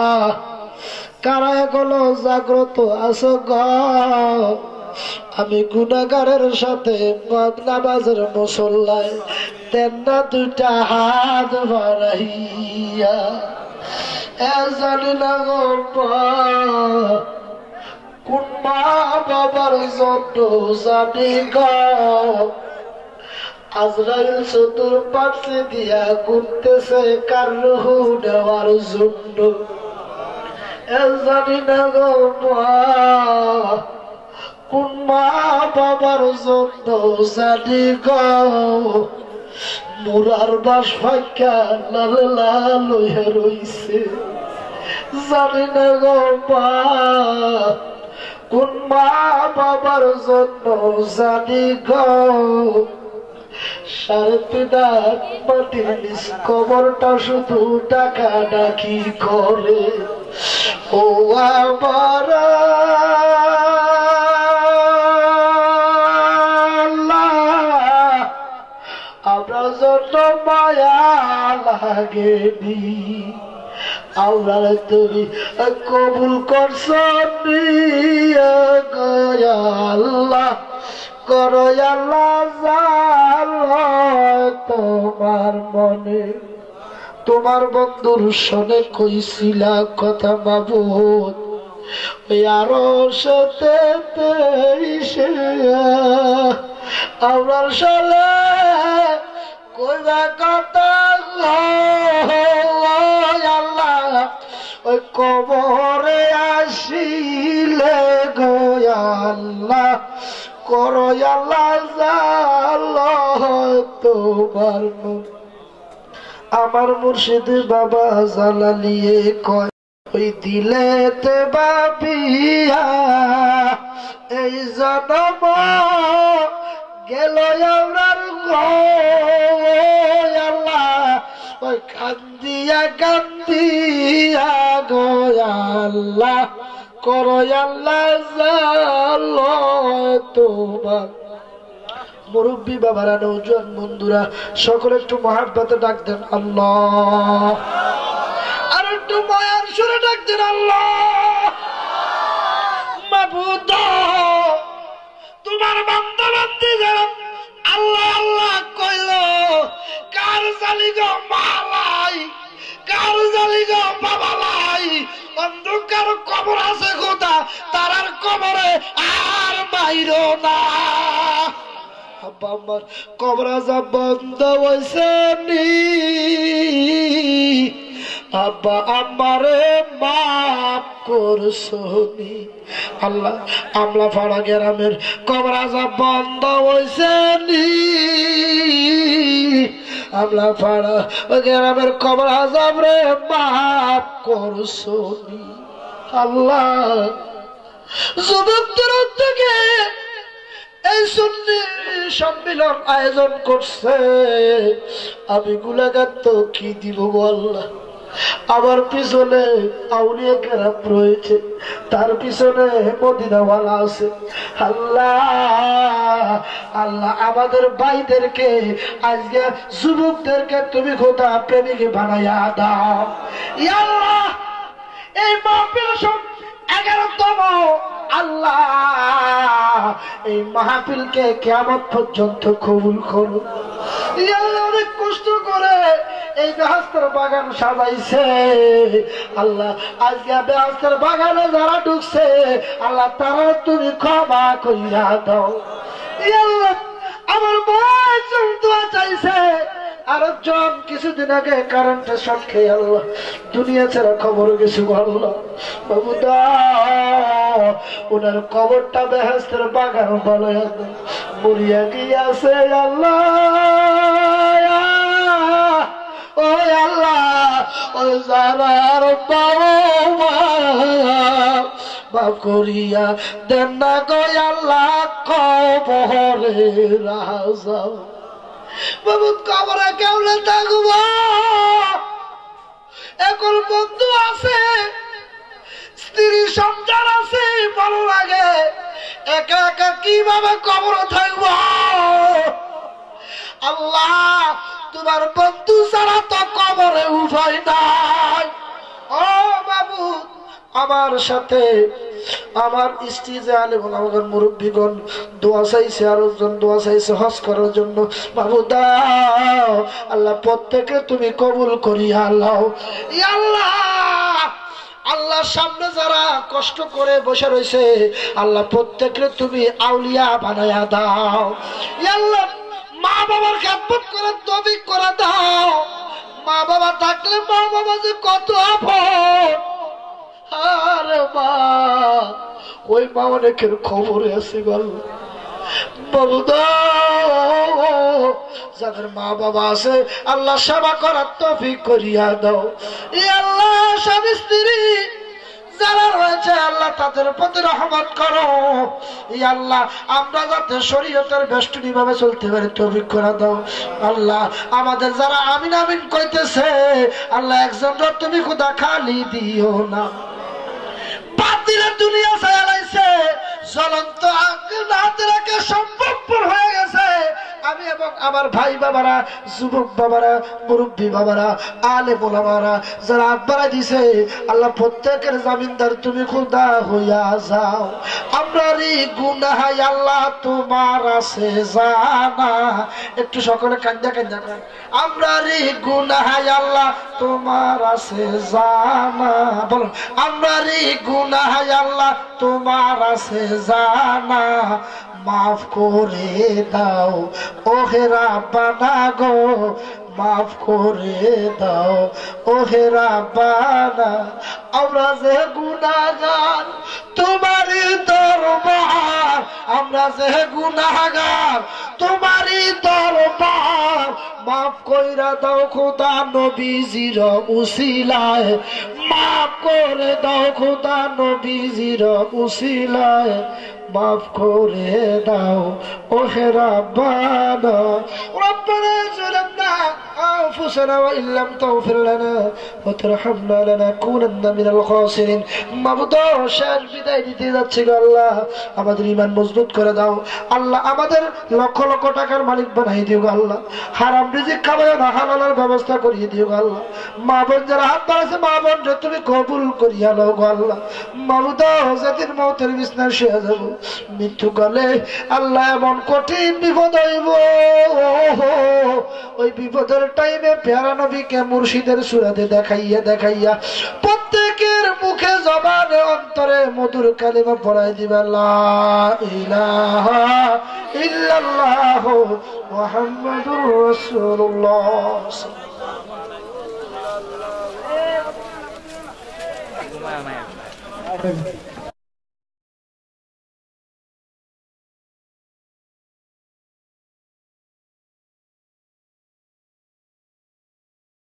কারা এখনো জাগ্রত আছো গো? আমি গুনাহগারের সাথে নামাজের মুসল্লায় দেন না দুইটা হাত বাড়াইয়া, জানি না গো কোন মা বাবার জন্য জানি গো, আজরাইল চতুর পাশে দিয়া ঘুরতেছে কার রূহ নেওয়ার জন্য, জানি না গো কোন মা বাবার জন্য জানি গো, মুরার বাস ফাঁকা লাল লাল হয়ে রইছে, জানি না গো কোন মা বাবার জন্য জানি গো, সাড়ে তিনার মাটির নিচ কবরটা শুধু ডাকা ডাকি করে। ও আমার আমরা জন্য মায়া লাগেনি, আমরা তুমি কবুল করছ আল্লাহ, করো আল্লাহ তোমার মনে। তোমার বন্ধুর সনে কইছিলা কথা মাবুদ, ওই আরো সাথে আমার সালে কইবা কথা আল্লাহ, ওই কবরে আসিলে গো আল্লাহ, করো আল্লাহ তোমার মন। আমার মুর্শিদ বাবা জালালিয়ে কয়, ওই দিলেতে বাবিয়া এই জনম গেল আমরার আল্লাহ, ওই কান্দিয়া কান্দিয়া গো আল্লাহ, করো আল্লাহ তোমার। মুরব্বী বাবারা, নৌজওয়ান বন্ধুরা, সকলে একটু মহাব্বতে ডাক দেন আল্লাহ, আর একটু মায়ার সুরে ডাক দেন আল্লাহ। মাবুদ তোমার বান্দা বান্দি যারা আল্লাহ আল্লাহ কইল, কার জালি গো মালাই, কার জালি গো বাবালাই, অন্ধকার কবর আছে খোদা, তারার কবরে আর বাইরো না। আব্বা আমার কবর আযাব বন্ধ হইছে নি, আব্বা আমারে মাফ করছনি আল্লাহ। আমলা পাড়া গ্রামের কবর আযাব বন্ধ হইছে নি, আমলা পাড়া গ্রামের কবর আযাব রে মাফ করছনি আল্লাহ। যুবকদের থেকে এই সুন্নি সম্মিলন আয়োজন করছে, আমি গুনাহগার তো কি দিব আল্লাহ, আমার পিছনে আউলিয়া কেরাম রয়েছে, তার পিছনে মদিনাওয়ালা আছে। আল্লাহ আল্লাহ আমাদের ভাইদেরকে আজকে যুবকদেরকে তুমি খোদা প্রেমিক বানাইয়া দাও। ইয়া আল্লাহ এই মাহফিল 11তম, আল্লাহ এই মাহফিলকে কিয়ামত পর্যন্ত কবুল করো। ইয়া আল্লাহ অনেক কষ্ট করে এই বেহেশতের বাগান সাজাইছে আল্লাহ, আজকে বেহেশতের বাগানে যারা ঢুকছে আল্লাহ তারা তুমি ক্ষমা কইরা দাও। ইয়া আল্লাহ আমার ভাই দোয়া চাইছে, আরেকজন কিছুদিন আগে কারেন্টের শর্ট খেয়ে আল্লাহ দুনিয়া ছেড়ে খবর গেছে আল্লাহ বাবু দাও ওনার কবরটা বেহেশতের বাগান বানায়া দাও। মরিয়া গিয়াছে আল্লাহ, ও আল্লাহ ওই জানার বাবা বাপ করিয়া দেন না গো আল্লাহ কবরে রাজা বাবু কবরে কেমনে থাকব। এখন বন্ধু আছে, স্ত্রী সন্তান আছে, ভালো লাগে, একা একা কিভাবে কবরে থাকব। আল্লাহ তোমার বন্ধু ছাড়া তো কবরে উপায় নাই। ও বাবু আমার সাথে আমার স্ত্রী যে আলেম আমাদের মুরব্বীগণ দোয়া চাইছে, আরেকজন দোয়া চাইছে হজ করার জন্য। বাবু দাও আল্লাহ প্রত্যেকে তুমি কবুল করিয়া আল্লাহ। আল্লাহ আল্লাহর সামনে যারা কষ্ট করে বসে রয়েছে আল্লাহ প্রত্যেকে তুমি আউলিয়া বানায়া দাও। আল্লাহ মা বাবার খেদমত করে তৌফিক করে দাও। মা বাবা থাকলে মা বাবা যে কত আপন। আরে মা ওই মা অনেকের খবরে আছে গেল বাবু দাও যাদের মা বাবা আছে আল্লাহ সেবা করার তৌফিক করিয়া দাও। আল্লাহ স্বামী স্ত্রী যারা রয়েছে আল্লাহ তাদের প্রতি রহমত করো। আল্লাহ আমরা যাতে শরীয়তের বেষ্টনী ভাবে চলতে পারি তৌফিক করে দাও। আল্লাহ আমাদের যারা আমিন আমিন কইতেছে আল্লাহ একজন তুমি খোদা খালি দিও না। বাতিলের দুনিয়া চালাইছে, জ্বলন্ত আগুন সম্ভবপর হয়ে গেছে। আমি এবং আমার ভাই বাবারা, যুবক বাবারা, মুরব্বী বাবারা, আলেম ওলামারা যারা আব্বারা দিছে আল্লাহ প্রত্যেকের জামিনদার তুমি খোদা হইয়া যাও। আমরার গুনাহ আল্লাহ তোমার আছে জানা। একটু সকলে কান্দা কান্দা করেন, আমরার গুনাহ আল্লাহ তোমার আছে জানা। বলুন আমরার গুনাহ আল্লাহ তোমার আছে জানা। মাফ করে দাও ওহে রাব্বানা গো, মাফ করে দাও ওহে রাব্বানা। আমরা যে গুনাহগার তোমারই দরবার, আমরা যে গুনাহগার তোমারই দরবার। মাফ কইরা দাও খোদা নবীজির উসিলায়, মাফ করে দাও খোদা নবীজির উসিলায়। মাফ করে দাও ওহে রাব্বানা। রব্বানা যালামনা আনফুসানা ওয়া ইল্লাম তাগফির লানা ওয়া তারহামনা লানাকুনান্না মিনাল খাসিরিন। মাবুদ শেষ বিদায় দিতে যাচ্ছি আল্লাহ আমাদের ঈমান মজবুত করে দাও। আল্লাহ আমাদের লক্ষ লক্ষ টাকার মালিক বানাই দিও আল্লাহ। হারাম রিজিক খাওয়ায় না, হালালের ব্যবস্থা করিয়ে দিও আল্লাহ। মা বোন যারা হাত বাড়াছে মা বোন তুমি কবুল করিয়া লও আল্লাহ। মাবুদ যেদিন মওতের বিছানায় শুয়ে যাব মৃত্যুকালে আল্লাহ এমন কঠিন বিপদ হইব, ওই বিপদের টাইমে প্যারা নবীকে মুর্শিদের সুরাতে দেখাইয়া দেখাইয়া প্রত্যেকের মুখে জবানে অন্তরে মধুর কালিমা পড়াই দিবা লা ইলাহা ইল্লাল্লাহ মুহাম্মাদুর রাসূলুল্লাহ।